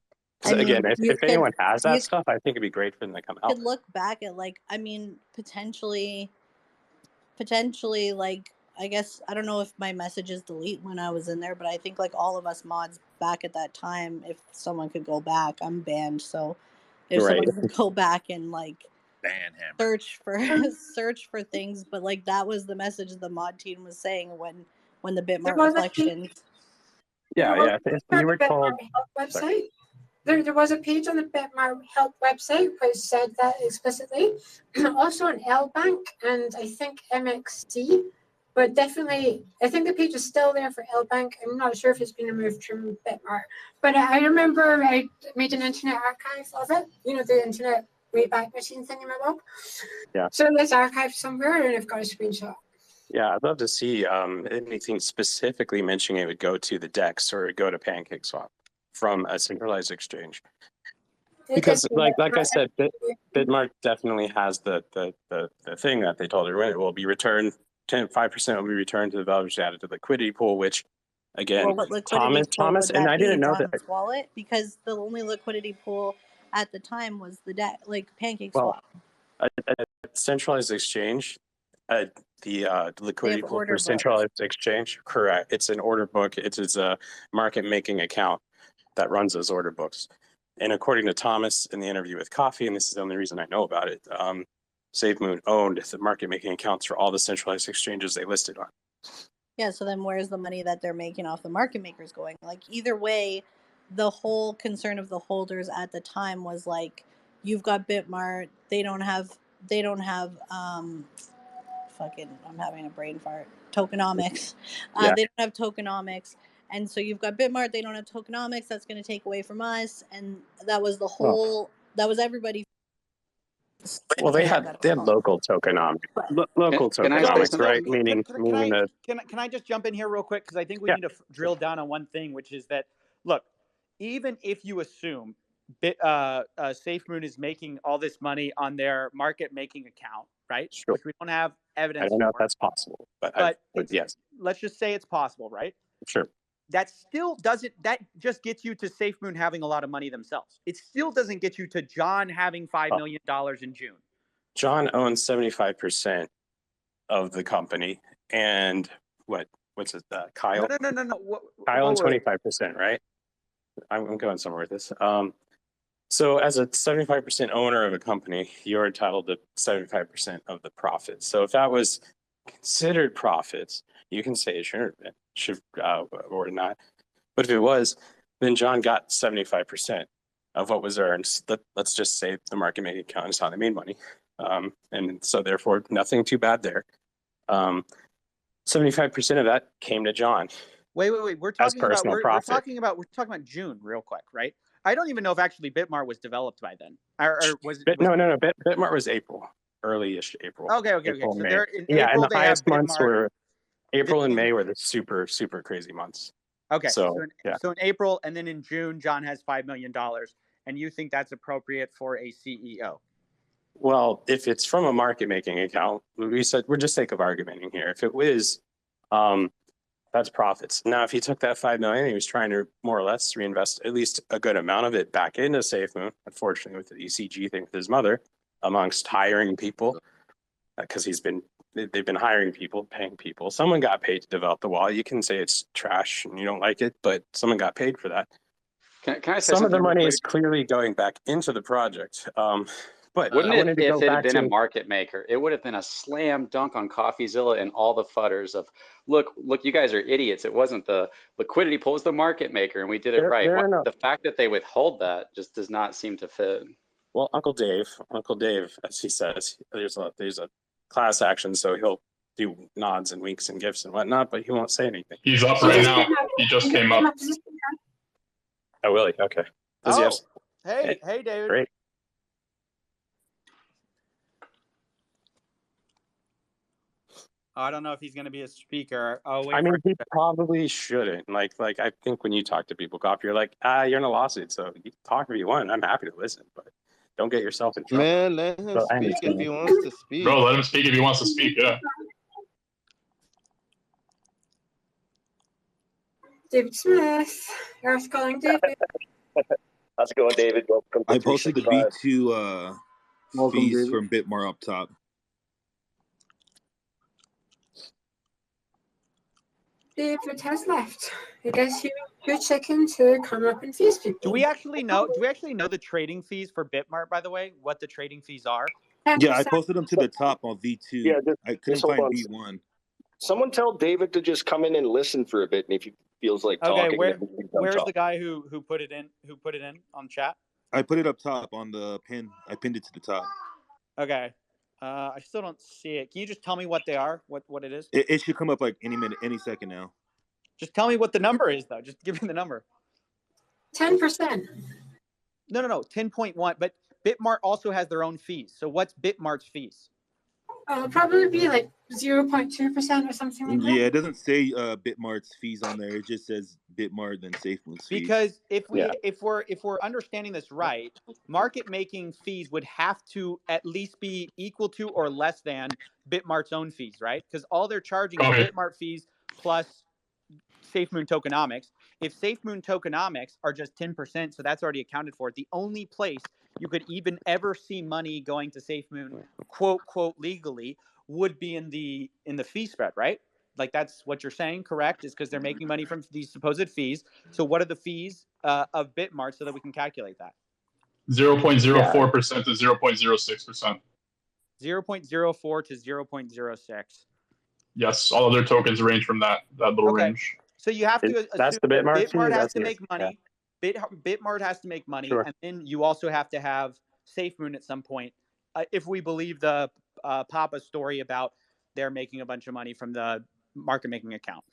I Because mean, again, if anyone has that stuff, I think it'd be great for them to come out. could look back at like, I mean, potentially like, I guess I don't know if my messages delete when I was in there, but I think like all of us mods back at that time, if someone could go back, I'm banned, so if Right. someone could go back and like Banhammer. search for things, but like that was the message the mod team was saying when the Bitmart was a reflections. Yeah, yeah. If you were told. Website. There was a page on the Bitmart help website which said that explicitly. Also on L Bank and I think MXC, but definitely I think the page is still there for L Bank. I'm not sure if it's been removed from Bitmart, but I remember I made an internet archive of it. The internet Wayback Machine thingamabob. Yeah. So it's archived somewhere, and I've got a screenshot. Yeah, I'd love to see anything specifically mentioning it would go to the DEX or go to PancakeSwap from a centralized exchange. Because like I said, Bitmart definitely has the thing that they told everyone it will be returned. 5% will be returned to the values added to the liquidity pool, which again, Well, what liquidity pool Thomas, would and that I be? didn't know that. John's wallet, because the only liquidity pool at the time was the debt, like PancakeSwap. Well, a centralized exchange, the liquidity pool for centralized exchange, correct. It's an order book. It's a market making account that runs those order books. And according to Thomas in the interview with Coffee, and this is the only reason I know about it, SafeMoon owned the market making accounts for all the centralized exchanges they listed on. Yeah, so then where's the money that they're making off the market makers going? Like either way, the whole concern of the holders at the time was like, you've got Bitmart, they don't have fucking, I'm having a brain fart, tokenomics. Yeah. They don't have tokenomics. And so you've got Bitmart, they don't have tokenomics, that's going to take away from us. And that was the whole, that was everybody. Well, they had local tokenomics, local tokenomics, right? Meaning that. Can I just jump in here real quick? Because I think we need to drill down on one thing, which is that, look, even if you assume SafeMoon is making all this money on their market making account, right? Sure. Which we don't have evidence I don't know for. if that's possible, but yes. Let's just say it's possible, right? Sure. That still doesn't, that just gets you to SafeMoon having a lot of money themselves. It still doesn't get you to John having $5 million in June. John owns 75% of the company, and what's it? Kyle. No. Kyle owns 25%, right? I'm going somewhere with this. So as a 75% owner of a company, you're entitled to 75% of the profits. So if that was considered profits, you can say it should or not. But if it was, then John got 75% of what was earned. Let's just say the market making account is how they made money. And so therefore nothing too bad there. 75% of that came to John. Wait. We're as talking about personal we're profit. talking about June, real quick, right? I don't even know if actually Bitmart was developed by then, or was No. Bitmart was April, early-ish April. Okay. April, So May. they're in Yeah, April. and the They have highest months Bitmart. were April and Then- May were the super crazy months. Okay. So in April and then in June, John has $5 million, and you think that's appropriate for a CEO? Well, if it's from a market making account, we said we're just sake of argumenting here. If it was, that's profits. Now, if he took that $5 million, he was trying to more or less reinvest at least a good amount of it back into SafeMoon. Unfortunately, with the ECG thing with his mother, amongst hiring people, because they've been hiring people, paying people. Someone got paid to develop the wallet. You can say it's trash and you don't like it, but someone got paid for that. Can I say Some of the something real money quick? is clearly going back into the project. But Wouldn't I it, wanted to go if it had back been a to market maker, it would have been a slam dunk on CoffeeZilla and all the fudders of, look, you guys are idiots. It wasn't the liquidity pool, it was the market maker, and we did it right. The fact that they withhold that just does not seem to fit. Well, Uncle Dave, as he says, there's a class action, so he'll do nods and winks and gifts and whatnot, but he won't say anything. He's up right now. He just came up. Oh, really? Okay. Does he have? Hey, David. Great. I don't know if he's going to be a speaker. Oh, wait. I mean, he probably shouldn't. Like I think when you talk to people, Coffee, you're like, you're in a lawsuit, so you can talk if you want. I'm happy to listen, but don't get yourself in trouble. Man, let him speak if he wants to speak. Bro, let him speak if he wants to speak. Yeah. David Smith. You're calling David. How's it going, David? Welcome to I posted the 365. B2 fees David. from Bitmar up top. David has left. I guess you're checking to come up and fees people. Do we actually know the trading fees for Bitmart, by the way? What the trading fees are? Yeah, I posted them to the top on V2. Yeah, I couldn't hold find on. B1. Someone tell David to just come in and listen for a bit, and if he feels like talking, then he can Where's talk. the guy who put it in on chat? I put it up top on the pin. I pinned it to the top. Okay. I still don't see it. Can you just tell me what they are? What it is? It should come up like any minute, any second now. Just tell me what the number is, though. Just give me the number. 10%. No. 10.1. But Bitmart also has their own fees. So what's Bitmart's fees? It'll probably be like 0.2% or something like that. Yeah, it doesn't say Bitmart's fees on there. It just says Bitmart and SafeMoon's fees. Because if we're understanding this right, market making fees would have to at least be equal to or less than Bitmart's own fees, right? Because all they're charging is Bitmart fees plus SafeMoon tokenomics. If SafeMoon tokenomics are just 10%, so that's already accounted for. The only place you could even ever see money going to SafeMoon, quote legally, would be in the fee spread, right? Like that's what you're saying, correct? Is because they're making money from these supposed fees. So what are the fees of Bitmart so that we can calculate that? 0.04% to 0.06%. 0.04 to 0.06. Yes, all other tokens range from that little range. So you have to assume that's the Bitmart Bitmart fee? has That's to it. make money. Bitmart has to make money, Sure. and then you also have to have SafeMoon at some point. If we believe the Papa story about they're making a bunch of money from the market making account,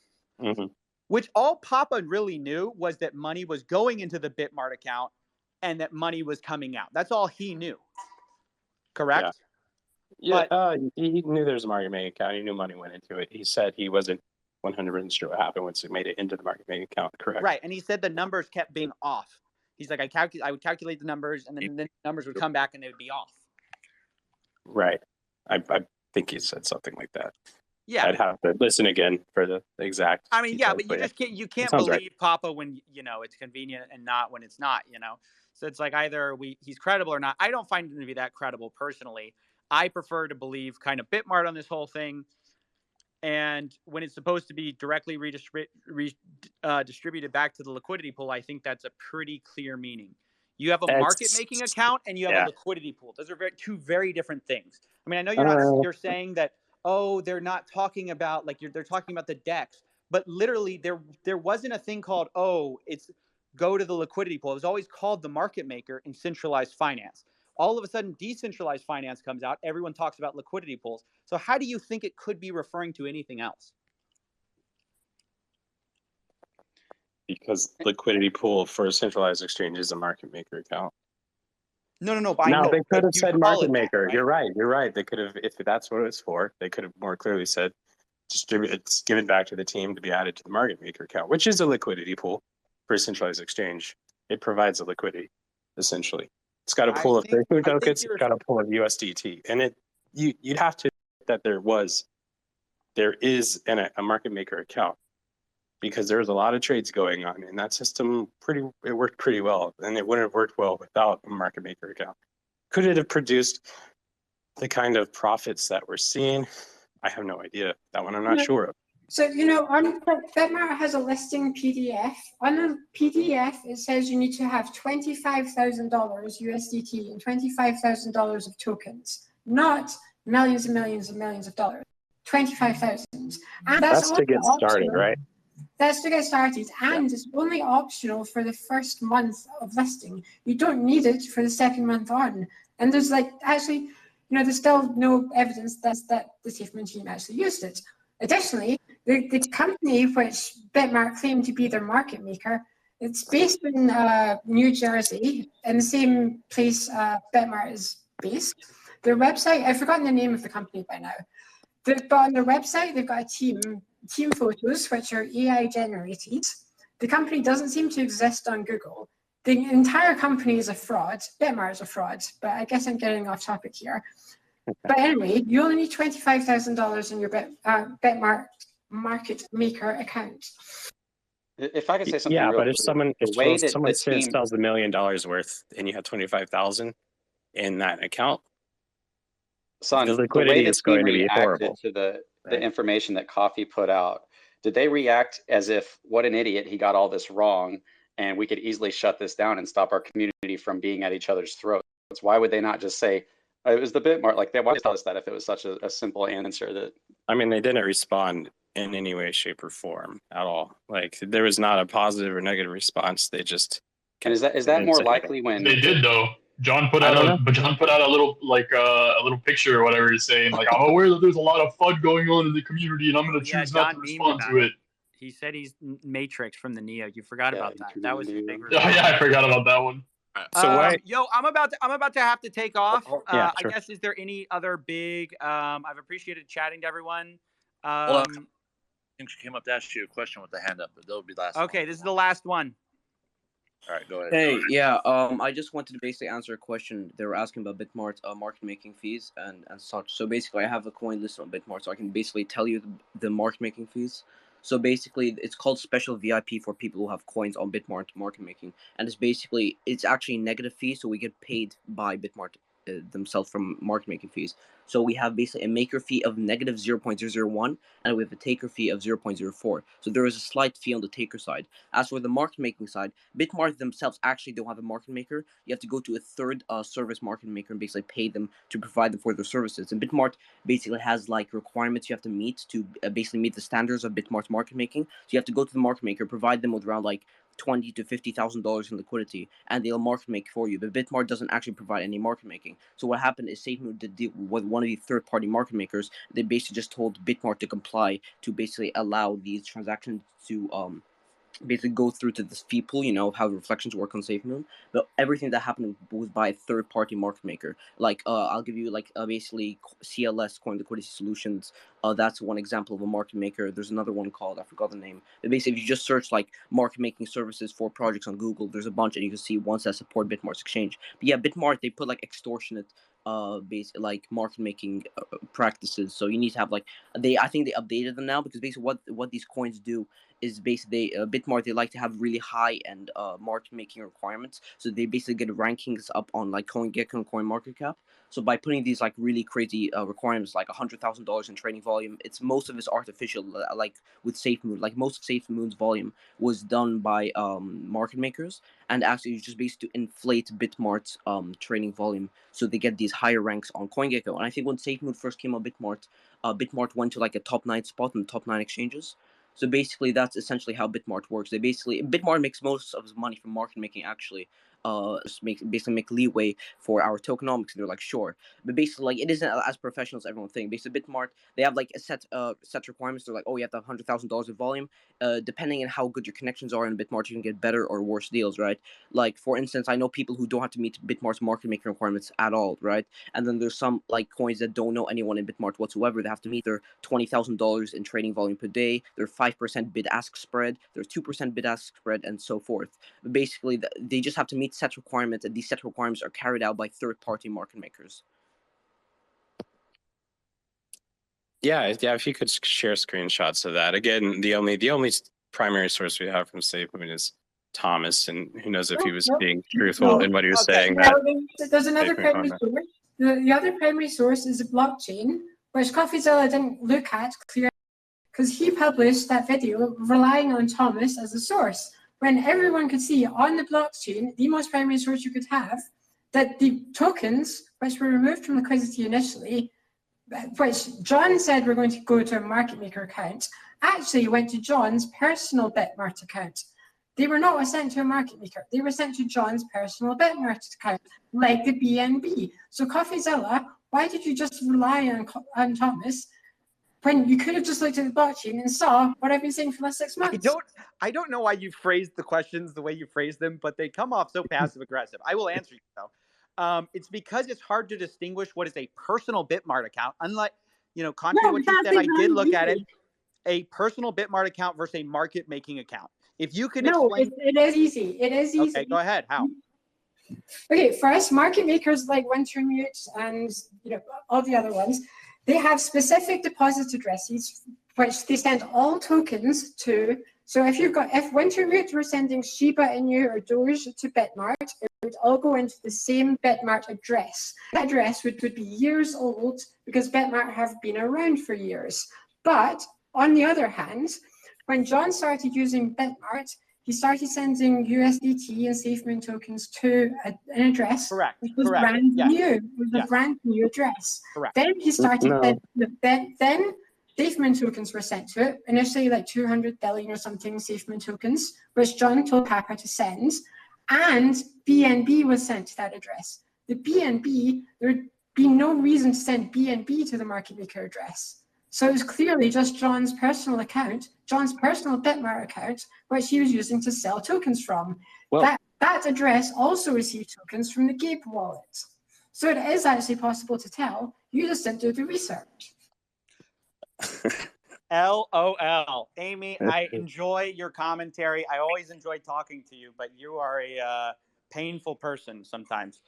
which all Papa really knew was that money was going into the Bitmart account and that money was coming out. That's all he knew. Correct? Yeah, he knew there was a market making account. He knew money went into it. He said he wasn't 100% sure what happened once it made it into the market making account. Correct. Right, and he said the numbers kept being off. He's like, I would calculate the numbers, and then the numbers would come back and they would be off. Right. I think he said something like that. Yeah. I'd have to listen again for the exact. I mean, yeah, details, but you can't sounds believe right. Papa when it's convenient and not when it's not. So it's like either he's credible or not. I don't find him to be that credible personally. I prefer to believe kind of Bitmart on this whole thing. And when it's supposed to be directly distributed back to the liquidity pool, I think that's a pretty clear meaning. You have a market-making account and you have a liquidity pool. Those are two very different things. I mean, I know you're saying that, they're not talking about they're talking about the DEX, but literally there wasn't a thing called it's go to the liquidity pool. It was always called the market maker in centralized finance. All of a sudden, decentralized finance comes out. Everyone talks about liquidity pools. So how do you think it could be referring to anything else? because liquidity pool for a centralized exchange is a market maker account. No. Now they could have you said call market it that, maker. right? You're right. You're right. They could have, if that's what it's for, they could have more clearly said, it's given back to the team to be added to the market maker account, which is a liquidity pool for a centralized exchange. It provides a liquidity, essentially. It's got a pool of SafeMoon tokens. It's got a pool of USDT, and you'd have to that there is a market maker account, because there's a lot of trades going on in that system. It worked pretty well, and it wouldn't have worked well without a market maker account. Could it have produced the kind of profits that we're seeing? I have no idea. That one I'm not sure of. So, on Bitmart has a listing PDF. On the PDF, it says you need to have $25,000 USDT and $25,000 of tokens, not millions and millions and millions of dollars. 25,000. And that's to get started, right? That's to get started, and it's only optional for the first month of listing. You don't need it for the second month on. And there's there's still no evidence that the SafeMoon team actually used it. Additionally, the company which Bitmart claimed to be their market maker, it's based in New Jersey, in the same place Bitmart is based. Their website, I've forgotten the name of the company by now, but on their website, they've got a team photos, which are AI generated. The company doesn't seem to exist on Google. The entire company is a fraud. Bitmart is a fraud, but I guess I'm getting off topic here. But anyway, you only need $25,000 in your Bitmart market maker account. If I could say something, yeah, real but if quick, someone the way that the sells team, $1 million worth and you have 25,000 in that account, son, the the way liquidity the is team going to be reacted horrible. to the Right. information that Coffee put out, did they react as if, what an idiot, he got all this wrong, and we could easily shut this down and stop our community from being at each other's throats? Why would they not just say, it was the Bitmart? Like, why would they tell us that if it was such a simple answer? That, I mean, they didn't respond in any way, shape, or form at all. Like, there was not a positive or negative response. They just and is that more likely when they did though? John put out a little picture or whatever, saying like, I'm aware that there's a lot of FUD going on in the community, and I'm going to choose not to respond to it. He said he's Matrix from the Neo. You forgot about that. That was his big Yeah, I forgot about that one. So yo, I'm about to have to take off. Yeah, sure. I guess, is there any other big? I've appreciated chatting to everyone. Hold on. I think she came up to ask you a question with the hand up, but that'll be last. Okay, this is the last one. All right, go ahead. Hey, yeah, I just wanted to basically answer a question. They were asking about Bitmart's market making fees and such. So basically, I have a coin listed on Bitmart, so I can basically tell you the market making fees. So basically, it's called special VIP for people who have coins on Bitmart market making, and it's actually negative fees, so we get paid by Bitmart themselves from market making fees. So we have basically a maker fee of negative 0.001, and we have a taker fee of 0.04. So there is a slight fee on the taker side. As for the market making side, Bitmart themselves actually don't have a market maker. You have to go to a third service market maker and basically pay them to provide them for their services. And Bitmart basically has like requirements you have to meet to basically meet the standards of Bitmart's market making. So you have to go to the market maker, provide them with around like $20,000 to $50,000 in liquidity, and they'll market make for you. But Bitmart doesn't actually provide any market making. So what happened is SafeMoon did deal with one of the third-party market makers. They basically just told Bitmart to comply to basically allow these transactions to basically go through to this fee pool, how the reflections work on SafeMoon. But everything that happened was by a third-party market maker. Like, I'll give you basically CLS, Coin Liquidity Solutions. That's one example of a market maker. There's another one called, I forgot the name. But basically, if you just search like market making services for projects on Google, there's a bunch, and you can see ones that support Bitmart's exchange. But yeah, Bitmart, they put like extortionate like market making practices. So you need to have I think they updated them now, because basically what these coins do is basically Bitmart, they like to have really high end market making requirements. So they basically get rankings up on like CoinGecko and CoinMarketCap. So by putting these like really crazy requirements, like $100,000 in trading volume, most of it's artificial. Like with SafeMoon, like most of SafeMoon's volume was done by market makers, and actually it's just basically to inflate Bitmart's trading volume, so they get these higher ranks on CoinGecko. And I think when SafeMoon first came on Bitmart, Bitmart went to like a top 9 spot in the top 9 exchanges. So basically, that's essentially how Bitmart works. Bitmart makes most of its money from market making, actually. basically make leeway for our tokenomics. And they're like, sure, but basically like it isn't as professional as everyone thinks. Basically, Bitmart, they have like a set requirements. They're like, oh, you have to have $100,000 of volume. Depending on how good your connections are in Bitmart, you can get better or worse deals, right? Like for instance, I know people who don't have to meet Bitmart's market making requirements at all, right? And then there's some like coins that don't know anyone in Bitmart whatsoever. They have to meet their $20,000 in trading volume per day, their 5% bid-ask spread, their 2% bid-ask spread, and so forth. But basically, they just have to meet set requirements, and these set requirements are carried out by third-party market makers. Yeah. If you could share screenshots of that. Again, the only primary source we have from SafeMoon is Thomas, and who knows if he was being truthful in what he was saying. There's another primary source. The other primary source is a blockchain, which COFFEEZILLA didn't look at clearly because he published that video relying on Thomas as a source, when everyone could see on the blockchain, the most primary source you could have, that the tokens, which were removed from liquidity initially, which John said were going to go to a market maker account, actually went to John's personal Bitmart account. They were not sent to a market maker. They were sent to John's personal Bitmart account, like the BNB. So COFFEEZILLA, why did you just rely on Thomas when you could have just looked at the blockchain and saw what I've been saying for the last 6 months? I don't know why you phrased the questions the way you phrased them, but they come off so passive aggressive. I will answer you though. It's because it's hard to distinguish what is a personal Bitmart account. Unlike, contrary to what you said, I did look at it. A personal Bitmart account versus a market making account. If you could explain. It is easy. It is easy. Okay, go ahead. How? Okay, first, market makers like Wintermute and all the other ones, they have specific deposit addresses which they send all tokens to. So if Wintermute were sending Shiba Inu or Doge to Bitmart, it would all go into the same Bitmart address. That address would be years old because Bitmart have been around for years. But on the other hand, when John started using Bitmart, he started sending USDT and SafeMoon tokens to an address which was brand new. It was a brand new address. Correct. Then he started. Then SafeMoon tokens were sent to it. Initially, like 200 billion or something SafeMoon tokens, which John told Papa to send, and BNB was sent to that address. The BNB, there'd be no reason to send BNB to the market maker address. So it was clearly just John's personal account, John's personal Bitmart account, which he was using to sell tokens from. Well, that address also received tokens from the Gape wallet. So it is actually possible to tell. You just didn't do the research. LOL. Amy, I enjoy your commentary. I always enjoy talking to you, but you are a painful person sometimes.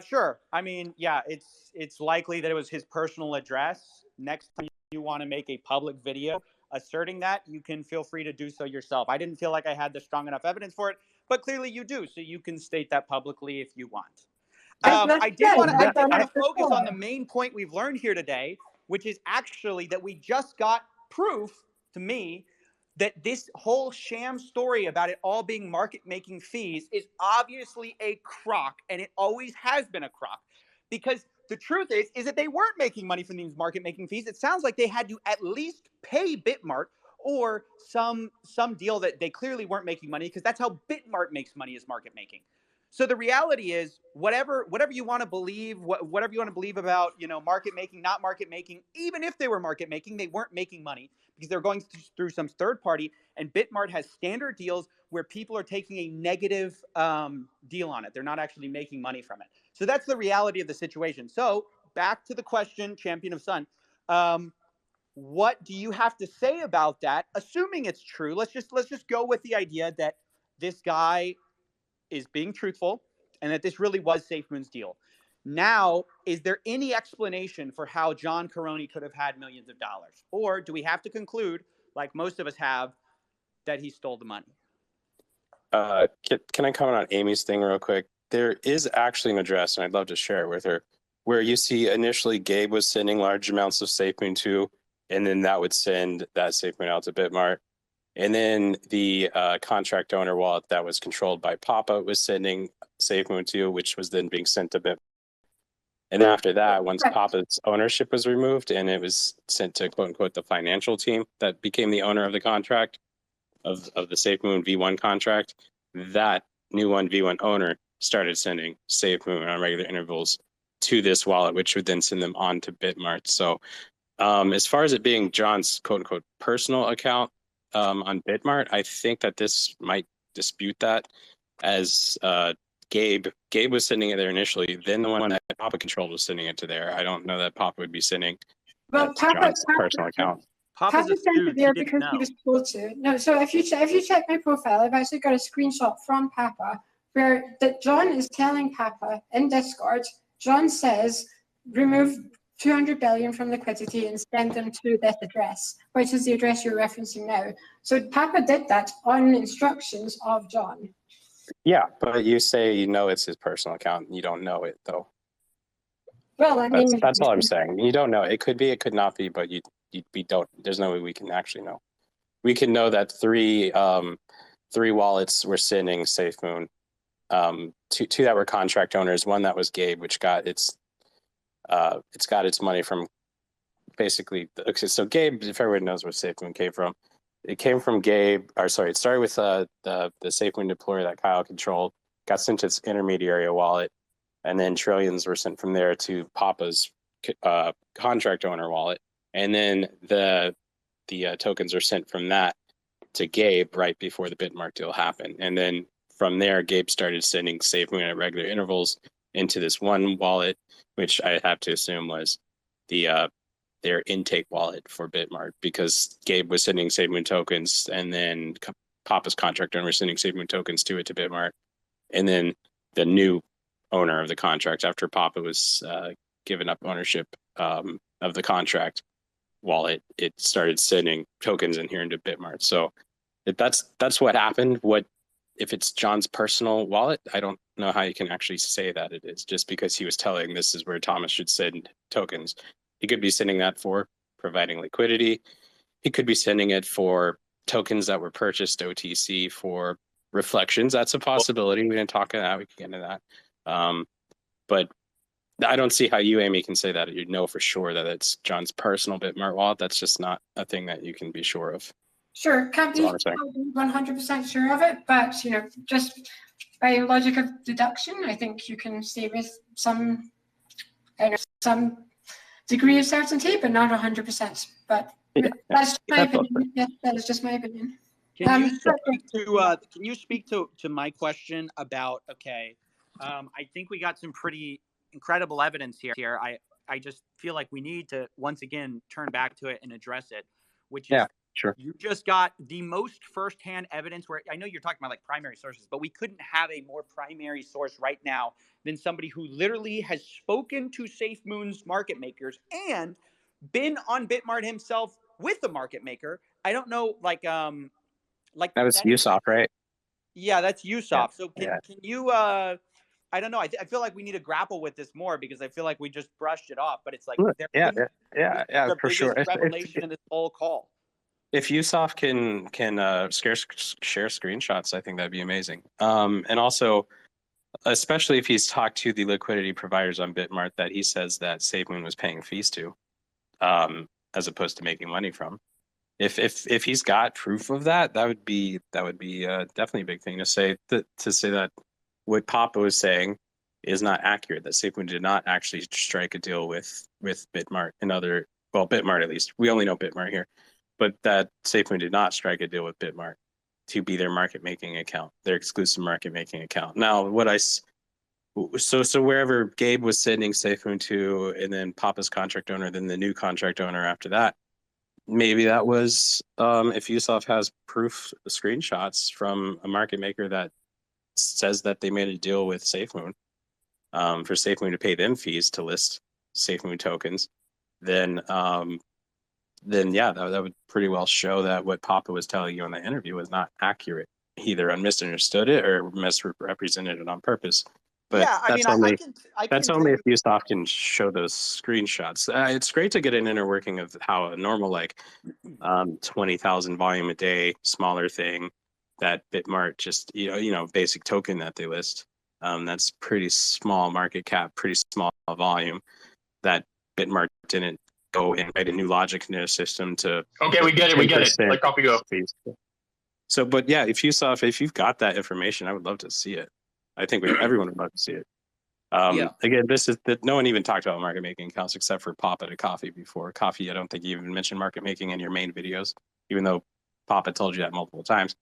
Sure. I mean, yeah, it's likely that it was his personal address. Next time you want to make a public video asserting that, you can feel free to do so yourself. I didn't feel like I had the strong enough evidence for it, but clearly you do, so you can state that publicly if you want. I did want to focus on the main point we've learned here today, which is actually that we just got proof to me that this whole sham story about it all being market-making fees is obviously a crock, and it always has been a crock. Because the truth is that they weren't making money from these market-making fees. It sounds like they had to at least pay Bitmart or some deal that they clearly weren't making money, because that's how Bitmart makes money, is market-making. So the reality is, whatever you want to believe, whatever you want to believe about, market making, not market making, even if they were market making, they weren't making money because they're going through some third party. And Bitmart has standard deals where people are taking a negative deal on it. They're not actually making money from it. So that's the reality of the situation. So back to the question, Champion of Sun. What do you have to say about that? Assuming it's true, let's just go with the idea that this guy is being truthful and that this really was SafeMoon's deal. Now, is there any explanation for how John Caroni could have had millions of dollars? Or do we have to conclude, like most of us have, that he stole the money? Can I comment on Amy's thing real quick? There is actually an address, and I'd love to share it with her, where you see initially Gabe was sending large amounts of SafeMoon to, and then that would send that SafeMoon out to Bitmart. And then the contract owner wallet that was controlled by Papa was sending SafeMoon to, which was then being sent to Bitmart. And after that, once Papa's ownership was removed and it was sent to, quote unquote, the financial team that became the owner of the contract, of the SafeMoon V1 contract, that new one V1 owner started sending SafeMoon on regular intervals to this wallet, which would then send them on to Bitmart. So as far as it being John's quote unquote personal account on Bitmart, I think that this might dispute that, as Gabe was sending it there initially, then the one that Papa controlled was sending it to there. I don't know that Papa would be sending John's personal account. Papa sent it there because he was told to. No, so if you check my profile, I've actually got a screenshot from Papa where that John is telling Papa in Discord. John says, remove 200 billion from liquidity and send them to this address, which is the address you're referencing now. So Papa did that on instructions of John. Yeah, but you say you know it's his personal account, and you don't know it though. Well, I mean, that's all I'm saying. You don't know. It could be, it could not be, but we don't. There's no way we can actually know. We can know that three wallets were sending SafeMoon. Two that were contract owners. One that was Gabe, which got its money from basically. Okay, so Gabe, if everyone knows where SafeMoon came from, it came from Gabe. Or sorry, it started with the SafeMoon deployer that Kyle controlled. Got sent to its intermediary wallet, and then trillions were sent from there to Papa's contract owner wallet, and then the tokens are sent from that to Gabe right before the Bitmart deal happened, and then from there Gabe started sending SafeMoon at regular intervals into this one wallet, which I have to assume was their intake wallet for Bitmart, because Gabe was sending SafeMoon tokens, and then Papa's contract owner was sending SafeMoon tokens to Bitmart, and then the new owner of the contract, after Papa was given up ownership of the contract wallet, it started sending tokens in here into Bitmart. So that's what happened. What if it's John's personal wallet? I don't know how you can actually say that it is, just because he was telling this is where Thomas should send tokens. He could be sending that for providing liquidity. He could be sending it for tokens that were purchased OTC for reflections. That's a possibility. We didn't talk about that. We could get into that. But I don't see how you, Amy, can say that you know for sure that it's John's personal Bitmart wallet. That's just not a thing that you can be sure of. Sure, can't be 100% sure of it, but just by logic of deduction, I think you can say with some degree of certainty, but not 100%. But that's my opinion. Yeah, that is just my opinion. Can you speak to my question about I think we got some pretty incredible evidence here. I just feel like we need to once again turn back to it and address it, which is you just got the most firsthand evidence where I know you're talking about like primary sources, but we couldn't have a more primary source right now than somebody who literally has spoken to SafeMoon's market makers and been on Bitmart himself with the market maker. I don't know, like that was Usopp, right? Yeah, that's Usopp. So can you I don't know. I feel like we need to grapple with this more, because I feel like we just brushed it off. But it's like yeah, for sure. Revelation in this whole call. If Usopp can share screenshots, I think that'd be amazing. And also, especially if he's talked to the liquidity providers on Bitmart that he says that SafeMoon was paying fees to, as opposed to making money from. If he's got proof of that, that would be definitely a big thing to say. To say that what Papa was saying is not accurate. That SafeMoon did not actually strike a deal with Bitmart and Bitmart at least. We only know Bitmart here, but that SafeMoon did not strike a deal with Bitmart to be their market making account, their exclusive market making account. Now, so wherever Gabe was sending SafeMoon to, and then Papa's contract owner, then the new contract owner after that, maybe that was if Usopp has proof screenshots from a market maker that says that they made a deal with SafeMoon for SafeMoon to pay them fees to list SafeMoon tokens, then yeah, that would pretty well show that what Papa was telling you in the interview was not accurate. He either misunderstood it or misrepresented it on purpose. But yeah, that's only if Usopp can show those screenshots. It's great to get an inner working of how a normal 20,000 volume a day smaller thing that Bitmart just basic token that they list. That's pretty small market cap, pretty small volume that Bitmart didn't go and write a new logic in their system to. Okay, we get it. Let copy go. So, but yeah, if you've got that information, I would love to see it. I think everyone would love to see it. Again, this is that no one even talked about market making accounts except for Papa to Coffee before. Coffee, I don't think you even mentioned market making in your main videos, even though Papa told you that multiple times.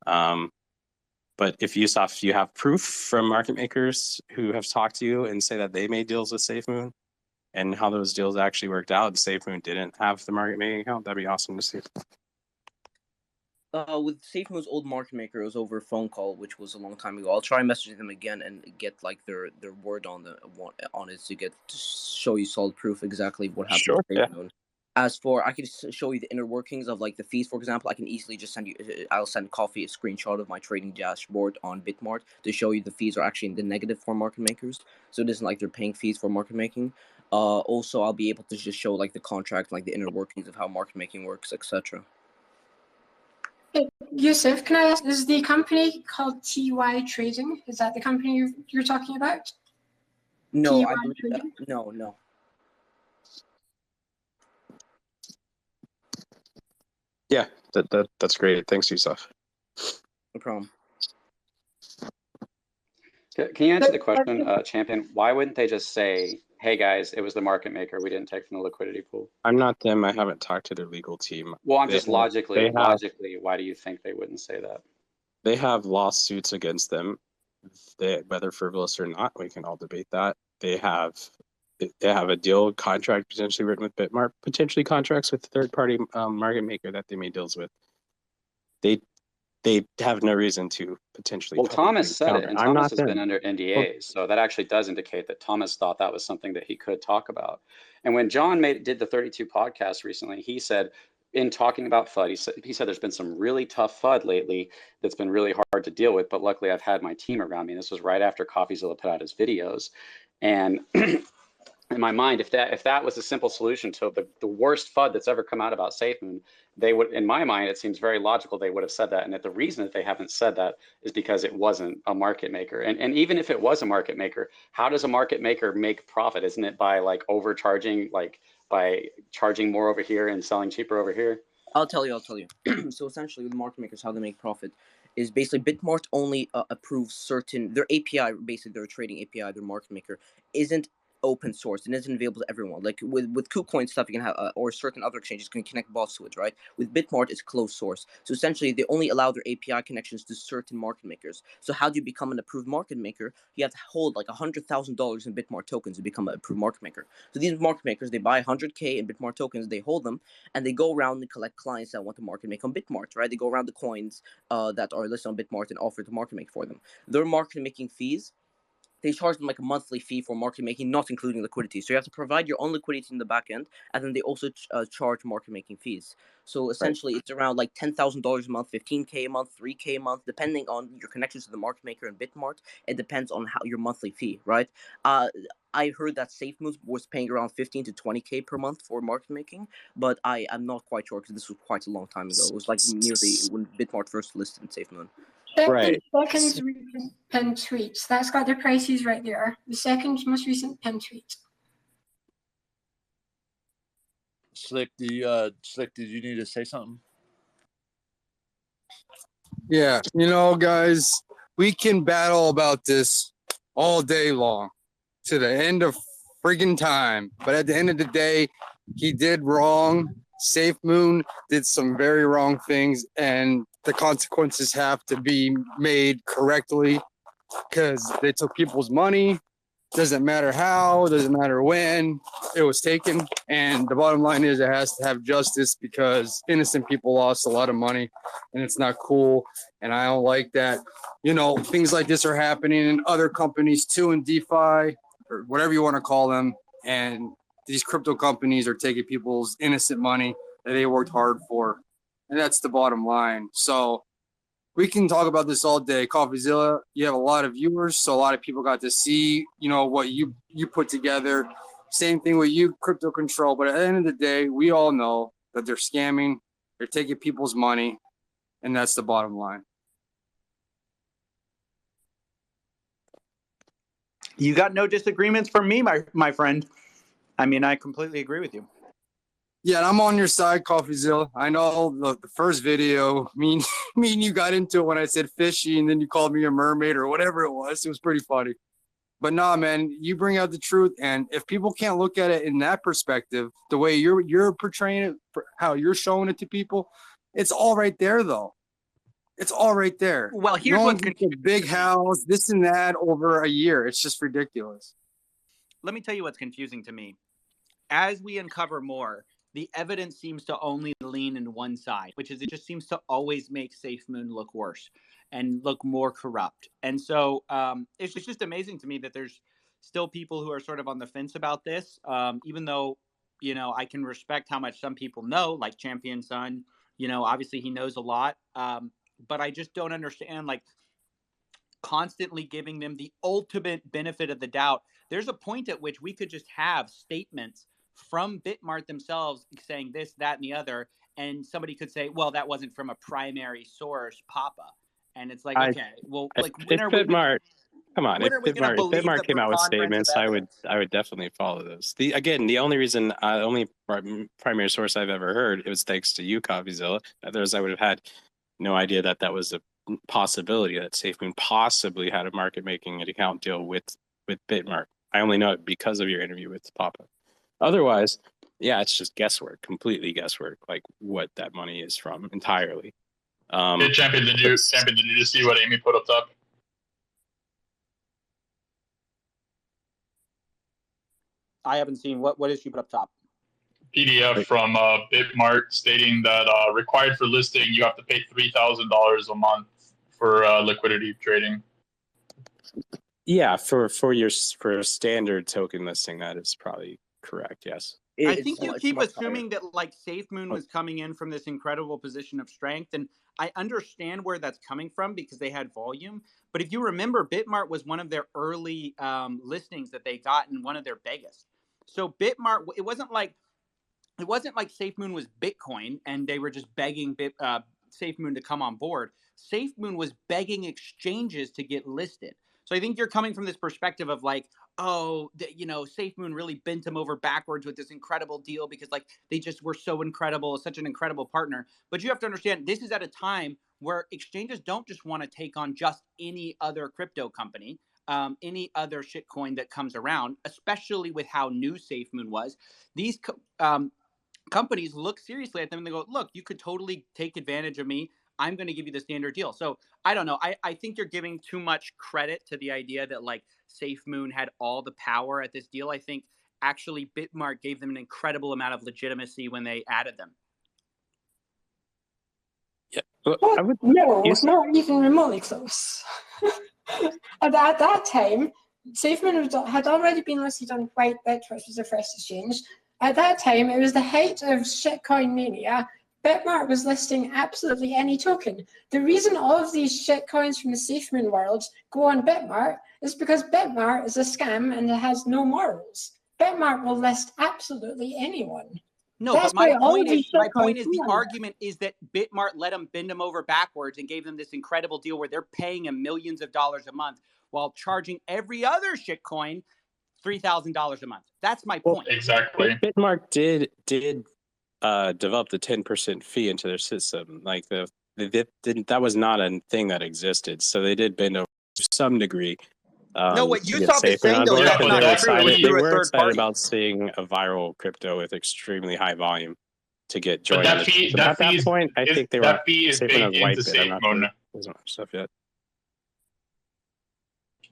But if you have proof from market makers who have talked to you and say that they made deals with SafeMoon and how those deals actually worked out, and SafeMoon didn't have the market making account, that'd be awesome to see. With SafeMoon's old market maker, it was over a phone call, which was a long time ago. I'll try messaging them again and get like their word on it to show you solid proof exactly what happened with SafeMoon. As for, I can show you the inner workings of like the fees, for example. I can easily just I'll send Coffee a screenshot of my trading dashboard on Bitmart to show you the fees are actually in the negative for market makers. So it isn't like they're paying fees for market making. Also, I'll be able to just show like the contract, like the inner workings of how market making works, etc. Hey, Yusuf, can I ask, is the company called TY Trading? Is that the company you're talking about? No, TY I believe Trading? no. Yeah, that's great. Thanks, Yusuf. No problem. Can you answer the question, Champion? Why wouldn't they just say, hey guys, it was the market maker, we didn't take from the liquidity pool? I'm not them. I haven't talked to their legal team. Well, I'm just logically, why do you think they wouldn't say that? They have lawsuits against them. Whether frivolous or not, we can all debate that. They have a deal contract potentially written with Bitmart, potentially contracts with third-party market maker that they made deals with. They have no reason to potentially. Well, Thomas said it, and Thomas has been under NDAs, so that actually does indicate that Thomas thought that was something that he could talk about. And when John did the 32 podcast recently, he said, in talking about FUD, he said there's been some really tough FUD lately that's been really hard to deal with, but luckily I've had my team around me. And this was right after COFFEEZILLA put out his videos. And in my mind, if that was a simple solution to the worst FUD that's ever come out about SafeMoon, they would, in my mind, it seems very logical they would have said that. And that the reason that they haven't said that is because it wasn't a market maker. And even if it was a market maker, how does a market maker make profit? Isn't it by like overcharging, like by charging more over here and selling cheaper over here? I'll tell you. So essentially, the market makers, how they make profit is basically Bitmart only approves certain, their API, basically their trading API, their market maker isn't open source and isn't available to everyone. Like with KuCoin stuff, you can have or certain other exchanges can connect bots to it, right? With Bitmart, it's closed source. So essentially, they only allow their API connections to certain market makers. So how do you become an approved market maker? You have to hold like $100,000 in Bitmart tokens to become an approved market maker. So these market makers, they buy 100K in Bitmart tokens, they hold them, and they go around and collect clients that want to market make on Bitmart, right? They go around the coins that are listed on Bitmart and offer to market make for them. Their market making fees, they charge them like a monthly fee for market making, not including liquidity. So you have to provide your own liquidity in the back end, and then they also charge market making fees. So essentially, It's around like $10,000 a month, $15K a month, $3K a month, depending on your connections to the market maker and Bitmart. It depends on how your monthly fee, right? I heard that SafeMoon was paying around 15 to 20K per month for market making, but I'm not quite sure because this was quite a long time ago. It was like nearly when Bitmart first listed SafeMoon. Second recent pinned tweets. That's got their prices right there. The second most recent pinned tweet. Slick, did you need to say something? Yeah, guys, we can battle about this all day long to the end of friggin' time. But at the end of the day, he did wrong. SafeMoon did some very wrong things, and the consequences have to be made correctly because they took people's money. Doesn't matter how, doesn't matter when it was taken. And the bottom line is it has to have justice because innocent people lost a lot of money and it's not cool. And I don't like that. Things like this are happening in other companies too, in DeFi or whatever you want to call them. And these crypto companies are taking people's innocent money that they worked hard for. And that's the bottom line. So we can talk about this all day. COFFEEZILLA, you have a lot of viewers, so a lot of people got to see, what you put together. Same thing with you, Crypto Control. But at the end of the day, we all know that they're scamming, they're taking people's money, and that's the bottom line. You got no disagreements from me, my friend. I mean, I completely agree with you. Yeah, I'm on your side, CoffeeZilla. I know the first video, me and you got into it when I said fishy, and then you called me a mermaid or whatever it was. It was pretty funny. But nah, man, you bring out the truth, and if people can't look at it in that perspective, the way you're portraying it, how you're showing it to people, it's all right there, though. It's all right there. Well, here's no what's one gets a big house, this and that over a year. It's just ridiculous. Let me tell you what's confusing to me. As we uncover more, the evidence seems to only lean in one side, which is it just seems to always make SafeMoon look worse and look more corrupt. And so it's just amazing to me that there's still people who are sort of on the fence about this, even though, you know, I can respect how much some people know, like Champion Son, you know, obviously he knows a lot. But I just don't understand, like, constantly giving them the ultimate benefit of the doubt. There's a point at which we could just have statements from Bitmart themselves saying this, that, and the other, and somebody could say, well, that wasn't from a primary source, Papa. And it's like, okay, well, like, when are we Bitmart, come on, if Bitmart came out with statements, I would definitely follow those. The only reason, only primary source I've ever heard, it was thanks to you, CoffeeZilla. Others, I would have had no idea that that was a possibility, that SafeMoon possibly had a market making account deal with Bitmart. I only know it because of your interview with Papa. Otherwise, yeah, it's just guesswork, completely guesswork, like what that money is from entirely. Hey, Champion, did you just see what Amy put up top? I haven't seen what did she put up top? PDF from Bitmart stating that required for listing, you have to pay $3,000 a month for liquidity trading. Yeah, for a standard token listing, that is probably correct. Yes. I think you keep assuming that, like, SafeMoon was coming in from this incredible position of strength, and I understand where that's coming from because they had volume. But if you remember, Bitmart was one of their early listings that they got, and one of their biggest. So Bitmart, it wasn't like SafeMoon was Bitcoin and they were just begging SafeMoon to come on board. SafeMoon was begging exchanges to get listed. So I think you're coming from this perspective of like, oh, you know, SafeMoon really bent them over backwards with this incredible deal because, like, they just were so incredible, such an incredible partner. But you have to understand, this is at a time where exchanges don't just want to take on just any other crypto company, any other shitcoin that comes around, especially with how new SafeMoon was. These companies look seriously at them and they go, look, you could totally take advantage of me. I'm going to give you the standard deal. So I don't know. I think you're giving too much credit to the idea that, like, SafeMoon had all the power at this deal. I think actually Bitmart gave them an incredible amount of legitimacy when they added them. Yeah. No, not even remotely close. At that time, SafeMoon had already been listed on Whitebit, which was the first exchange. At that time, it was the height of shitcoin mania. Bitmart was listing absolutely any token. The reason all of these shitcoins from the SafeMoon world go on Bitmart is because Bitmart is a scam and it has no morals. Bitmart will list absolutely anyone. No, but my point is the argument is that Bitmart let them bend them over backwards and gave them this incredible deal where they're paying them millions of dollars a month while charging every other shitcoin $3,000 a month. That's my point. Exactly. Bitmart did develop the 10% fee into their system. Like that was not a thing that existed. So they did bend over to some degree. No, what Yusuf is saying though, that's not true. They were excited about seeing a viral crypto with extremely high volume to get joined. But that fee is baked into SafeMoon. Stuff yet.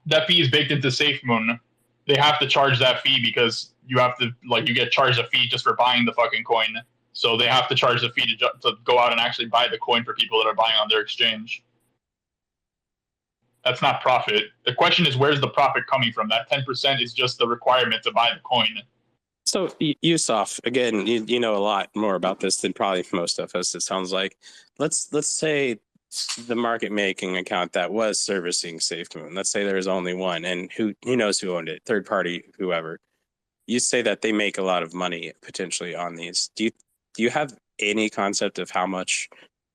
That fee is baked into SafeMoon. They have to charge that fee because you have to, like, you get charged a fee just for buying the fucking coin. So they have to charge the fee to go out and actually buy the coin for people that are buying on their exchange. That's not profit. The question is, where's the profit coming from? That 10% is just the requirement to buy the coin. So Yusuf, again, you know a lot more about this than probably most of us, it sounds like. Let's say the market making account that was servicing SafeMoon. Let's say there's only one, and who knows who owned it, third party, whoever. You say that they make a lot of money potentially on these. Do you have any concept of how much?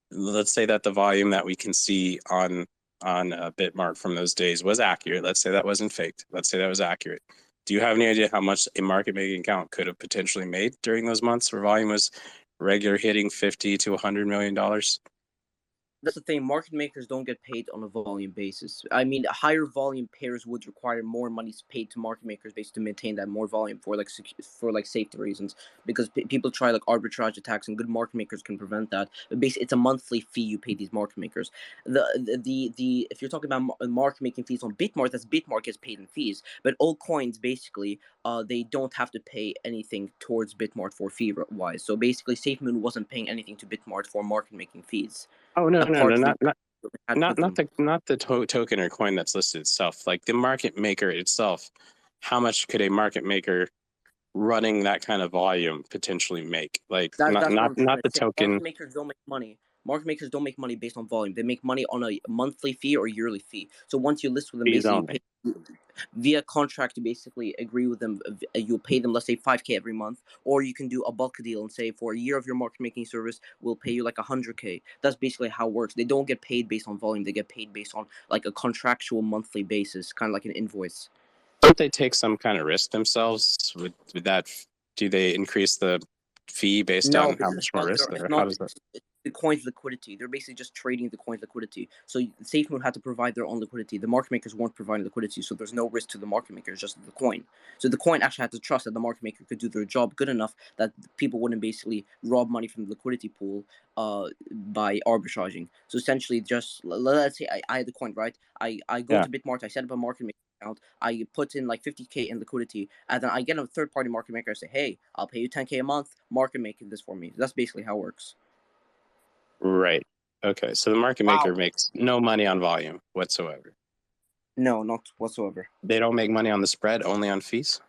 Let's say that the volume that we can see on Bitmart from those days was accurate. Let's say that wasn't faked. Let's say that was accurate. Do you have any idea how much a market making account could have potentially made during those months where volume was regular hitting $50 to $100 million? That's the thing. Market makers don't get paid on a volume basis. I mean, higher volume pairs would require more money paid to market makers basically to maintain that more volume for like safety reasons. Because people try like arbitrage attacks, and good market makers can prevent that. But basically, it's a monthly fee you pay these market makers. The if you're talking about market making fees on Bitmart, that's Bitmart gets paid in fees. But all coins basically, they don't have to pay anything towards Bitmart for fee wise. So basically, SafeMoon wasn't paying anything to Bitmart for market making fees. Oh no, not the token or coin that's listed itself. Like the market maker itself, how much could a market maker running that kind of volume potentially make? Like not the token. Market makers don't make money. Market makers don't make money based on volume. They make money on a monthly fee or yearly fee. So once you list with them, basically via contract, you basically agree with them. You'll pay them, let's say, 5K every month, or you can do a bulk deal and say for a year of your market making service, we'll pay you like 100K. That's basically how it works. They don't get paid based on volume. They get paid based on like a contractual monthly basis, kind of like an invoice. Don't they take some kind of risk themselves with that? Do they increase the fee based on how much more risk? Or how does that? The coin's liquidity. They're basically just trading the coin's liquidity. So SafeMoon had to provide their own liquidity. The market makers weren't providing liquidity, so there's no risk to the market makers, just the coin. So the coin actually had to trust that the market maker could do their job good enough that people wouldn't basically rob money from the liquidity pool by arbitraging. So essentially, just let's say I had the coin, right? I go to Bitmart, I set up a market maker account, I put in like 50K in liquidity, and then I get a third-party market maker. I say, hey, I'll pay you 10K a month, market making this for me. That's basically how it works. Right. Okay. So the market maker makes no money on volume whatsoever. No, not whatsoever. They don't make money on the spread, only on fees?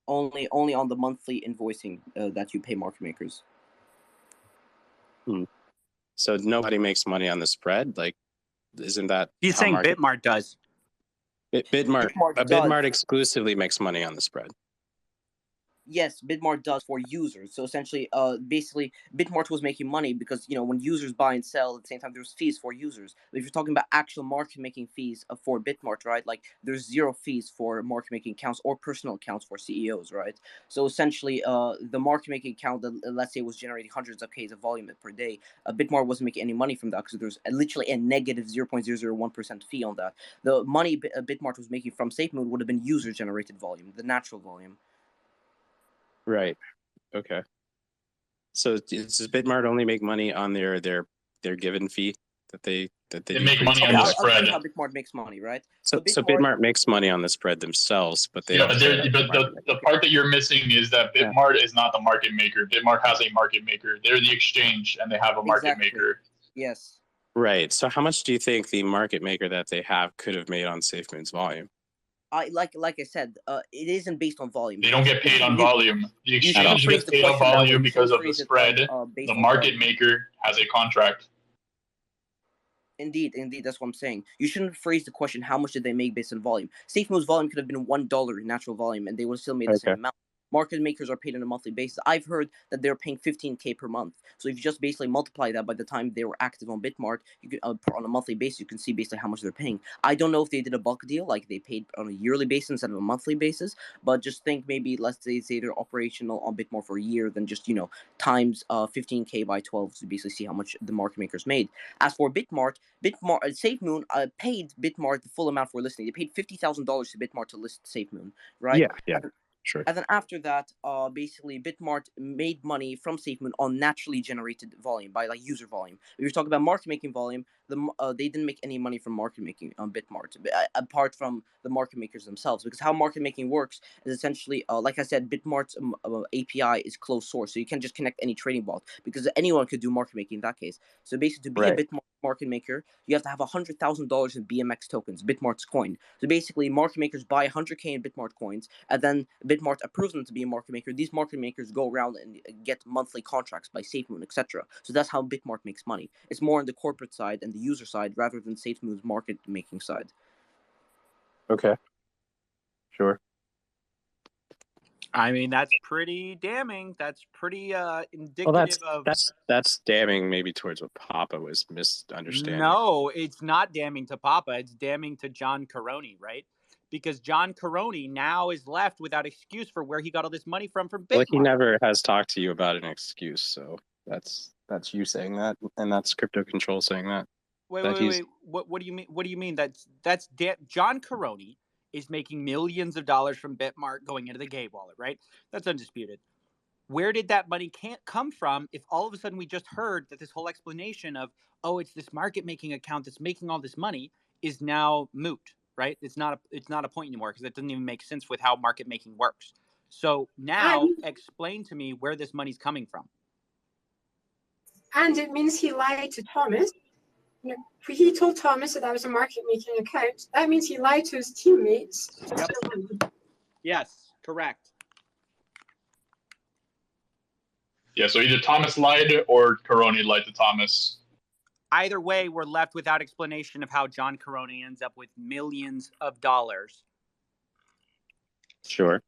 Only on the monthly invoicing that you pay market makers. So nobody makes money on the spread? Like, isn't that He's saying Bitmart does. Bitmart exclusively makes money on the spread. Yes, Bitmart does for users. So essentially, basically, Bitmart was making money because, you know, when users buy and sell at the same time, there's fees for users. But if you're talking about actual market-making fees for Bitmart, right, like there's zero fees for market-making accounts or personal accounts for CEOs, right? So essentially, the market-making account that, let's say, was generating hundreds of Ks of volume per day, Bitmart wasn't making any money from that because there's literally a negative 0.001% fee on that. The money Bitmart was making from SafeMoon would have been user-generated volume, the natural volume. Right. Okay. So does Bitmart only make money on their given fee that they make money on the spread? I'll tell you how Bitmart makes money, right? So Bitmart makes money on the spread themselves, but they but the part that you're missing is that Bitmart is not the market maker. Bitmart has a market maker. They're the exchange, and they have a market maker. Yes. Right. So how much do you think the market maker that they have could have made on SafeMoon's volume? Like I said, it isn't based on volume. They don't get paid on volume. The exchange gets paid on volume because of the spread. The market maker has a contract. Indeed, that's what I'm saying. You shouldn't phrase the question, how much did they make based on volume? SafeMoon's volume could have been $1 in natural volume, and they would have still made the same amount. Market makers are paid on a monthly basis. I've heard that they're paying 15K per month. So if you just basically multiply that by the time they were active on Bitmart, you can, on a monthly basis, you can see basically how much they're paying. I don't know if they did a bulk deal, like they paid on a yearly basis instead of a monthly basis, but just think maybe, let's say they're operational on Bitmart for a year, then just, you know, times 15K by 12 to basically see how much the market makers made. As for Bitmart, SafeMoon paid Bitmart the full amount for listing. They paid $50,000 to Bitmart to list SafeMoon, right? Yeah. Sure. And then after that, basically Bitmart made money from SafeMoon on naturally generated volume by like user volume. If you're talking about market making volume, they didn't make any money from market making on Bitmart, apart from the market makers themselves. Because how market making works is essentially, like I said, Bitmart's API is closed source, so you can't just connect any trading bot because anyone could do market making in that case. So basically, to be a Bitmart market maker, you have to have $100,000 in BMX tokens, Bitmart's coin. So basically, market makers buy 100K in Bitmart coins, and then Bitmart approves them to be a market maker. These market makers go around and get monthly contracts by SafeMoon, etc. So that's how Bitmart makes money. It's more on the corporate side and the user side rather than SafeMoon's market making side. Okay. Sure. I mean, that's pretty damning. That's pretty indicative of. That's damning maybe towards what Papa was misunderstanding. No, it's not damning to Papa. It's damning to John Caroni, right? because John Caroni now is left without excuse for where he got all this money from Well, he Bitmart. never has talked to you about an excuse, so that's you saying that, and that's Crypto Control saying that. Wait. What do you mean? What do you mean? John Caroni is making millions of dollars from Bitmart going into the gay wallet, right? That's undisputed. Where did that money come from if all of a sudden we just heard that this whole explanation of, oh, it's this market making account that's making all this money is now moot, right? It's not a point anymore because it doesn't even make sense with how market making works. So now explain to me where this money's coming from. And it means he lied to Thomas. He told Thomas that was a market making account. That means he lied to his teammates. Yep. Yes, correct. Yeah, so either Thomas lied or Caroni lied to Thomas. Either way, we're left without explanation of how John Caroni ends up with millions of dollars. Sure.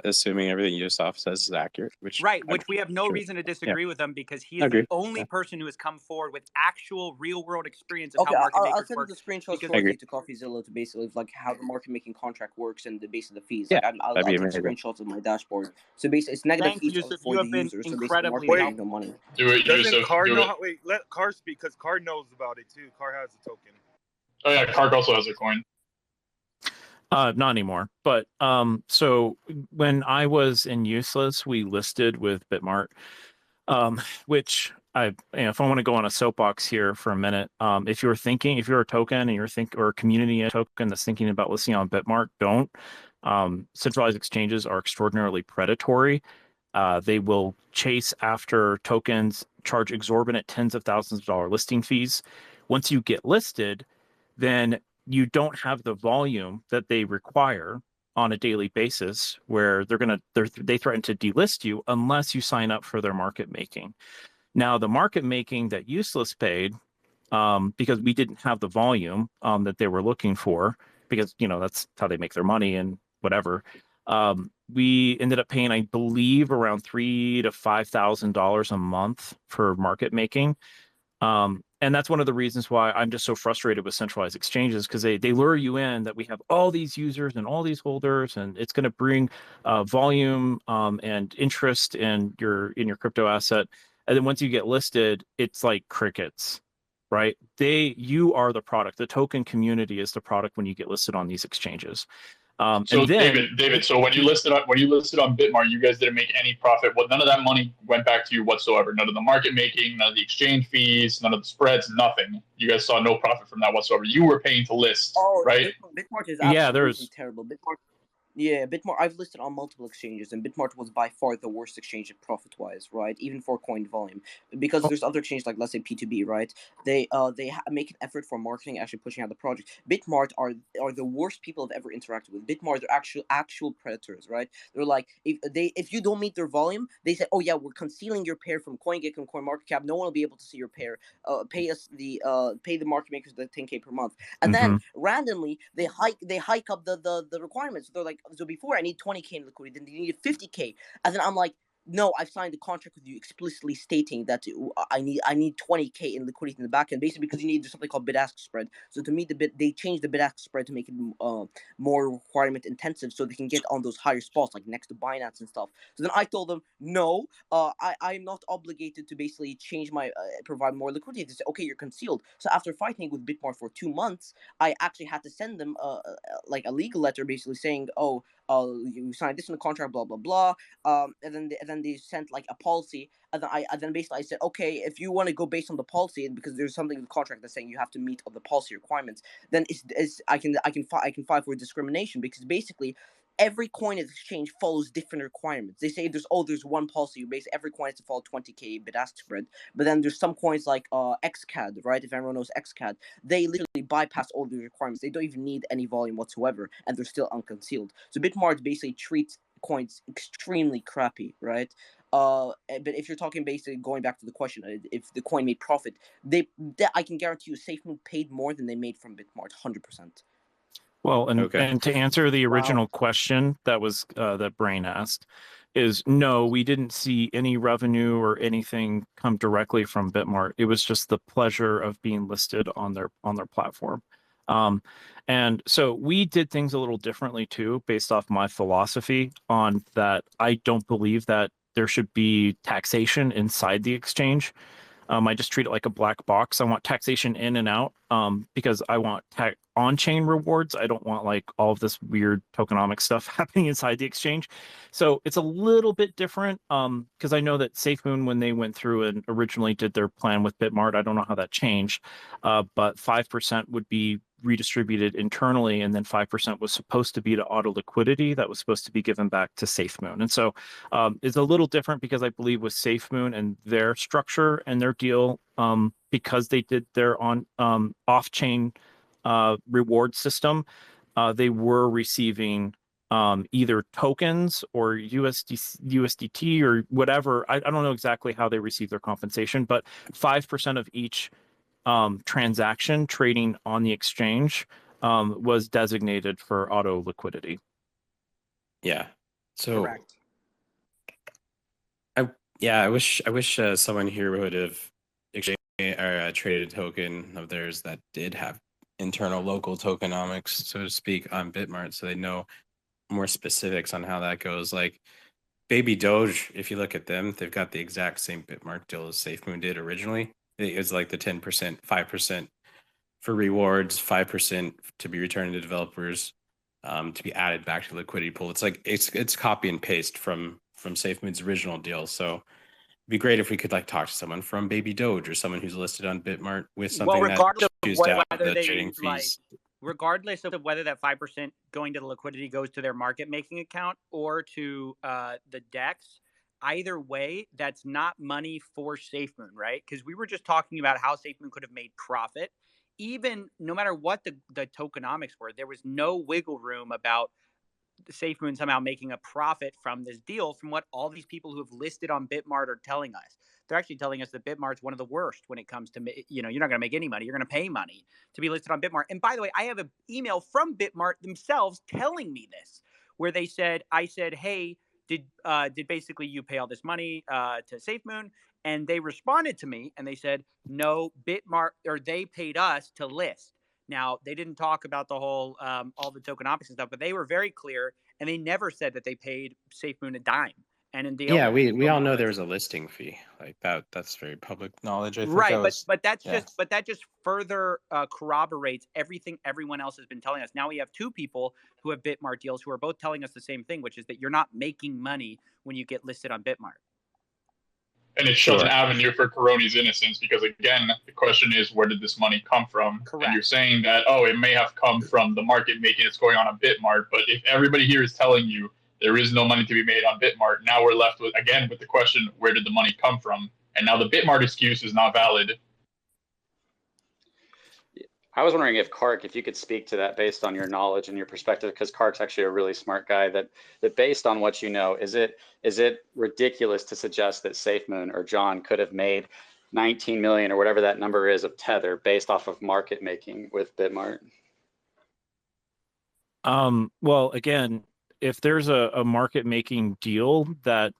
Assuming everything Yusuf says is accurate, which we have no reason to disagree with him because he is the only person who has come forward with actual real world experience of how market makers I'll send work. the screenshots for you to CoffeeZilla to basically like how the market making contract works and the base of the fees. Like, I'll take screenshots of my dashboard. So basically, it's negative fees for the users. So basically, the market making no money. Doesn't Car know? Wait, let Car speak because Car knows about it too. Car has a token. Oh yeah, Car also has a coin. Not anymore. But so when I was in Useless, we listed with Bitmart, which if I want to go on a soapbox here for a minute, if you're a token and or a community token that's thinking about listing on Bitmart, don't. Centralized exchanges are extraordinarily predatory. They will chase after tokens, charge exorbitant tens of thousands of dollar listing fees. Once you get listed, then you don't have the volume that they require on a daily basis where they threaten to delist you unless you sign up for their market making. Now, the market making that Useless paid, because we didn't have the volume that they were looking for, because that's how they make their money and whatever. We ended up paying, I believe, around $3,000 to $5,000 a month for market making. And that's one of the reasons why I'm just so frustrated with centralized exchanges, because they lure you in that we have all these users and all these holders, and it's going to bring volume and interest in your crypto asset. And then once you get listed, it's like crickets, right? You are the product. The token community is the product when you get listed on these exchanges. So David, so when you listed on Bitmart, you guys didn't make any profit. Well, none of that money went back to you whatsoever. None of the market making, none of the exchange fees, none of the spreads, nothing. You guys saw no profit from that whatsoever. You were paying to list, right? Bitmart is absolutely terrible. Bitmart, I've listed on multiple exchanges, and Bitmart was by far the worst exchange profit-wise, right? Even for coin volume, because there's other exchanges like, let's say, P2B, right? They make an effort for marketing, actually pushing out the project. Bitmart are the worst people I've ever interacted with. Bitmart are actual predators, right? They're like, if you don't meet their volume, they say, oh yeah, we're concealing your pair from CoinGecko and CoinMarketCap. No one will be able to see your pair. Pay the market makers the 10K per month, and then randomly they hike up the requirements. They're like, so before I need 20K in liquidity, then they needed 50K, and then I'm like, no, I've signed a contract with you explicitly stating that I need 20K in liquidity in the back end, basically because you need something called bid-ask spread. So to meet they changed the bid-ask spread to make it more requirement intensive, so they can get on those higher spots like next to Binance and stuff. So then I told them, no, I'm not obligated to basically change my provide more liquidity. They said, okay, you're concealed. So after fighting with Bitmart for 2 months, I actually had to send them like a legal letter, basically saying, oh, you signed this in the contract, blah blah blah. And then they sent like a policy, and then basically I said, okay, if you want to go based on the policy, because there's something in the contract that's saying you have to meet all the policy requirements, then I can file for discrimination, because basically every coin exchange follows different requirements. They say there's one policy. Basically, every coin has to follow 20K bid-ask spread. But then there's some coins like XCAD, right? If everyone knows XCAD, they literally bypass all the requirements. They don't even need any volume whatsoever, and they're still unconcealed. So Bitmart basically treats coins extremely crappy, right? But if you're talking basically going back to the question, if the coin made profit, I can guarantee you SafeMoon paid more than they made from Bitmart, 100%. Well, and to answer the original question that was that Brain asked, is no, we didn't see any revenue or anything come directly from Bitmart. It was just the pleasure of being listed on their platform. And so we did things a little differently too, based off my philosophy on that. I don't believe that there should be taxation inside the exchange. I just treat it like a black box. I want taxation in and out because I want on-chain rewards. I don't want like all of this weird tokenomic stuff happening inside the exchange. So it's a little bit different because I know that SafeMoon, when they went through and originally did their plan with Bitmart, I don't know how that changed, but 5% would be redistributed internally, and then 5% was supposed to be to auto liquidity that was supposed to be given back to SafeMoon. And so it's a little different because I believe with SafeMoon and their structure and their deal, because they did their off-chain reward system, they were receiving either tokens or USDT or whatever. I don't know exactly how they receive their compensation, but 5% of each transaction trading on the exchange was designated for auto liquidity. Yeah. So Correct. I wish someone here would have exchanged or traded a token of theirs that did have internal local tokenomics, so to speak, on Bitmart, so they know more specifics on how that goes. Like Baby Doge, if you look at them, they've got the exact same Bitmart deal as SafeMoon did originally. It was like the 10%, 5% for rewards, 5% to be returned to developers, to be added back to the liquidity pool. It's like it's copy and paste from SafeMoon's original deal. So it'd be great if we could like talk to someone from Baby Doge or someone who's listed on Bitmart with something that choose to have the trading fees. Regardless of whether that 5% going to the liquidity goes to their market making account or to the DEX, either way, that's not money for SafeMoon, right? Because we were just talking about how SafeMoon could have made profit. Even no matter what the tokenomics were, there was no wiggle room about SafeMoon somehow making a profit from this deal, from what all these people who have listed on Bitmart are telling us. They're actually telling us that Bitmart's one of the worst when it comes to, you're not going to make any money. You're going to pay money to be listed on Bitmart. And by the way, I have an email from Bitmart themselves telling me this, where they said, I said, hey, did basically you pay all this money to SafeMoon? And they responded to me and they said, no, Bitmart, or they paid us to list. Now, they didn't talk about the whole, all the tokenomics and stuff, but they were very clear, and they never said that they paid SafeMoon a dime. And in the yeah, we all know there was a listing fee like that. That's very public knowledge. I think right, was, but that just further corroborates everything everyone else has been telling us. Now we have two people who have Bitmart deals who are both telling us the same thing, which is that you're not making money when you get listed on Bitmart. And it shows an avenue for Coroni's innocence because, again, the question is, where did this money come from? Correct. And you're saying that, oh, it may have come from the market making it's going on Bitmart. But if everybody here is telling you there is no money to be made on Bitmart, now we're left with, again, with the question, where did the money come from? And now the Bitmart excuse is not valid. I was wondering if Kark, if you could speak to that based on your knowledge and your perspective, because Kark's actually a really smart guy. That based on what you know, is it ridiculous to suggest that SafeMoon or John could have made 19 million or whatever that number is of Tether based off of market making with Bitmart? Well, again, if there's a market making deal that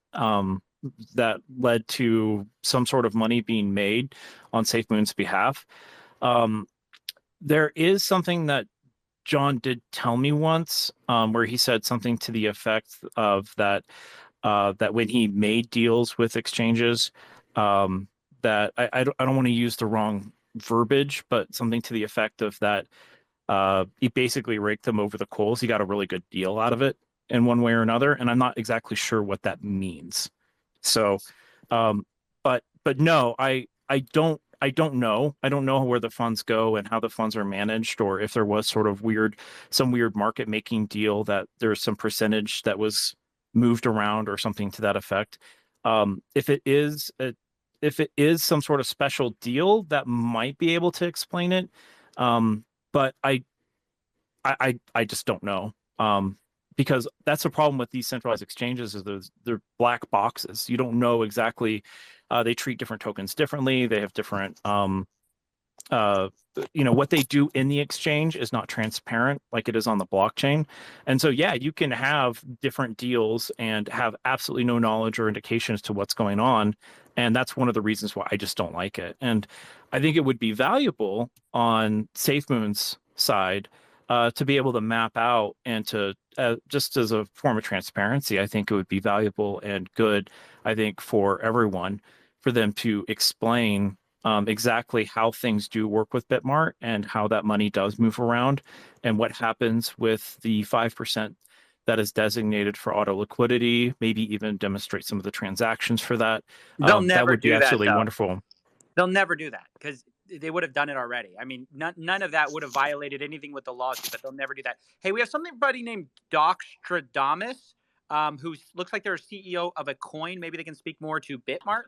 that led to some sort of money being made on SafeMoon's behalf, there is something that John did tell me once, where he said something to the effect of that when he made deals with exchanges, that I don't want to use the wrong verbiage, but something to the effect of that he basically raked them over the coals. He got a really good deal out of it in one way or another, and I'm not exactly sure what that means. So, but no, I don't know. I don't know where the funds go and how the funds are managed, or if there was sort of some weird market making deal that there's some percentage that was moved around or something to that effect. If it is some sort of special deal, that might be able to explain it. But I just don't know. Because that's the problem with these centralized exchanges is they're black boxes. You don't know exactly. They treat different tokens differently. They have different, what they do in the exchange is not transparent like it is on the blockchain. And so, yeah, you can have different deals and have absolutely no knowledge or indications to what's going on. And that's one of the reasons why I just don't like it. And I think it would be valuable on SafeMoon's side to be able to map out and to just as a form of transparency, I think it would be valuable and good, I think, for everyone, for them to explain exactly how things do work with Bitmart and how that money does move around and what happens with the 5% that is designated for auto liquidity, maybe even demonstrate some of the transactions for that. They'll That never would be do that, absolutely though. wonderful. They'll never do that because they would have done it already. I mean, none of that would have violated anything with the lawsuit, but they'll never do that. Hey, we have somebody named Doc Stradamus, who looks like they're a CEO of a coin. Maybe they can speak more to Bitmart.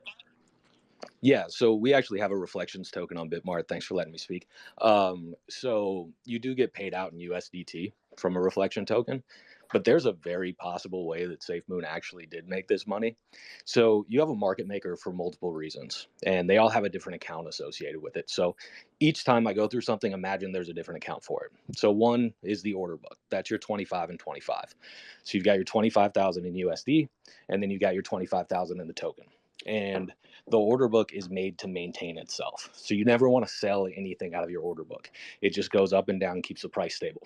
Yeah, so we actually have a reflections token on Bitmart. Thanks for letting me speak. So you do get paid out in USDT from a reflection token, but there's a very possible way that SafeMoon actually did make this money. So you have a market maker for multiple reasons, and they all have a different account associated with it. So each time I go through something, imagine there's a different account for it. So one is the order book. That's your 25 and 25. So you've got your 25,000 in USD, and then you got your 25,000 in the token. And the order book is made to maintain itself. So you never want to sell anything out of your order book. It just goes up and down and keeps the price stable.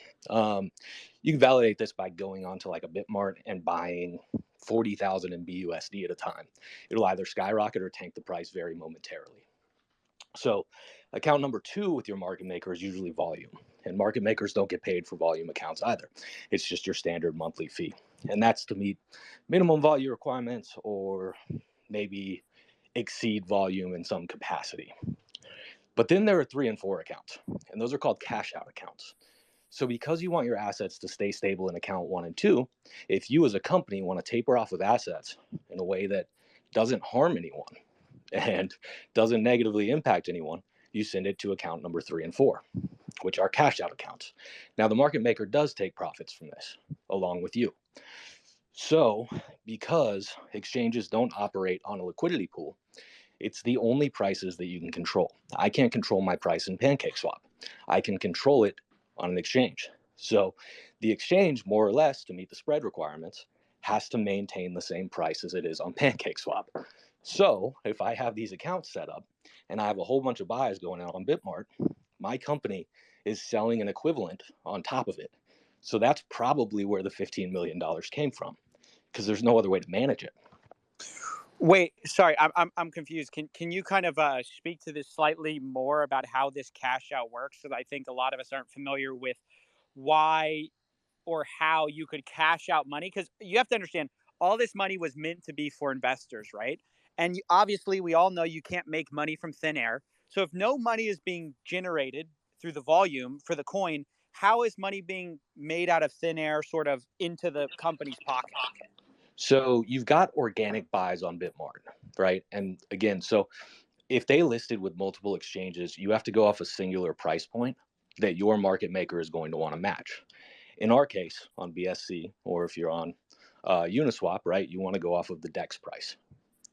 You can validate this by going onto like a Bitmart and buying 40,000 in BUSD at a time. It'll either skyrocket or tank the price very momentarily. So account number 2 with your market maker is usually volume. And market makers don't get paid for volume accounts either. It's just your standard monthly fee. And that's to meet minimum volume requirements or maybe exceed volume in some capacity. But then there are 3 and 4 accounts, and those are called cash out accounts. So because you want your assets to stay stable in account 1 and 2, if you as a company want to taper off with assets in a way that doesn't harm anyone and doesn't negatively impact anyone, you send it to account number 3 and 4, which are cash out accounts. Now the market maker does take profits from this along with you. So because exchanges don't operate on a liquidity pool, it's the only prices that you can control. I can't control my price in PancakeSwap. I can control it on an exchange. So the exchange, more or less, to meet the spread requirements, has to maintain the same price as it is on PancakeSwap. So if I have these accounts set up and I have a whole bunch of buys going out on Bitmart, my company is selling an equivalent on top of it. So that's probably where the $15 million came from, because there's no other way to manage it. Wait, sorry, I'm confused. Can you kind of speak to this slightly more about how this cash out works? Because I think a lot of us aren't familiar with why or how you could cash out money. Because you have to understand, all this money was meant to be for investors, right? And obviously, we all know you can't make money from thin air. So if no money is being generated through the volume for the coin, how is money being made out of thin air sort of into the company's pocket? So you've got organic buys on Bitmart, right? And again, so if they listed with multiple exchanges, you have to go off a singular price point that your market maker is going to want to match. In our case, on BSC, or if you're on Uniswap, right, you want to go off of the DEX price.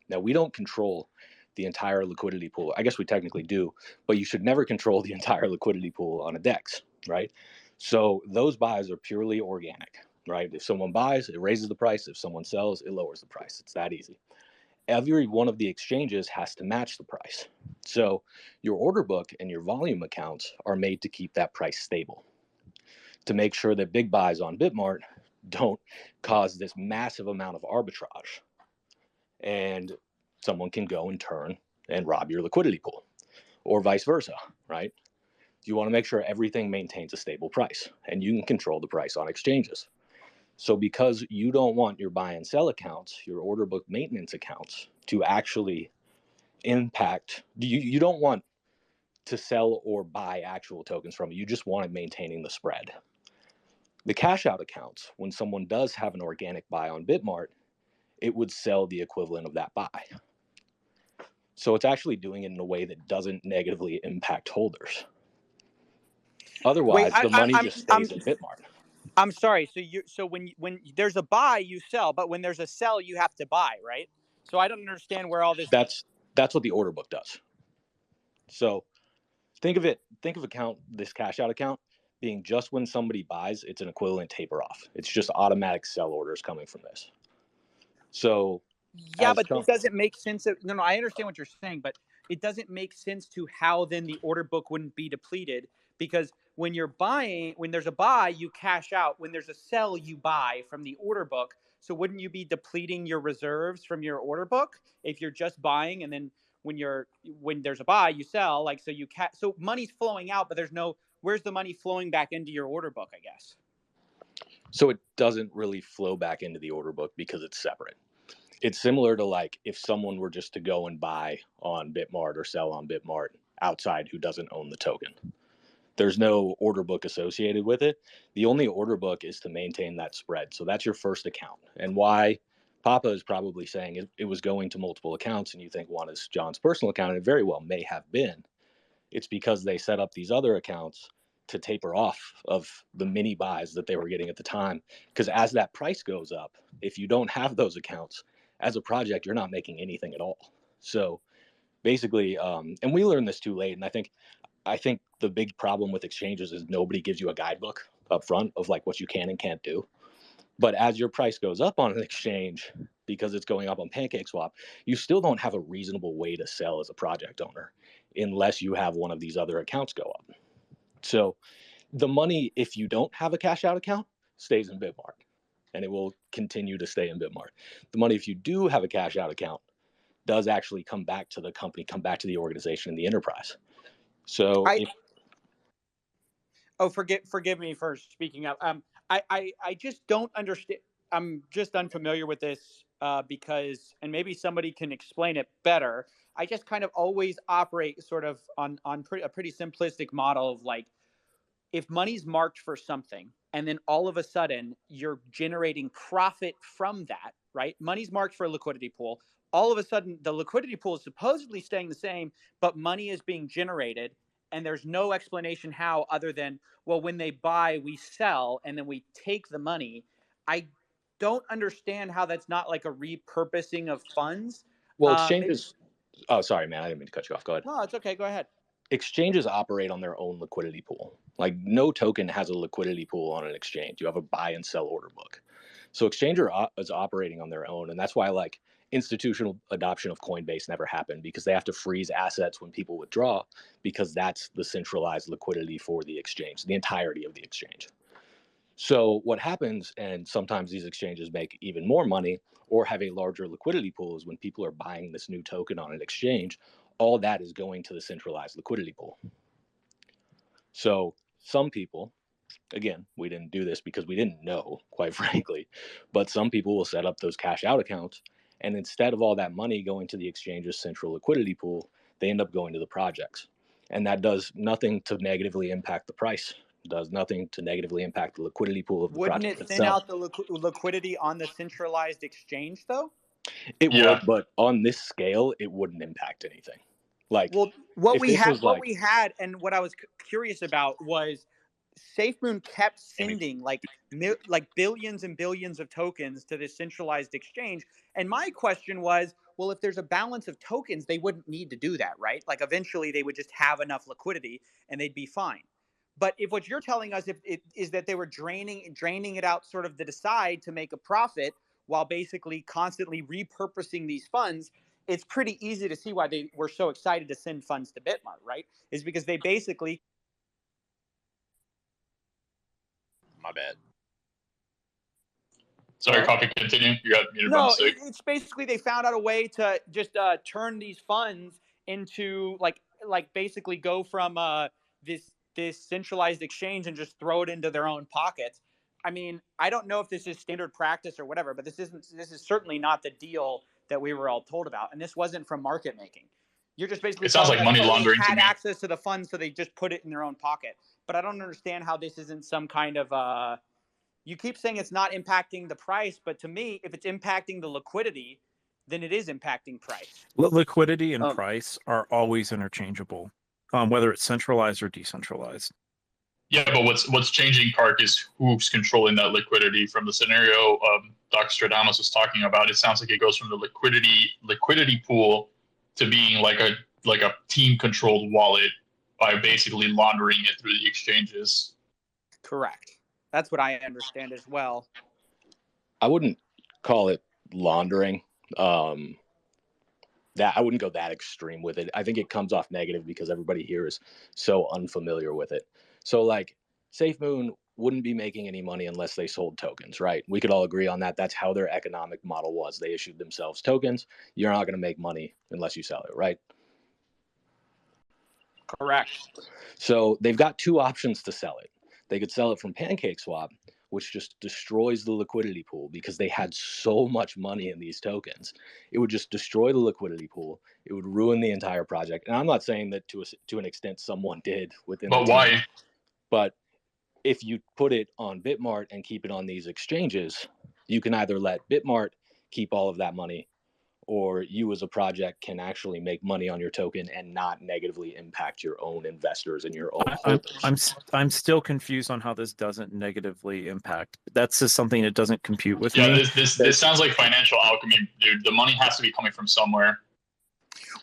Now, we don't control the entire liquidity pool. I guess we technically do, but you should never control the entire liquidity pool on a DEX, right? So those buys are purely organic, right? If someone buys, it raises the price. If someone sells, it lowers the price. It's that easy. Every one of the exchanges has to match the price. So your order book and your volume accounts are made to keep that price stable, to make sure that big buys on Bitmart don't cause this massive amount of arbitrage and someone can go and turn and rob your liquidity pool, or vice versa, right? You want to make sure everything maintains a stable price, and you can control the price on exchanges. So because you don't want your buy and sell accounts, your order book maintenance accounts, to actually impact, you don't want to sell or buy actual tokens from it. You just want it maintaining the spread. The cash out accounts, when someone does have an organic buy on Bitmart, it would sell the equivalent of that buy. So it's actually doing it in a way that doesn't negatively impact holders. Otherwise, the money just stays in Bitmart. I'm sorry. So when there's a buy, you sell, but when there's a sell, you have to buy, right? So I don't understand where all this. That's what the order book does. So think of this cash out account being just when somebody buys, it's an equivalent taper off. It's just automatic sell orders coming from this. So yeah, but this doesn't make sense. No, I understand what you're saying, but it doesn't make sense to how then the order book wouldn't be depleted, because when you're buying, when there's a buy, you cash out. When there's a sell, you buy from the order book. So wouldn't you be depleting your reserves from your order book if you're just buying, and then when there's a buy, you sell? Like, so money's flowing out, but where's the money flowing back into your order book, I guess? So it doesn't really flow back into the order book because it's separate. It's similar to like if someone were just to go and buy on Bitmart or sell on Bitmart outside who doesn't own the token. There's no order book associated with it. The only order book is to maintain that spread. So that's your first account. And why Papa is probably saying it was going to multiple accounts and you think one is John's personal account, and it very well may have been. It's because they set up these other accounts to taper off of the mini buys that they were getting at the time. Because as that price goes up, if you don't have those accounts, as a project, you're not making anything at all. So basically, and we learned this too late. And I think the big problem with exchanges is nobody gives you a guidebook up front of like what you can and can't do. But as your price goes up on an exchange, because it's going up on PancakeSwap, you still don't have a reasonable way to sell as a project owner unless you have one of these other accounts go up. So the money, if you don't have a cash out account, stays in Bitmart, and it will continue to stay in Bitmart. The money, if you do have a cash out account, does actually come back to the company, come back to the organization and the enterprise. So forgive me for speaking up. I just don't understand. I'm just unfamiliar with this because, and maybe somebody can explain it better. I just kind of always operate sort of on a pretty simplistic model of like, if money's marked for something and then all of a sudden you're generating profit from that, right? Money's marked for a liquidity pool. All of a sudden the liquidity pool is supposedly staying the same, but money is being generated. And there's no explanation how other than, well, when they buy, we sell, and then we take the money. I don't understand how that's not like a repurposing of funds. Well, exchanges. Oh, sorry, man. I didn't mean to cut you off. Go ahead. No, it's okay. Go ahead. Exchanges operate on their own liquidity pool. Like no token has a liquidity pool on an exchange. You have a buy and sell order book. So Exchanger is operating on their own. And that's why like institutional adoption of Coinbase never happened, because they have to freeze assets when people withdraw, because that's the centralized liquidity for the exchange, the entirety of the exchange. So what happens, and sometimes these exchanges make even more money or have a larger liquidity pool, is when people are buying this new token on an exchange, all that is going to the centralized liquidity pool. So some people, again, we didn't do this because we didn't know, quite frankly, but some people will set up those cash out accounts, and instead of all that money going to the exchange's central liquidity pool, they end up going to the projects. And that does nothing to negatively impact the price. Does nothing to negatively impact the liquidity pool of the Wouldn't project it thin itself. out the liquidity on the centralized exchange, though? It would, but on this scale, it wouldn't impact anything. Like, well, what we we had, and what I was curious about was SafeMoon kept sending like billions and billions of tokens to this centralized exchange. And my question was, well, if there's a balance of tokens, they wouldn't need to do that, right? Like eventually they would just have enough liquidity and they'd be fine. But if what you're telling us is that they were draining it out sort of to the side to make a profit while basically constantly repurposing these funds, it's pretty easy to see why they were so excited to send funds to Bitmart, right? Is because they basically... My bad. Sorry, Coffee, continue. You got muted by mistake. It's basically they found out a way to just turn these funds into like basically go from this centralized exchange and just throw it into their own pockets. I mean, I don't know if this is standard practice or whatever, but this is certainly not the deal that we were all told about, and this wasn't from market making. You're just basically it sounds like money laundering. They had access to the funds, so they just put it in their own pocket. But I don't understand how this isn't some kind of you keep saying it's not impacting the price, but to me, if it's impacting the liquidity, then it is impacting price. Liquidity and price are always interchangeable, whether it's centralized or decentralized. Yeah, but what's changing, Park, is who's controlling that liquidity. From the scenario Dr. Stradamus was talking about, it sounds like it goes from the liquidity pool to being like a team-controlled wallet by basically laundering it through the exchanges. Correct. That's what I understand as well. I wouldn't call it laundering. That I wouldn't go that extreme with it. I think it comes off negative because everybody here is so unfamiliar with it. So like SafeMoon wouldn't be making any money unless they sold tokens, right? We could all agree on that. That's how their economic model was. They issued themselves tokens. You're not going to make money unless you sell it, right? Correct. So they've got two options to sell it. They could sell it from PancakeSwap, which just destroys the liquidity pool because they had so much money in these tokens. It would just destroy the liquidity pool. It would ruin the entire project. And I'm not saying that to an extent someone did within the But team, why? but if you put it on Bitmart and keep it on these exchanges, you can either let Bitmart keep all of that money, or you as a project can actually make money on your token and not negatively impact your own investors and your own holders. I'm still confused on how this doesn't negatively impact. That's just something that doesn't compute with Yeah, me. this sounds like financial alchemy, dude. The money has to be coming from somewhere.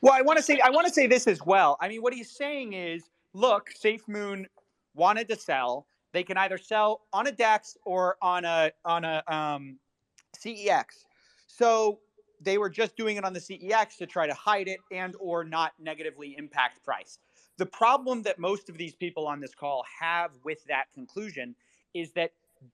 Well, I want to say this as well. I mean, what he's saying is, look, SafeMoon wanted to sell. They can either sell on a DEX or on a CEX. So they were just doing it on the CEX to try to hide it and or not negatively impact price. The problem that most of these people on this call have with that conclusion is that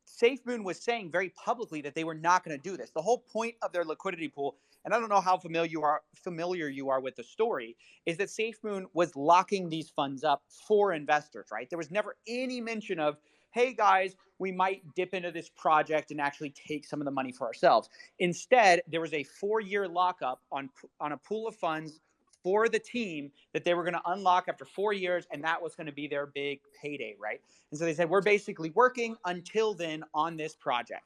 SafeMoon was saying very publicly that they were not going to do this. The whole point of their liquidity pool, and I don't know how familiar you are with the story, is that SafeMoon was locking these funds up for investors, right? There was never any mention of, hey guys, we might dip into this project and actually take some of the money for ourselves. Instead, there was a 4-year lockup on a pool of funds for the team that they were going to unlock after 4 years, and that was going to be their big payday, right? And so they said, we're basically working until then on this project.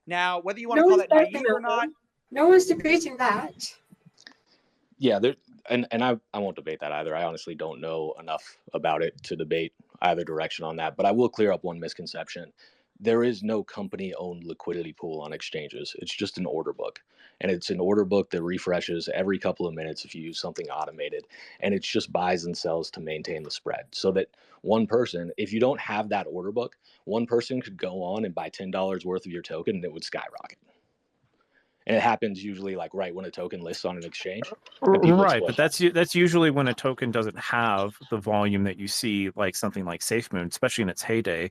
Now, whether you want to call that naive or not, no one's debating that. Yeah, and I won't debate that either. I honestly don't know enough about it to debate either direction on that, but I will clear up one misconception. There is no company-owned liquidity pool on exchanges. It's just an order book, and it's an order book that refreshes every couple of minutes if you use something automated, and it's just buys and sells to maintain the spread, so that one person, if you don't have that order book, one person could go on and buy $10 worth of your token and it would skyrocket. And it happens usually like right when a token lists on an exchange. Right, but that's usually when a token doesn't have the volume that you see, like something like SafeMoon, especially in its heyday.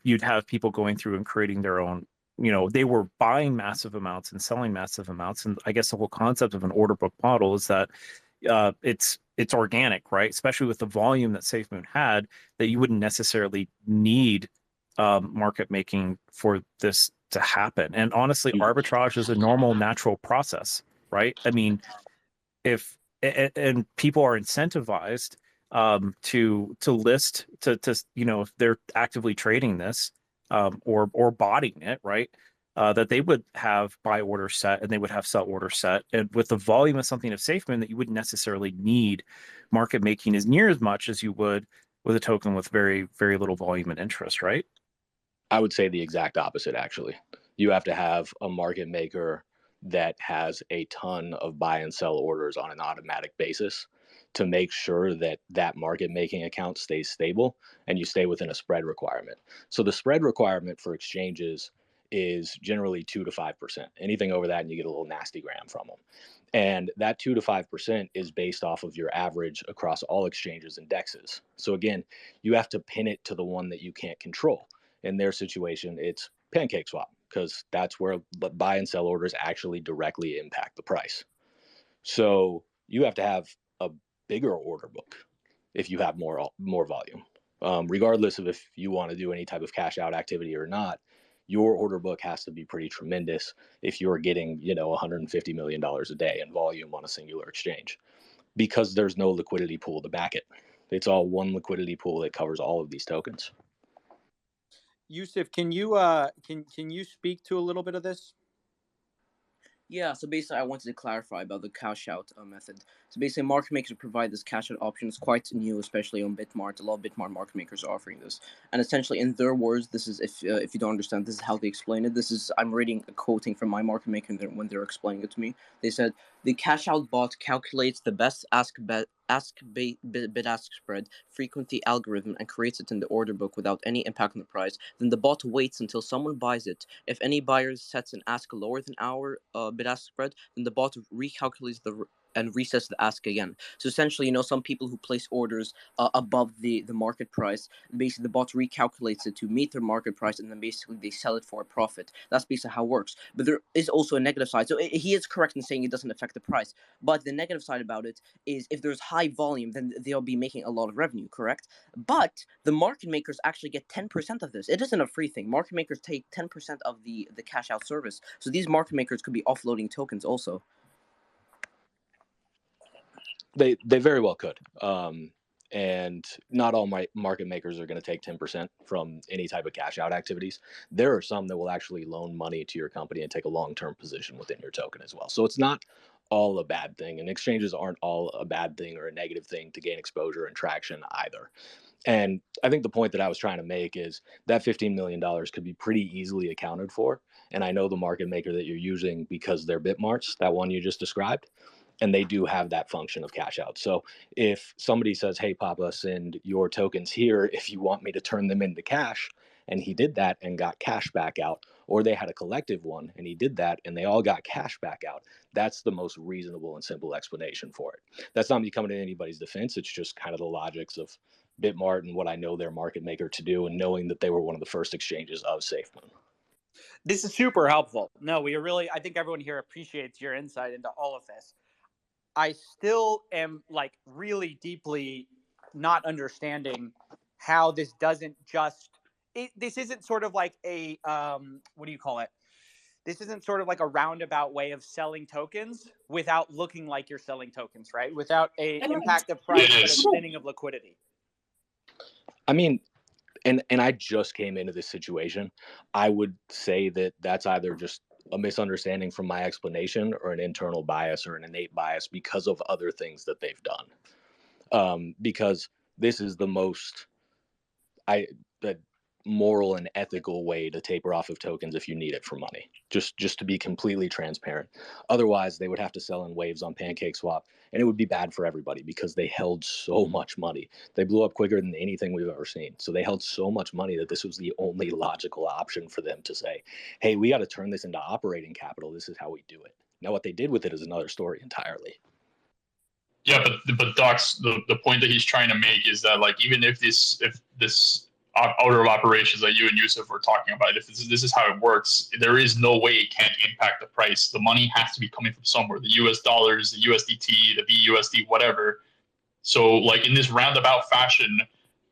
You'd have people going through and creating their own. They were buying massive amounts and selling massive amounts, and I guess the whole concept of an order book model is that it's organic, right? Especially with the volume that SafeMoon had, that you wouldn't necessarily need market making for this to happen. And honestly, arbitrage is a normal, natural process, right? I mean, if people are incentivized to list to if they're actively trading this or botting it, right? That they would have buy order set and they would have sell order set, and with the volume of something of SafeMoon, that you wouldn't necessarily need market making as near as much as you would with a token with very, very little volume and interest, right? I would say the exact opposite, actually. You have to have a market maker that has a ton of buy and sell orders on an automatic basis to make sure that that market making account stays stable and you stay within a spread requirement. So the spread requirement for exchanges is generally 2 to 5%. Anything over that and you get a little nasty gram from them. And that 2 to 5% is based off of your average across all exchanges and dexes. So again, you have to pin it to the one that you can't control. In their situation, it's PancakeSwap, because that's where buy and sell orders actually directly impact the price. So you have to have a bigger order book if you have more volume, regardless of if you want to do any type of cash out activity or not. Your order book has to be pretty tremendous if you're getting $150 million a day in volume on a singular exchange, because there's no liquidity pool to back it. It's all one liquidity pool that covers all of these tokens. Yusuf, can you speak to a little bit of this? Yeah, so basically I wanted to clarify about the cash out method. So basically market makers provide this cash out option. It's quite new, especially on Bitmart. A lot of Bitmart market makers are offering this. And essentially in their words, this is, if you don't understand, this is how they explain it. This is, I'm reading a quoting from my market maker when they're explaining it to me. They said, the cash out bot calculates the best bid-ask spread frequency algorithm and creates it in the order book without any impact on the price. Then the bot waits until someone buys it. If any buyer sets an ask lower than our bid-ask spread, then the bot recalculates the and resets the ask again. So essentially, you know, some people who place orders above the market price, basically the bot recalculates it to meet their market price, and then basically they sell it for a profit. That's basically how it works. But there is also a negative side. So he is correct in saying it doesn't affect the price. But the negative side about it is if there's high volume, then they'll be making a lot of revenue, correct? But the market makers actually get 10% of this. It isn't a free thing. Market makers take 10% of the cash out service. So these market makers could be offloading tokens also. They very well could. And not all market makers are going to take 10% from any type of cash out activities. There are some that will actually loan money to your company and take a long-term position within your token as well. So it's not all a bad thing, and exchanges aren't all a bad thing or a negative thing to gain exposure and traction either. And I think the point that I was trying to make is that $15 million could be pretty easily accounted for. And I know the market maker that you're using because they're Bitmarts, that one you just described, and they do have that function of cash out. So if somebody says, hey, Papa, send your tokens here if you want me to turn them into cash, and he did that and got cash back out, or they had a collective one and he did that and they all got cash back out, that's the most reasonable and simple explanation for it. That's not me coming to anybody's defense. It's just kind of the logics of Bitmart and what I know their market maker to do, and knowing that they were one of the first exchanges of SafeMoon. This is super helpful. No, I think everyone here appreciates your insight into all of this. I still am like really deeply not understanding how this doesn't just, this isn't sort of like a, what do you call it? This isn't sort of like a roundabout way of selling tokens without looking like you're selling tokens, right? Without a impact of price, but a thinning of liquidity. I mean, and I just came into this situation. I would say that that's either just a misunderstanding from my explanation or an internal bias or an innate bias because of other things that they've done. Because this is the most moral and ethical way to taper off of tokens if you need it for money, just to be completely transparent. Otherwise, they would have to sell in waves on PancakeSwap, and it would be bad for everybody because they held so much money. They blew up quicker than anything we've ever seen. So they held so much money that this was the only logical option for them to say, hey, we got to turn this into operating capital. This is how we do it. Now, what they did with it is another story entirely. Yeah, but Doc's the point that he's trying to make is that, like, even if this order of operations that you and Yusuf were talking about, if this is how it works, there is no way it can't impact the price. The money has to be coming from somewhere, the US dollars, the USDT, the BUSD, whatever. So, like, in this roundabout fashion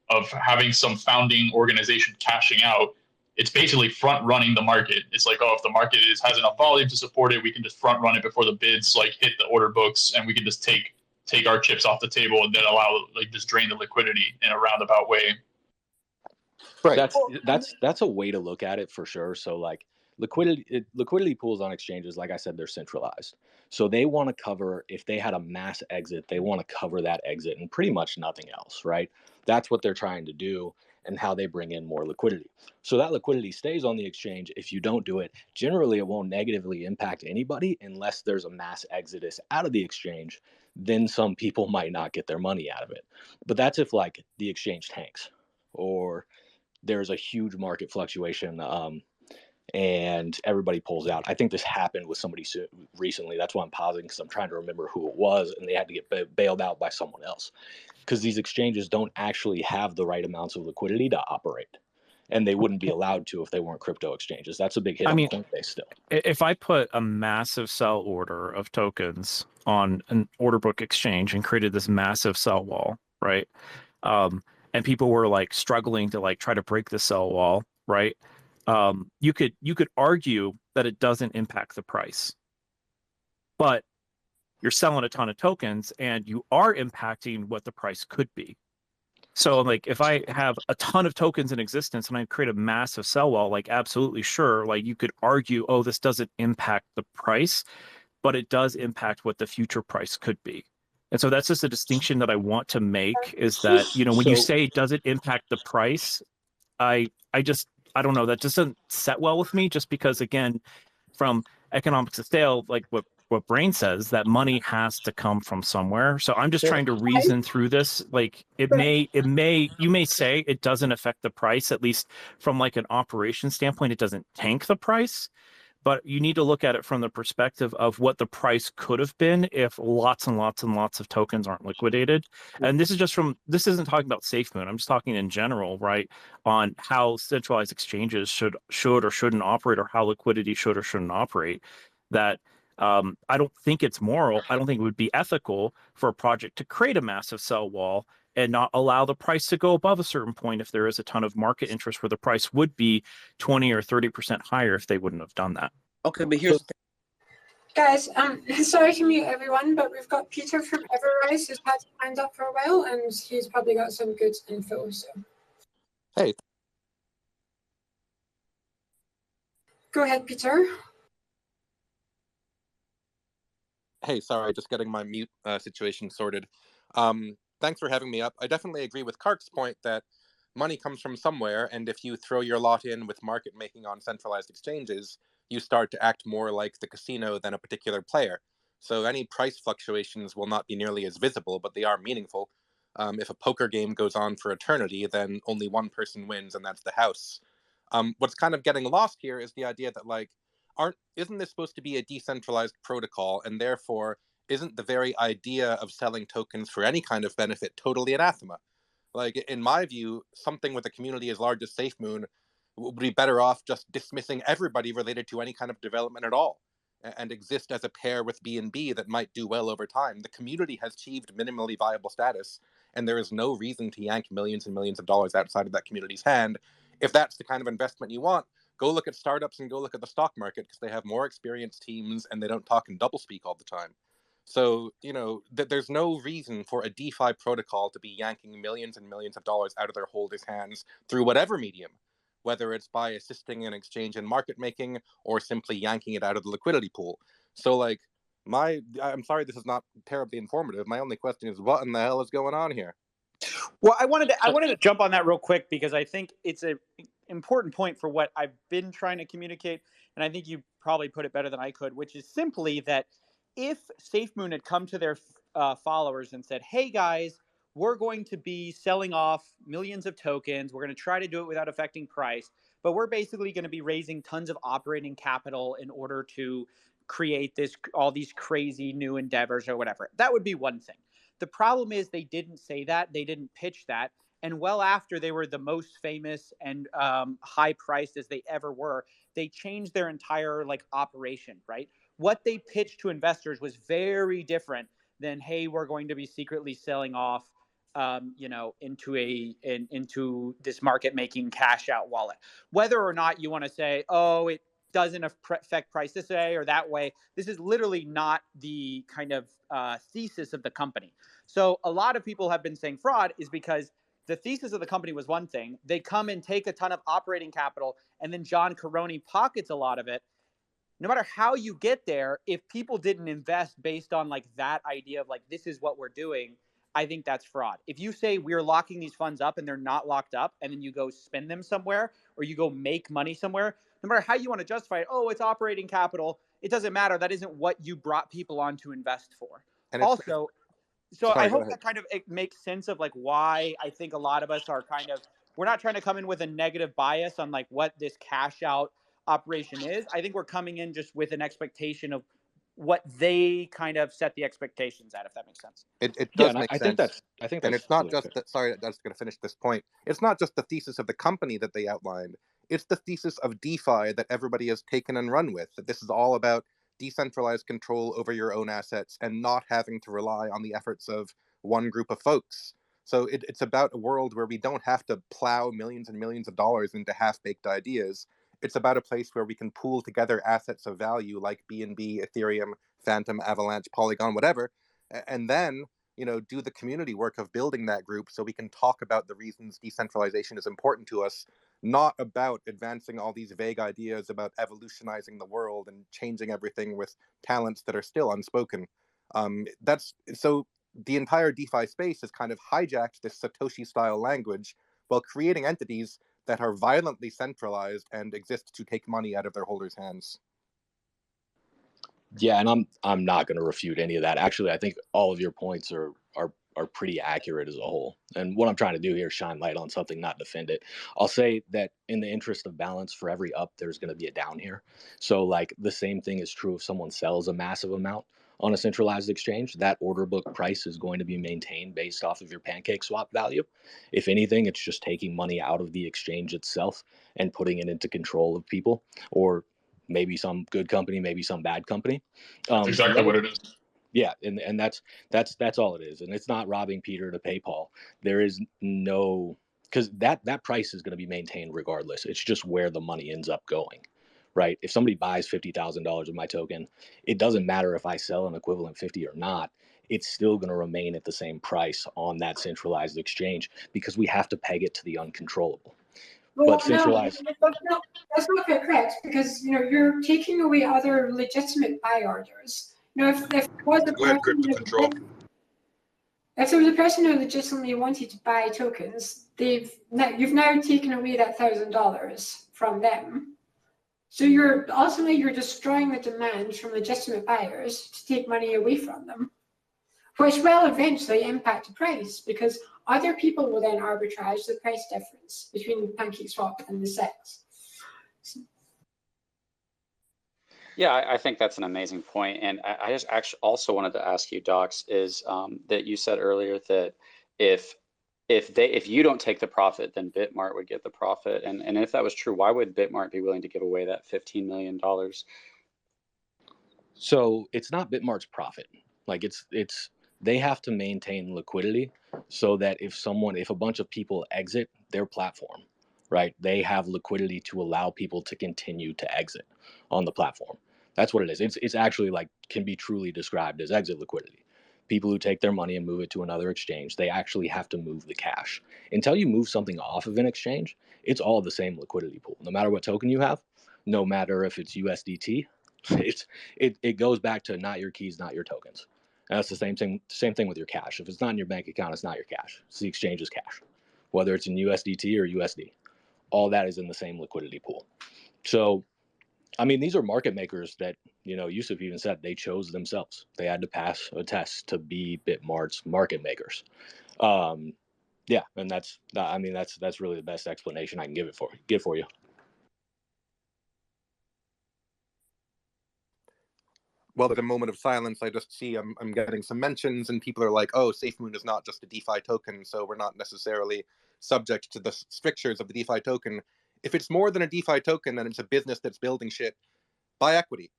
of having some founding organization cashing out, it's basically front running the market. It's like, oh, if the market has enough volume to support it, we can just front run it before the bids like hit the order books, and we can just take our chips off the table and then allow, like, just drain the liquidity in a roundabout way. Right. That's a way to look at it for sure. So, like, liquidity pools on exchanges, like I said, they're centralized. So they want to cover, if they had a mass exit, they want to cover that exit and pretty much nothing else, right? That's what they're trying to do and how they bring in more liquidity. So that liquidity stays on the exchange. If you don't do it, generally it won't negatively impact anybody unless there's a mass exodus out of the exchange. Then some people might not get their money out of it. But that's if, like, the exchange tanks or there's a huge market fluctuation and everybody pulls out. I think this happened with somebody recently. That's why I'm pausing, because I'm trying to remember who it was, and they had to get bailed out by someone else because these exchanges don't actually have the right amounts of liquidity to operate, and they wouldn't be allowed to if they weren't crypto exchanges. That's a big hit on Coinbase still. If I put a massive sell order of tokens on an order book exchange and created this massive sell wall, right? And people were like struggling to like try to break the sell wall, right? You could argue that it doesn't impact the price, but you're selling a ton of tokens and you are impacting what the price could be. So, like, if I have a ton of tokens in existence and I create a massive sell wall, like, absolutely sure, like, you could argue, oh, this doesn't impact the price, but it does impact what the future price could be. And so that's just a distinction that I want to make, is that, you know, when you say does it impact the price, I don't know, that just doesn't set well with me, just because, again, from economics of scale, like what Brain says, that money has to come from somewhere. So I'm just trying to reason through this. Like, you may say it doesn't affect the price, at least from like an operation standpoint, it doesn't tank the price. but you need to look at it from the perspective of what the price could have been if lots and lots and lots of tokens aren't liquidated. And this isn't talking about SafeMoon. I'm just talking in general, right, on how centralized exchanges should or shouldn't operate, or how liquidity should or shouldn't operate. That I don't think it's moral. I don't think it would be ethical for a project to create a massive sell wall and not allow the price to go above a certain point if there is a ton of market interest, where the price would be 20 or 30% higher if they wouldn't have done that. Okay, but here's the thing. Guys, sorry to mute everyone, but we've got Peter from Everrise who's had his hand up for a while, and he's probably got some good info. So, hey, go ahead, Peter. Hey, sorry, just getting my mute situation sorted. Thanks for having me up. I definitely agree with Kark's point that money comes from somewhere, and if you throw your lot in with market making on centralized exchanges, you start to act more like the casino than a particular player. So any price fluctuations will not be nearly as visible, but they are meaningful. If a poker game goes on for eternity, then only one person wins, and that's the house. What's kind of getting lost here is the idea that, like, isn't this supposed to be a decentralized protocol, and therefore isn't the very idea of selling tokens for any kind of benefit totally anathema? Like, in my view, something with a community as large as SafeMoon would be better off just dismissing everybody related to any kind of development at all, and exist as a pair with BNB that might do well over time. The community has achieved minimally viable status, and there is no reason to yank millions and millions of dollars outside of that community's hand. If that's the kind of investment you want, go look at startups and go look at the stock market, because they have more experienced teams and they don't talk in doublespeak all the time. So, there's no reason for a DeFi protocol to be yanking millions and millions of dollars out of their holders' hands through whatever medium, whether it's by assisting an exchange in market making or simply yanking it out of the liquidity pool. So, like, I'm sorry this is not terribly informative. My only question is, what in the hell is going on here? Well, I wanted to jump on that real quick, because I think it's an important point for what I've been trying to communicate, and I think you probably put it better than I could, which is simply that if SafeMoon had come to their followers and said, "Hey guys, we're going to be selling off millions of tokens. We're going to try to do it without affecting price, but we're basically going to be raising tons of operating capital in order to create all these crazy new endeavors," or whatever, that would be one thing. The problem is they didn't say that. They didn't pitch that. And well after they were the most famous and high priced as they ever were, they changed their entire operation, right? What they pitched to investors was very different than, "Hey, we're going to be secretly selling off into this market making cash out wallet." Whether or not you want to say, "Oh, it doesn't affect price this way or that way," this is literally not the kind of thesis of the company. So a lot of people have been saying fraud is because the thesis of the company was one thing. They come and take a ton of operating capital, and then John Caroni pockets a lot of it. No matter how you get there, if people didn't invest based on that idea of this is what we're doing, I think that's fraud. If you say we're locking these funds up and they're not locked up, and then you go spend them somewhere or you go make money somewhere, no matter how you want to justify it, "Oh, it's operating capital," it doesn't matter. That isn't what you brought people on to invest for. And also, so sorry, I hope that kind of it makes sense of why I think a lot of us are we're not trying to come in with a negative bias on what this cash out operation is. I think we're coming in just with an expectation of what they kind of set the expectations at, if that makes sense. It does make sense. I think and it's not just that. Sorry, I was going to finish this point. It's not just the thesis of the company that they outlined. It's the thesis of DeFi that everybody has taken and run with. That this is all about decentralized control over your own assets and not having to rely on the efforts of one group of folks. So it's about a world where we don't have to plow millions and millions of dollars into half-baked ideas. It's about a place where we can pool together assets of value like BNB, Ethereum, Phantom, Avalanche, Polygon, whatever, and then do the community work of building that group so we can talk about the reasons decentralization is important to us, not about advancing all these vague ideas about evolutionizing the world and changing everything with talents that are still unspoken. So the entire DeFi space has kind of hijacked this Satoshi-style language while creating entities that are violently centralized and exist to take money out of their holders' hands. Yeah, and I'm not going to refute any of that. Actually, I think all of your points are are pretty accurate as a whole. And what I'm trying to do here is shine light on something, not defend it. I'll say that in the interest of balance, for every up, there's going to be a down here. So like the same thing is true if someone sells a massive amount on a centralized exchange. That order book price is going to be maintained based off of your pancake swap value. If anything, it's just taking money out of the exchange itself and putting it into control of people, or maybe some good company, maybe some bad company. That's exactly what it is. Yeah, and that's all it is. And it's not robbing Peter to pay Paul. There is no, because that price is going to be maintained regardless. It's just where the money ends up going, right? If somebody buys $50,000 of my token, it doesn't matter if I sell an equivalent 50 or not. It's still going to remain at the same price on that centralized exchange because we have to peg it to the uncontrollable. Well, But centralized. no, that's not quite correct, because you're taking away other legitimate buy orders. If there was a person if there was a person who legitimately wanted to buy tokens, you've now taken away that $1,000 from them. So you're destroying the demand from legitimate buyers to take money away from them, which will eventually impact the price, because other people will then arbitrage the price difference between PancakeSwap and the SEX. Yeah, I think that's an amazing point. And I just actually also wanted to ask you, Docs, is that you said earlier that if you don't take the profit, then Bitmart would get the profit. And if that was true, why would Bitmart be willing to give away that $15 million? So it's not Bitmart's profit. Like they have to maintain liquidity so that if a bunch of people exit their platform, right, they have liquidity to allow people to continue to exit on the platform. That's what it is. It's actually can be truly described as exit liquidity. People who take their money and move it to another exchange, they actually have to move the cash. Until you move something off of an exchange, it's all the same liquidity pool. No matter what token you have, no matter if it's USDT, it goes back to not your keys, not your tokens. And that's the same thing with your cash. If it's not in your bank account, it's not your cash. It's the exchange's cash, whether it's in USDT or USD. All that is in the same liquidity pool. So, I mean, these are market makers that, Yusuf even said they chose themselves. They had to pass a test to be Bitmart's market makers. Yeah, and that's really the best explanation I can give for you. Well, there's a moment of silence. I just see I'm getting some mentions, and people are like, "Oh, SafeMoon is not just a DeFi token, so we're not necessarily subject to the strictures of the DeFi token." If it's more than a DeFi token and it's a business that's building shit, buy equity.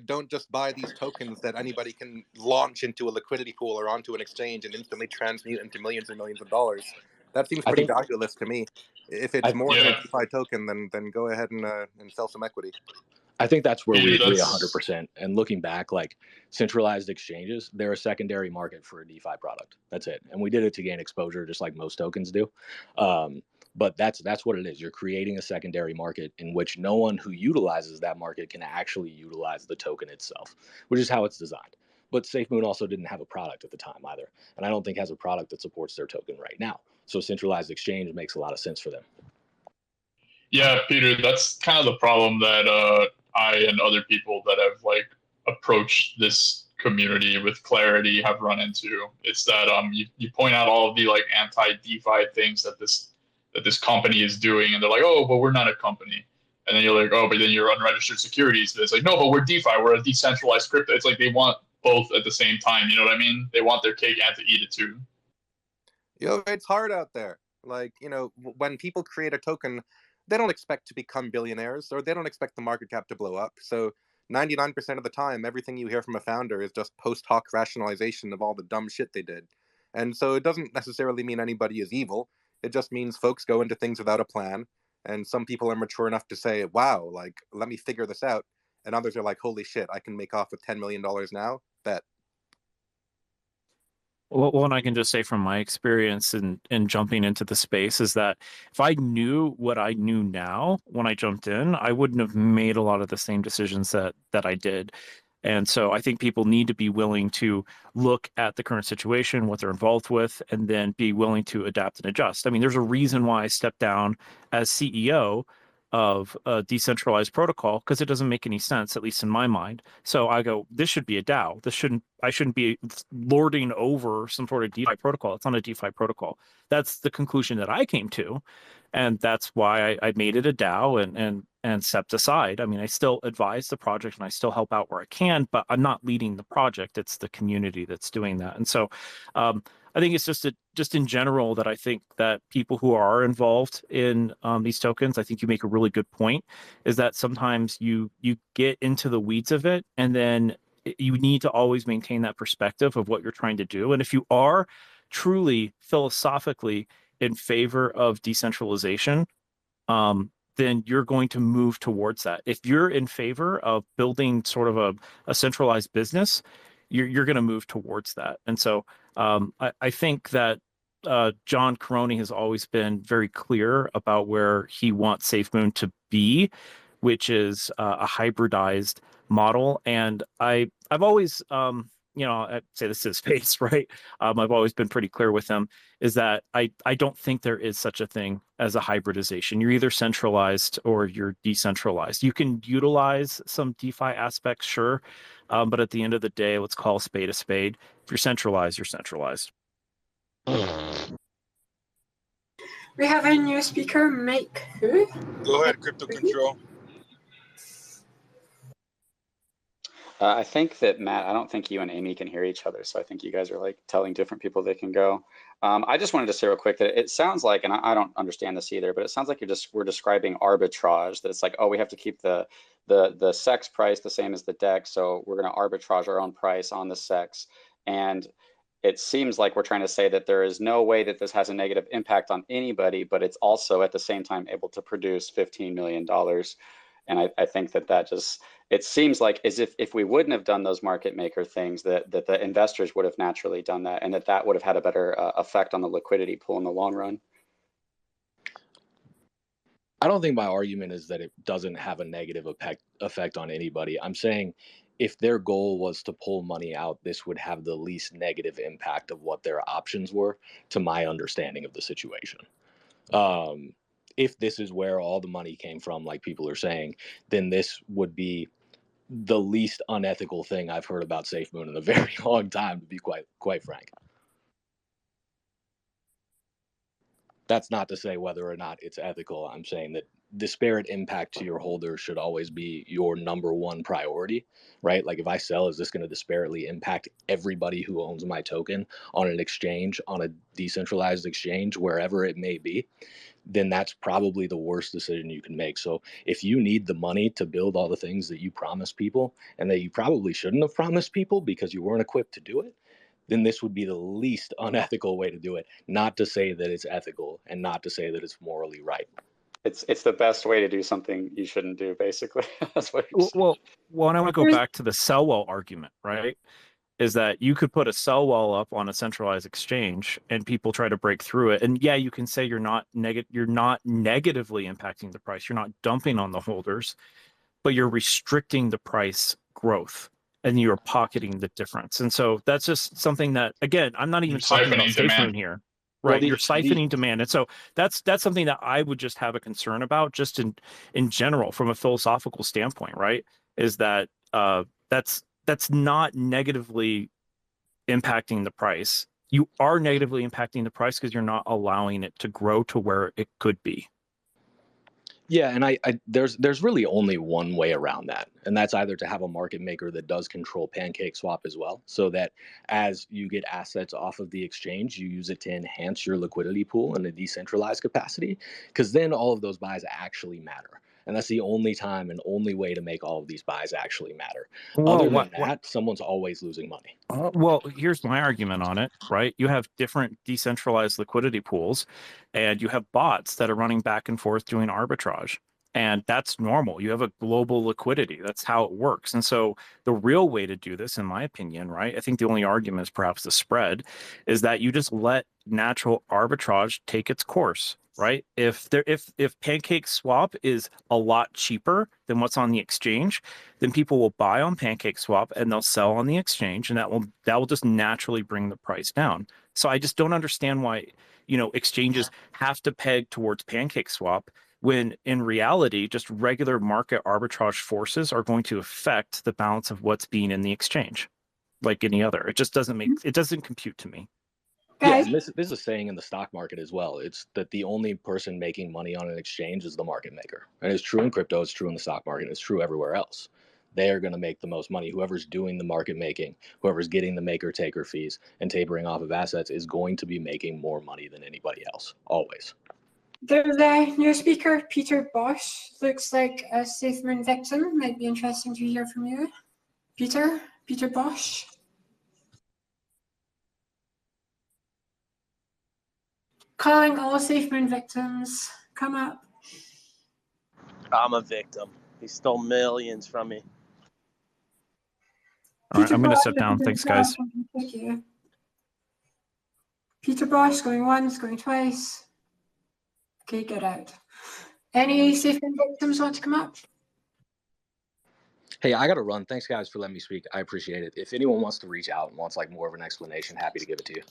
Don't just buy these tokens that anybody can launch into a liquidity pool or onto an exchange and instantly transmute into millions and millions of dollars. That seems pretty valueless to me. If it's more than a DeFi token, then go ahead and sell some equity. I think that's where we agree 100%. And looking back, centralized exchanges, they're a secondary market for a DeFi product. That's it. And we did it to gain exposure, just like most tokens do. But that's what it is. You're creating a secondary market in which no one who utilizes that market can actually utilize the token itself, which is how it's designed. But SafeMoon also didn't have a product at the time either. And I don't think has a product that supports their token right now. So centralized exchange makes a lot of sense for them. Yeah, Peter, that's kind of the problem that I and other people that have approached this community with clarity have run into. It's that you point out all of the anti-DeFi things that this company is doing, and they're like, oh, but we're not a company. And then you're like, oh, but then you're unregistered securities. It's like, no, but we're DeFi. We're a decentralized crypto. It's like they want both at the same time. You know what I mean? They want their cake and to eat it too. It's hard out there. When people create a token, they don't expect to become billionaires, or they don't expect the market cap to blow up. So 99% of the time, everything you hear from a founder is just post hoc rationalization of all the dumb shit they did. And so it doesn't necessarily mean anybody is evil. It just means folks go into things without a plan. And some people are mature enough to say, wow, let me figure this out. And others are like, holy shit, I can make off with $10 million now. Bet. Well, and I can just say from my experience in jumping into the space is that if I knew what I knew now when I jumped in, I wouldn't have made a lot of the same decisions that I did. And so I think people need to be willing to look at the current situation, what they're involved with, and then be willing to adapt and adjust. I mean, there's a reason why I stepped down as CEO of a decentralized protocol because it doesn't make any sense, at least in my mind. So I go, this should be a DAO. I shouldn't be lording over some sort of DeFi protocol. It's not a DeFi protocol. That's the conclusion that I came to. And that's why I made it a DAO and stepped aside. I mean, I still advise the project and I still help out where I can, but I'm not leading the project. It's the community that's doing that. And so I think it's just in general that I think that people who are involved in these tokens, I think you make a really good point, is that sometimes you get into the weeds of it, and then you need to always maintain that perspective of what you're trying to do. And if you are truly philosophically in favor of decentralization, then you're going to move towards that. If you're in favor of building sort of a centralized business, you're going to move towards that. And so I think that John Caroni has always been very clear about where he wants SafeMoon to be, which is a hybridized model. And I've always, I'd say this is his face, right? I've always been pretty clear with him, is that I don't think there is such a thing as a hybridization. You're either centralized or you're decentralized. You can utilize some DeFi aspects, sure. But at the end of the day, let's call a spade a spade. If you're centralized, you're centralized. We have a new speaker, Mike. Who? Go ahead, Crypto Control. I think that, Matt, I don't think you and Amy can hear each other. So I think you guys are like telling different people they can go. I just wanted to say real quick that it sounds like, and I don't understand this either, but it sounds like we're describing arbitrage, that it's like, oh, we have to keep the SEX price the same as the DEX. So we're going to arbitrage our own price on the SEX. And it seems like we're trying to say that there is no way that this has a negative impact on anybody, but it's also at the same time able to produce $15 million. And I think that just, it seems like as if we wouldn't have done those market maker things, that the investors would have naturally done that, and that would have had a better effect on the liquidity pool in the long run. I don't think my argument is that it doesn't have a negative effect on anybody. I'm saying if their goal was to pull money out, this would have the least negative impact of what their options were, to my understanding of the situation. If this is where all the money came from, like people are saying, then this would be the least unethical thing I've heard about SafeMoon in a very long time, to be quite frank. That's not to say whether or not it's ethical. I'm saying that disparate impact to your holders should always be your number one priority, right? Like if I sell, is this going to disparately impact everybody who owns my token on an exchange, on a decentralized exchange, wherever it may be? Then that's probably the worst decision you can make. So if you need the money to build all the things that you promise people and that you probably shouldn't have promised people because you weren't equipped to do it, then this would be the least unethical way to do it. Not to say that it's ethical and not to say that it's morally right. It's the best way to do something you shouldn't do, basically. That's what you're saying. Well, and I want to go back to the sell wall argument, right? Is that you could put a sell wall up on a centralized exchange and people try to break through it. And yeah, you can say you're not negatively impacting the price. You're not dumping on the holders, but you're restricting the price growth and you're pocketing the difference. And so that's just something that, again, I'm not even talking about SafeMoon here. Right, you're siphoning demand, and so that's something that I would just have a concern about, just in general, from a philosophical standpoint. Right, is that that's not negatively impacting the price. You are negatively impacting the price because you're not allowing it to grow to where it could be. Yeah, and there's really only one way around that, and that's either to have a market maker that does control PancakeSwap as well, so that as you get assets off of the exchange, you use it to enhance your liquidity pool in a decentralized capacity, because then all of those buys actually matter. And that's the only time and only way to make all of these buys actually matter. Other than that, someone's always losing money. Well, here's my argument on it, right? You have different decentralized liquidity pools, and you have bots that are running back and forth doing arbitrage. And that's normal. You have a global liquidity. That's how it works. And so the real way to do this, in my opinion, right, I think the only argument is perhaps the spread, is that you just let natural arbitrage take its course. Right? If PancakeSwap is a lot cheaper than what's on the exchange, then people will buy on PancakeSwap and they'll sell on the exchange, and that will just naturally bring the price down. So I just don't understand why, exchanges have to peg towards PancakeSwap when in reality, just regular market arbitrage forces are going to affect the balance of what's being in the exchange, like any other. It just doesn't make, it doesn't compute to me. Yeah, and this is a saying in the stock market as well. It's that the only person making money on an exchange is the market maker. And it's true in crypto, it's true in the stock market, it's true everywhere else. They are going to make the most money. Whoever's doing the market making, whoever's getting the maker taker fees and tapering off of assets is going to be making more money than anybody else, always. There's a new speaker, Peter Bosch. Looks like a SafeMoon victim. Might be interesting to hear from you. Peter Bosch. Calling all SafeMoon victims. Come up. I'm a victim. He stole millions from me. All right, I'm going to step down. Thanks, guys. Thank you. Peter Bosch going once, going twice. Okay, get out. Any SafeMoon victims want to come up? Hey, I got to run. Thanks, guys, for letting me speak. I appreciate it. If anyone wants to reach out and wants like more of an explanation, happy to give it to you.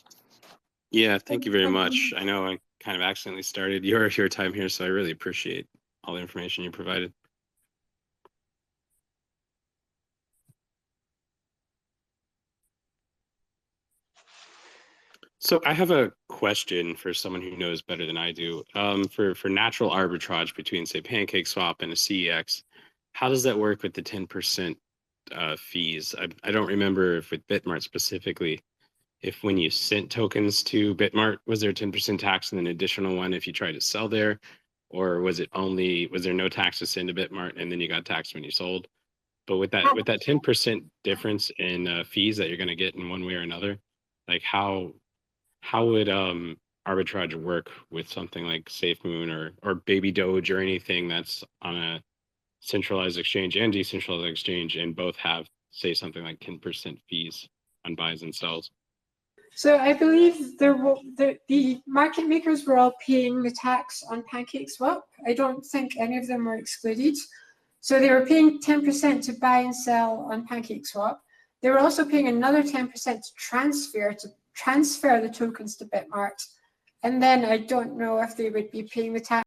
Yeah, thank you very much. I know I kind of accidentally started your time here, so I really appreciate all the information you provided. So I have a question for someone who knows better than I do. For natural arbitrage between, say, PancakeSwap and a CEX, how does that work with the 10% fees? I don't remember if with Bitmart specifically, if when you sent tokens to Bitmart, was there a 10% tax and an additional one if you tried to sell there? Or was there no tax to send to Bitmart and then you got taxed when you sold? But with that 10% difference in fees that you're going to get in one way or another, like how would arbitrage work with something like SafeMoon or Baby Doge or anything that's on a centralized exchange and decentralized exchange and both have, say, something like 10% fees on buys and sells? So I believe the market makers were all paying the tax on PancakeSwap. I don't think any of them were excluded. So they were paying 10% to buy and sell on PancakeSwap. They were also paying another 10% to transfer the tokens to Bitmart. And then I don't know if they would be paying the tax